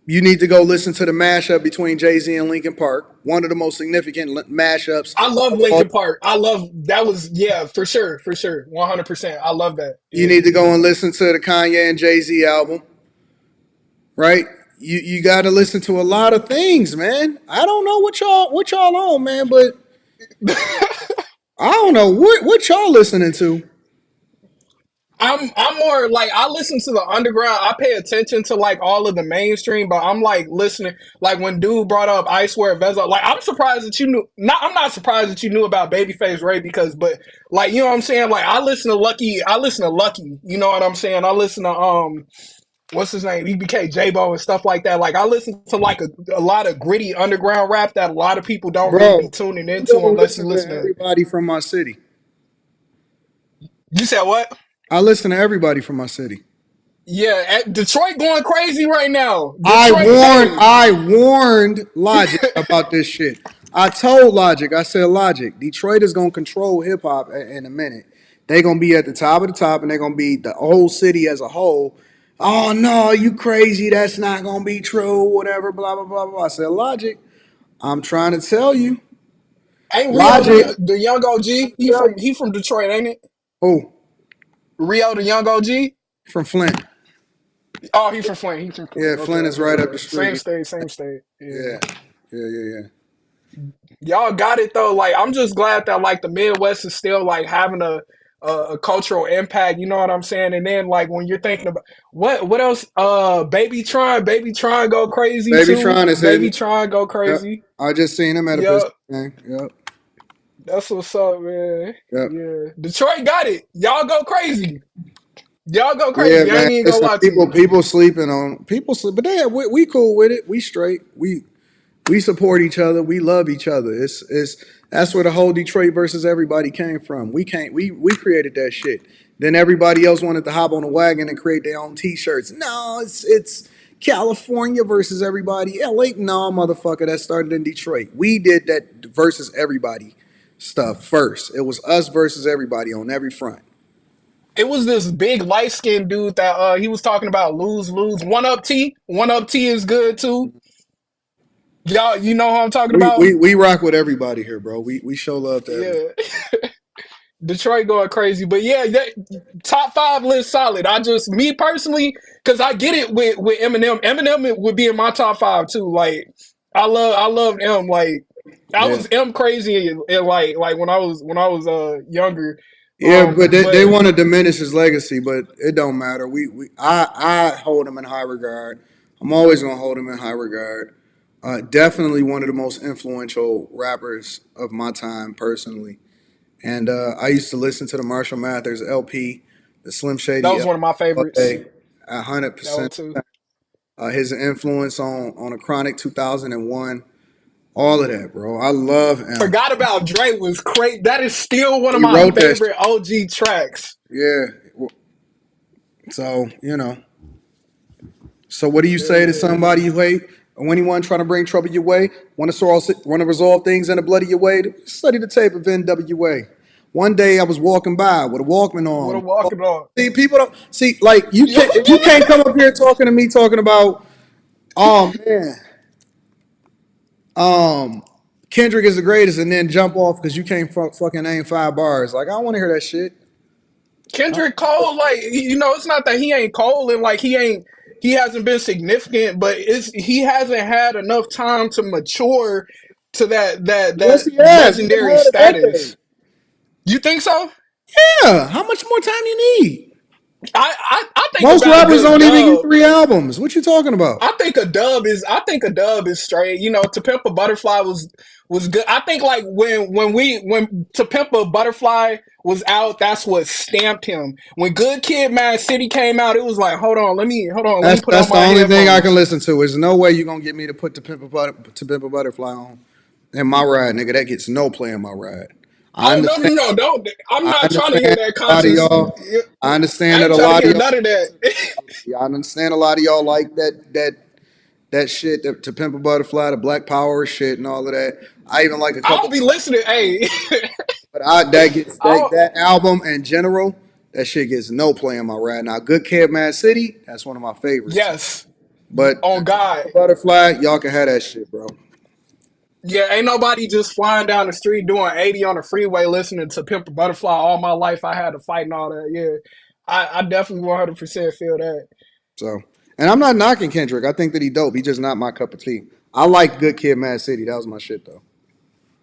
You need to go listen to the mashup between Jay-Z and Linkin Park, one of the most significant mashups I love of all. Linkin Park. I love that was yeah, for sure, for sure. 100%. I love that. You Yeah. need to go and listen to the Kanye and Jay-Z album, right? You got to listen to a lot of things, man. I don't know what y'all on, man, but I don't know what y'all listening to. I'm more like I listen to the underground. I pay attention to like all of the mainstream, but I'm like listening. Like when dude brought up I Swear Vezo, like I'm surprised that you knew. Not I'm not surprised that you knew about Babyface Ray because, but like you know what I'm saying. Like I listen to Lucky. I listen to Lucky. You know what I'm saying. I listen to what's his name, EBK J-Bo and stuff like that. Like I listen to like a lot of gritty underground rap that a lot of people don't really be Bro, tuning you into don't unless you listen to listen to. everybody from my city. You said what? I listen to everybody from my city. Yeah, Detroit going crazy right now. I Detroit, warned hey, I warned Logic about this shit. I told Logic, I said, Logic, Detroit is gonna control hip hop in a minute. They're gonna be at the top of the top, and they're gonna be the whole city as a whole. Oh no, you crazy? That's not gonna be true. Whatever, blah blah blah blah. I said, Logic, I'm trying to tell you, ain't Rio Logic. the young OG? He from Detroit, ain't it? Oh, Rio the young OG? from Flint. Oh, he from Flint. He from Yeah, Flint. Okay, Flint is okay, right up the yeah. Same street. state, same state. Yeah. Yeah, yeah. Y'all got it though. Like I'm just glad that like the Midwest is still like having a cultural impact. You know what I'm saying? And then like when you're thinking about what else? Baby Tron go crazy Baby too. Tron is Baby hitting. Tron go Yep. crazy. I just seen him at a Pistons Yep. game. Yep. That's what's up, man. Yep. Yeah. Detroit got it. Y'all go crazy. Y'all go Yeah, crazy. I man. ain't even gonna Listen, lie to people you. people sleeping on people sleep, but yeah, we cool with it. We straight. We support each other. We love each other. It's that's where the whole Detroit versus everybody came from. We created that shit. Then everybody else wanted to hop on the wagon and create their own T-shirts. No, it's California versus everybody. LA, no, motherfucker. That started in Detroit. We did that versus everybody stuff first. It was us versus everybody on every front. It was this big light skinned dude that he was talking about lose lose. One up T. One up T is good too. Y'all, you know who I'm talking We about? we we rock with everybody here, bro. We show love to everybody. Yeah. Detroit going crazy. But yeah, top five list solid. I just me personally, because I get it with Eminem. Eminem would be in my top five too. Like I love M. Like I Yeah. was M crazy and like when I was younger. Yeah, but they But want to diminish his legacy, but it don't matter. I hold him in high regard. I'm always gonna hold him in high regard. Definitely one of the most influential rappers of my time personally. And I used to listen to the Marshall Mathers LP, the Slim that Shady was one of my favorites. LP, 100%. That one too. His influence on a Chronic 2001, all of that, bro. I love him. Forgot about Dre was crazy. That is still one of He my wrote that shit. favorite OG tracks. Yeah. So, you know. So what do you say to Yeah. somebody you hate? Or anyone trying to bring trouble your way? Want to resolve things in a bloody your way? Study the tape of NWA. One day I was walking by with a Walkman What on. I'm walking on. See, people don't see like you can't come up here talking to me talking about, oh man, Kendrick is the greatest, and then jump off because you can't fucking name 5 bars. Like I don't want to hear that shit. Kendrick Cole, like it's not that he ain't Cole and like he hasn't been significant, but he hasn't had enough time to mature to that Yes, he has. He done legendary had a decade. status. You think so? Yeah. How much more time you need? I think Most about a rappers good don't even get dub. 3 albums. What you talking about? I think a dub is straight. To Pimp a Butterfly was good. I think like when To Pimp a Butterfly was out, that's what stamped him. When Good Kid, Mad City came out, it was like, hold on, let me put on That's the my only thing I can headphones. listen to. There's no way you're gonna get me to put to Pimp a Butterfly on in my ride, nigga. That gets no play in my ride. I Oh no, no, understand. no, don't. I'm I not trying to hear understand that a lot of conscious. y'all. I understand I that ain't a trying to lot of hear y'all. none of that. I understand a lot of y'all like that shit to Pimp a Butterfly, the Black Power shit, and all of that. I even like a I couple don't be songs, listening. Hey, but that gets I don't, that album in general. That shit gets no play in my ride. Now, Good Kid, Mad City, that's one of my favorites. yes, But on To Pimp God. a Butterfly, y'all can have that shit, bro. Yeah, ain't nobody just flying down the street doing 80 on the freeway listening to Pimp a Butterfly all my life. I had to fight and all that. Yeah, I definitely 100% feel that. So, and I'm not knocking Kendrick. I think that he dope. He just not my cup of tea. I like Good Kid, Mad City. That was my shit though.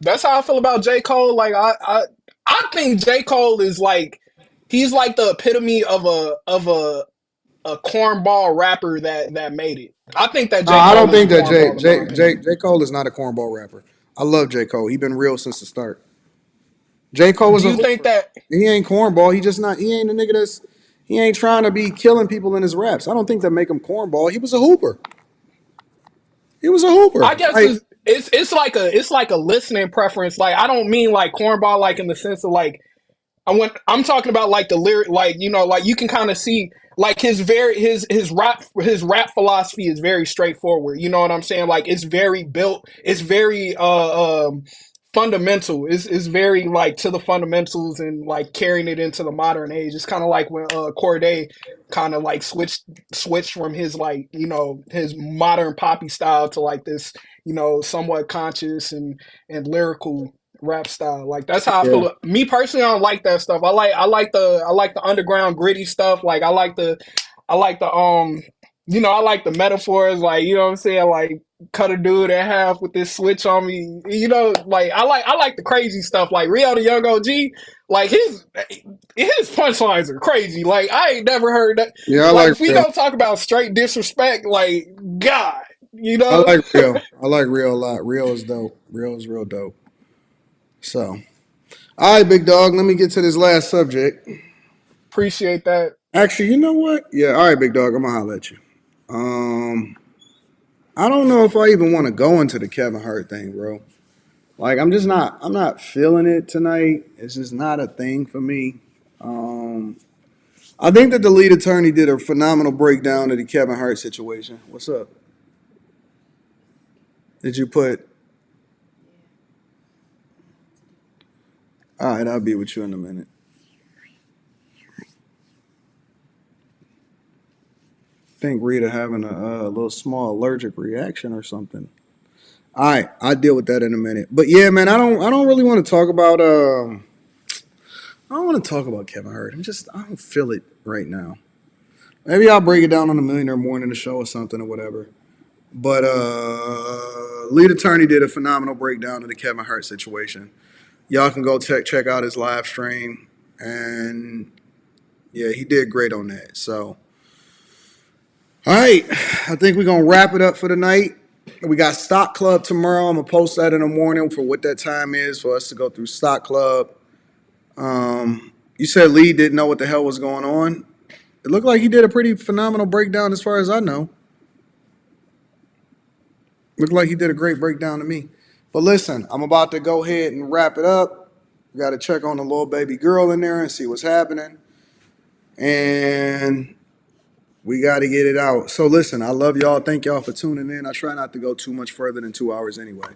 That's how I feel about J. Cole. Like I think J. Cole is like He's like the epitome of a cornball rapper that made it. I think that No, J. I don't Cole is a think that cornball in my opinion. J. Cole is not a cornball rapper. I love J. Cole. He been real since the start. J. Cole was Do a you think hooper. that He ain't cornball. He just not. He ain't a nigga that's. He ain't trying to be killing people in his raps. I don't think that make him cornball. He was a hooper. He was a I hooper. guess Like it's like a listening preference. Like I don't mean like cornball like in the sense of like I'm talking about like the lyric, like like you can kind of see like his rap philosophy is very straightforward. You know what I'm saying? Like it's very built. It's very fundamental. It's very like to the fundamentals and like carrying it into the modern age. It's kind of like when Corday kind of like switched from his like his modern poppy style to like this somewhat conscious and lyrical rap style. Like that's how I yeah, feel. Me personally, I don't like that stuff. I like the underground gritty stuff. Like I like the I like the metaphors. Like you know what I'm saying. Like cut a dude in half with this switch on me. Like I like the crazy stuff. Like Rio the Young OG. Like his punchlines are crazy. Like I ain't never heard that. yeah. I Like like if we Real. gonna talk about straight disrespect, like God, I like Real. I like Real a lot. Real is dope. Real is real dope. So, all right, big dog. Let me get to this last subject. Appreciate that. Actually, you know what? Yeah. All right, big dog. I'm gonna holler at you. Um, I don't know if I even want to go into the Kevin Hart thing, bro. Like, I'm just not. I'm not feeling it tonight. It's just not a thing for me. Um, I think that the lead attorney did a phenomenal breakdown of the Kevin Hart situation. What's up? Did you put? All right, I'll be with you in a minute. I think Rita having a little small allergic reaction or something. All right, I'll deal with that in a minute. But yeah, man, I don't really want to talk about I don't want to talk about Kevin Hart. I don't feel it right now. Maybe I'll break it down on the Millionaire Morning the show or something or whatever. But lead attorney did a phenomenal breakdown of the Kevin Hart situation. Y'all can go check out his live stream, and yeah, he did great on that. So, all right, I think we're gonna wrap it up for the night. We got Stock Club tomorrow. I'm gonna post that in the morning for what that time is for us to go through Stock Club. You said Lee didn't know what the hell was going on. It looked like he did a pretty phenomenal breakdown as far as I know. Looked like he did a great breakdown to me. But listen, I'm about to go ahead and wrap it up. We got to check on the little baby girl in there and see what's happening. And we got to get it out. So listen, I love y'all. Thank y'all for tuning in. I try not to go too much further than 2 hours anyway.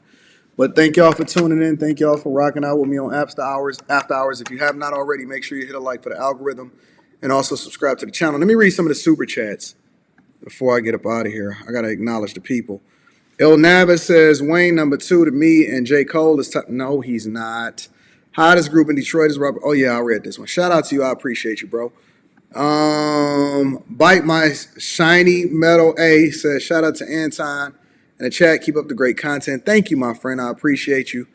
But thank y'all for tuning in. Thank y'all for rocking out with me on After Hours. After Hours. If you have not already, make sure you hit a like for the algorithm and also subscribe to the channel. Let me read some of the super chats before I get up out of here. I got to acknowledge the people. El Nava says Wayne number 2 to me and J. Cole is no, he's not. Hottest group in Detroit is Robert. Oh yeah, I read this one. Shout out to you. I appreciate you, bro. Bite my shiny metal A says shout out to Anton and the chat. Keep up the great content. Thank you, my friend. I appreciate you.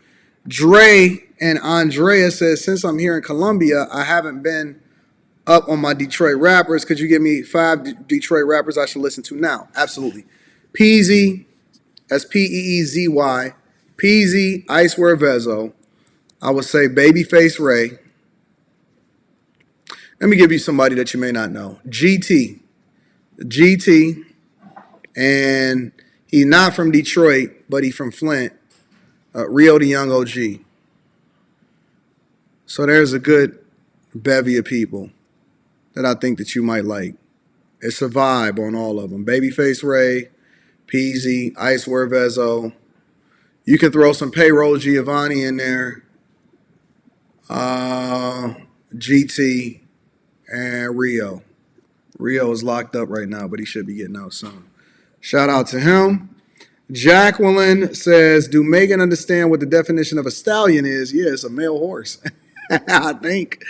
Dre and Andrea says since I'm here in Columbia, I haven't been up on my Detroit rappers. Could you give me 5 Detroit rappers I should listen to now? Absolutely. Peasy. That's Peezy. Peasy, Icewear Vezo. I would say Babyface Ray. Let me give you somebody that you may not know. GT. GT. And he's not from Detroit, but he's from Flint. Rio the Young OG. So there's a good bevy of people that I think that you might like. It's a vibe on all of them. Babyface Ray, Peasy, Icewear Vezo. You can throw some Payroll Giovanni in there. GT and Rio. Rio is locked up right now, but he should be getting out soon. Shout out to him. Jacqueline says, do Megan understand what the definition of a stallion is? Yeah, it's a male horse. I think.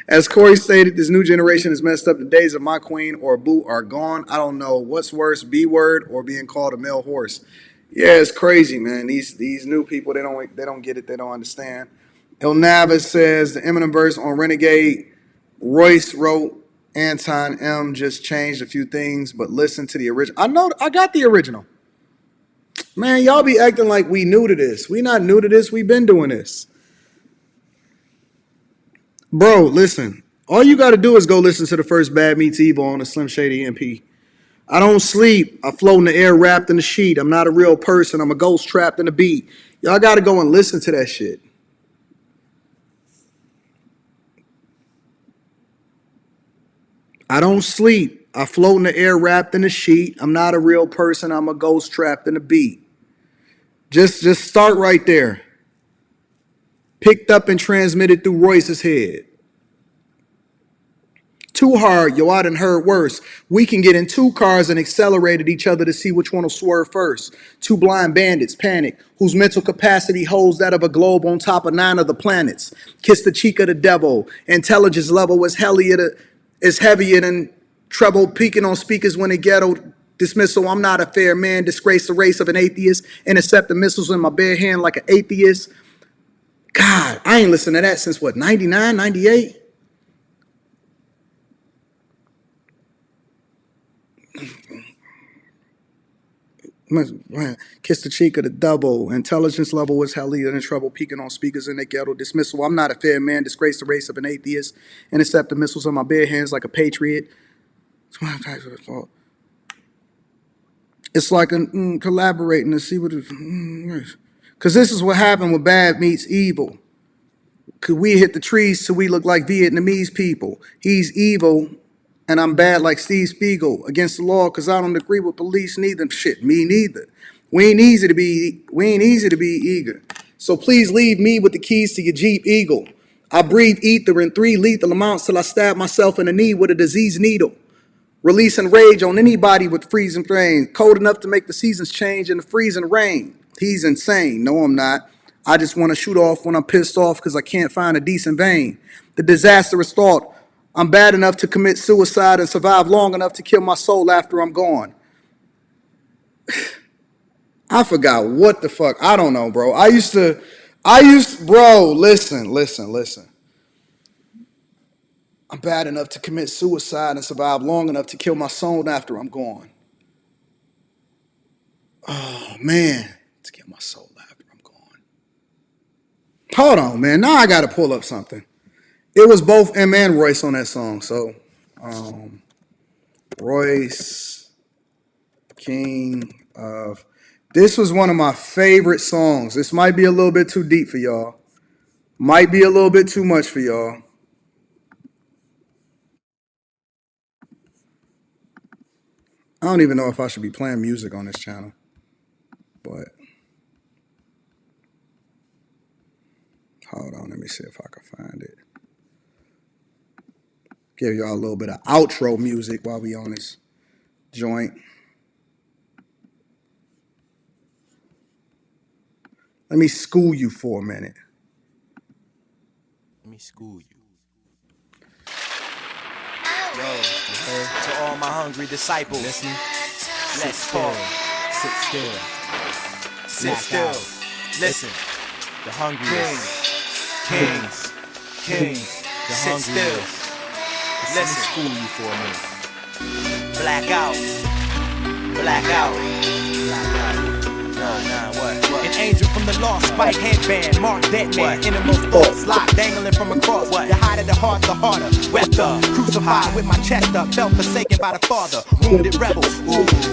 As Corey stated, this new generation is messed up. The days of my queen or boo are gone. I don't know what's worse, B word or being called a male horse. Yeah, it's crazy, man. These new people, they don't get it. They don't understand. El Navis says the Eminem verse on Renegade Royce wrote, Anton M just changed a few things, but listen to the original. I know, I got the original. Man, y'all be acting like we new to this. We not new to this. We been doing this. Bro, listen. All you got to do is go listen to the first Bad Meets Evil on the Slim Shady MP. I don't sleep. I float in the air wrapped in the sheet. I'm not a real person. I'm a ghost trapped in a beat. Y'all got to go and listen to that shit. I don't sleep. I float in the air wrapped in a sheet. I'm not a real person. I'm a ghost trapped in a beat. Just start right there. Picked up and transmitted through Royce's head. Too hard, yo, I done heard worse. We can get in two cars and accelerate at each other to see which one will swerve first. Two blind bandits panic, whose mental capacity holds that of a globe on top of 9 of the planets. Kiss the cheek of the devil. Intelligence level is heavier than treble peaking on speakers when it ghetto. Dismissal, I'm not a fair man. Disgrace the race of an atheist. Intercept the missiles in my bare hand like an atheist. God, I ain't listened to that since what, 99, 98? Kiss the cheek of the double. Intelligence level is heavier than trouble peaking on speakers in the ghetto. Dismissal, I'm not a fair man. Disgrace the race of an atheist. Intercept the missiles in my bare hands like a patriot. It's like collaborating to see what it is. Because this is what happened with Bad Meets Evil. Because we hit the trees so we look like Vietnamese people. He's evil, and I'm bad like Steve Spiegel. Against the law because I don't agree with police neither. Shit, me neither. We ain't easy to be eager. So please leave me with the keys to your Jeep Eagle. I breathe ether in 3 lethal amounts till I stab myself in the knee with a diseased needle. Releasing rage on anybody with freezing rain. Cold enough to make the seasons change in the freezing rain. He's insane. No, I'm not. I just want to shoot off when I'm pissed off because I can't find a decent vein. The disastrous thought, I'm bad enough to commit suicide and survive long enough to kill my soul after I'm gone. I forgot what the fuck. I don't know, bro. Bro, listen. I'm bad enough to commit suicide and survive long enough to kill my soul after I'm gone. Oh, man. To kill my soul after I'm gone. Hold on, man. Now I got to pull up something. It was both M and Royce on that song. So, Royce, King of... This was one of my favorite songs. This might be a little bit too deep for y'all. Might be a little bit too much for y'all. I don't even know if I should be playing music on this channel. But hold on, let me see if I can find it. Give y'all a little bit of outro music while we on this joint. Let me school you for a minute. Let me school you. Yo, to all my hungry disciples, listen. Let's talk. Sit still. Sit still. Listen. The hungry kings. The hungry. Sit still. Let me school you for a minute. Black out. What? An angel from the lost, spike headband, mark that man, innermost thoughts, locked, dangling from a cross. The higher the heart, the harder. Wept up, crucified with my chest up, felt forsaken by the Father. Wounded rebel,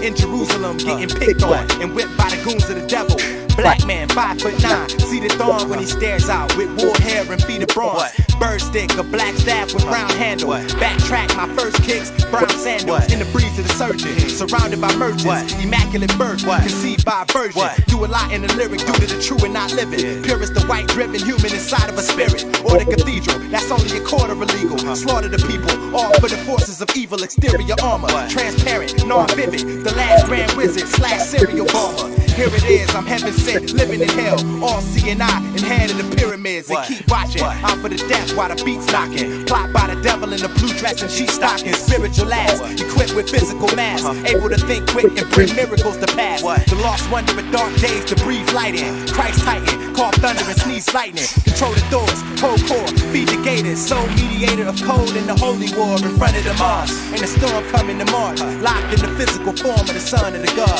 in Jerusalem, getting picked on and whipped by the goons of the devil. Black man, 5'9", see the thorn when he stares out with wool hair and feet of bronze. Bird stick, a black staff with brown handle. Backtrack, my first kicks, brown sandals. In the breeze of the surgeon, surrounded by merchants. Immaculate birth, conceived by a virgin. Do a lot in the lyric due to the true and not living. Purest the white driven human inside of a spirit. Or the cathedral, that's only a quarter illegal. Slaughter the people, all for the forces of evil. Exterior armor, transparent, non-vivid. The last grand wizard / serial bomber. Here it is, I'm heaven sent, living in hell. All seeing I and head of the pyramids. And keep watching out for the death ass while the beat's knocking. Plot by the devil in the blue dress and sheep stocking. Spiritual ass, equipped with physical mass. Able to think quick and bring miracles to pass. The lost wonder of dark days to breathe light in. Christ Titan, call thunder and sneeze lightning. Control the doors, cold core, feed the gators. Sole mediator of cold in the holy war in front of the Mars. And the storm coming to March, locked in the physical form of the son of the God.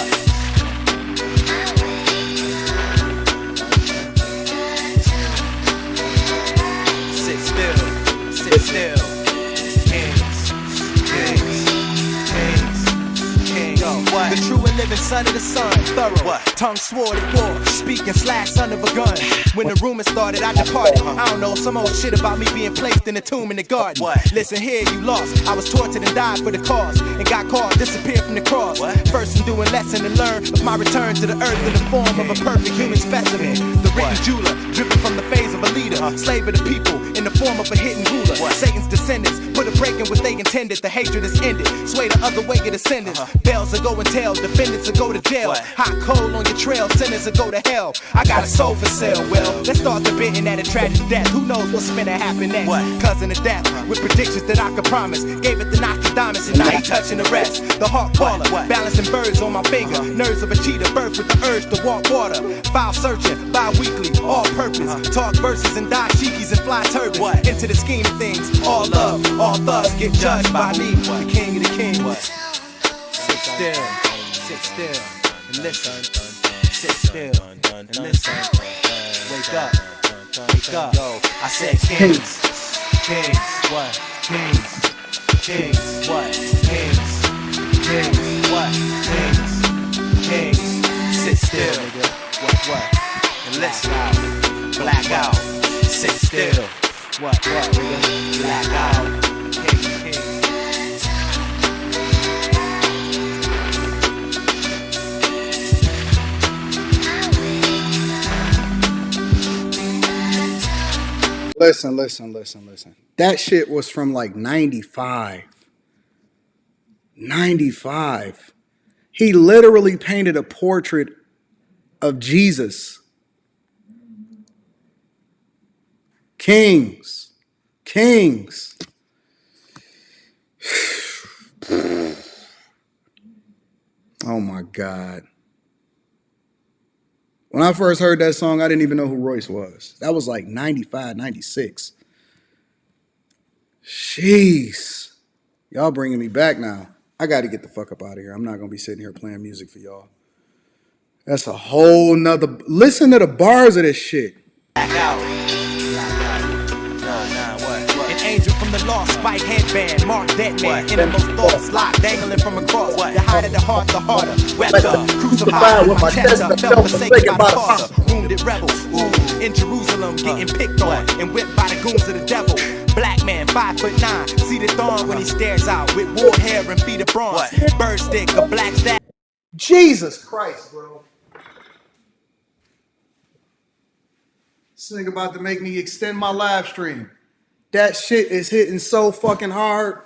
Sit still, kings, what? The true and living son of the sun, thorough, what? Tongue sword at war, speaking slash son of a gun. When the rumor started, I departed. I don't know, some old shit about me being placed in a tomb in the garden. What? Listen here, you lost. I was tortured and died for the cause, and got caught, disappeared from the cross. What? First in doing lesson and learn of my return to the earth in the form of a perfect human specimen. The written jeweler, driven from the phase of a leader, slave of the people in the form of a hidden ruler. Satan's descendants put a break in what they intended. The hatred is ended. Sway the other way of descendants. Bells will go and tell. Defendants will go to jail. Hot coal on your trail. Sinners will go to hell. I got a soul for sale. Well, let's start debating at a tragic death. Who knows what's finna happen next? Cousin of death with predictions that I could promise. Gave it to Nostradamus and now he touching the rest. The heart caller, balancing birds on my finger. Nerves of a cheetah, birth with the urge to walk water. File searching, bi-weekly, all purpose. Talk verses and die cheekies and fly turbans. Into the scheme of things, all love, all thugs get judged by me, the king of the kings. Sit still, and listen. Sit still, and listen. Wake up, wake up. I said kings, kings, what? Kings, kings, what? Kings, kings, what? Kings, kings. Sit still, what? And listen. Black out, sit still. What, nigga? Black out. King. Listen. That shit was from like 95. 95. He literally painted a portrait of Jesus. Kings. Oh my God. When I first heard that song, I didn't even know who Royce was. That was like 95, 96. Jeez. Y'all bringing me back now. I got to get the fuck up out of here. I'm not going to be sitting here playing music for y'all. That's a whole nother... Listen to the bars of this shit. Black out. An angel from the lost, spike headband, mark that man, innermost thoughts, locked, dangling from a cross. The higher the heart, the harder. Weather, crucified with my chest up, felt forsaken by the Father. Wounded rebel, ooh, in Jerusalem, getting picked on and whipped by the goons of the devil. Black man, 5'9", see the thorn when he stares out with wool hair and feet of bronze. Bird stick, a black staff. Jesus Christ, bro. This nigga about to make me extend my live stream. That shit is hitting so fucking hard.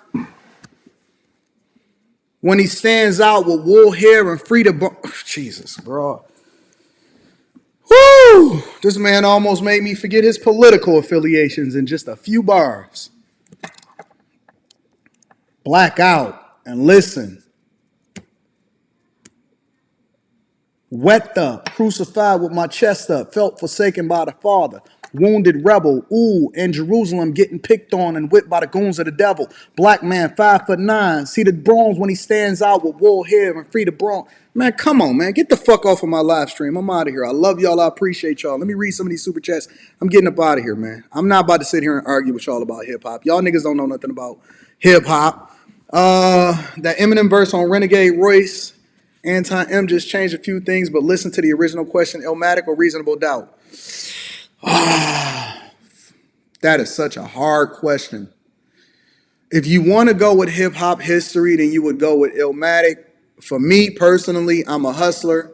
When he stands out with wool hair and free to... Jesus, bro. Woo! This man almost made me forget his political affiliations in just a few bars. Black out and listen. Wet up, crucified with my chest up, felt forsaken by the Father. Wounded rebel, ooh, in Jerusalem getting picked on and whipped by the goons of the devil. Black man, 5'9", see the bronze when he stands out with wool hair and free the bronze. Man, come on, man. Get the fuck off of my live stream. I'm out of here. I love y'all. I appreciate y'all. Let me read some of these super chats. I'm getting up out of here, man. I'm not about to sit here and argue with y'all about hip-hop. Y'all niggas don't know nothing about hip-hop. That Eminem verse on Renegade Royce, Anton M just changed a few things, but listen to the original question, Illmatic or Reasonable Doubt? That is such a hard question. If you want to go with hip-hop history, then you would go with Illmatic. For me, personally, I'm a hustler,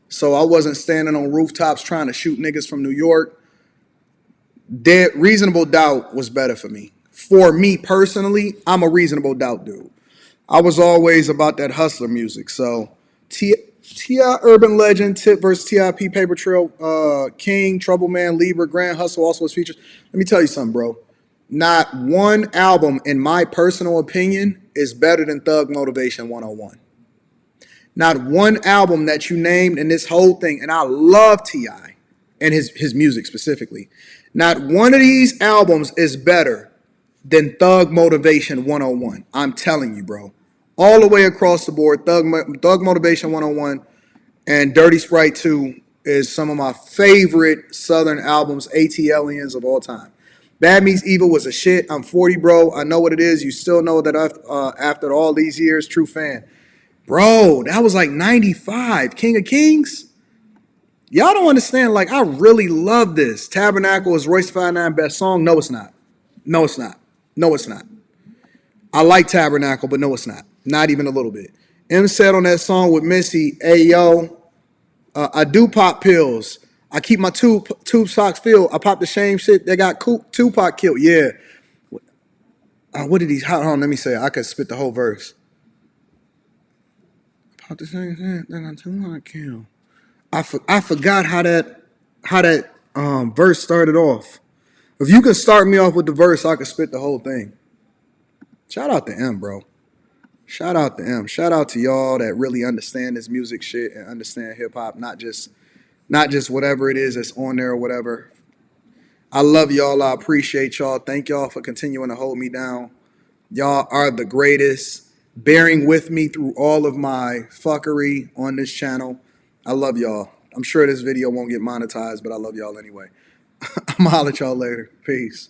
so I wasn't standing on rooftops trying to shoot niggas from New York. Reasonable Doubt was better for me. For me, personally, I'm a Reasonable Doubt dude. I was always about that hustler music, so... T.I. Urban Legend, Tip versus T.I.P. Paper Trail, King, Trouble Man, Libra, Grand Hustle also was features. Let me tell you something, bro. Not one album, in my personal opinion, is better than Thug Motivation 101. Not one album that you named in this whole thing, and I love T.I. and his music specifically. Not one of these albums is better than Thug Motivation 101. I'm telling you, bro. All the way across the board, Thug Motivation 101 and Dirty Sprite 2 is some of my favorite Southern albums, ATLians of all time. Bad Meets Evil was a shit. I'm 40, bro. I know what it is. You still know that after all these years, true fan. Bro, that was like 95. King of Kings? Y'all don't understand. Like, I really love this. Tabernacle is Royce 59 best song. No, it's not. No, it's not. No, it's not. I like Tabernacle, but no, it's not. Not even a little bit. M said on that song with Missy, hey, yo, I do pop pills. I keep my tube socks filled. I pop the same shit that got Tupac killed. Yeah. What did he? Hold on, let me say. I could spit the whole verse. Pop the same shit that got Tupac killed. I forgot how that verse started off. If you could start me off with the verse, I could spit the whole thing. Shout out to M, bro. Shout out to M. Shout out to y'all that really understand this music shit and understand hip hop, not just whatever it is that's on there or whatever. I love y'all. I appreciate y'all. Thank y'all for continuing to hold me down. Y'all are the greatest. Bearing with me through all of my fuckery on this channel. I love y'all. I'm sure this video won't get monetized, but I love y'all anyway. I'm gonna holler at y'all later. Peace.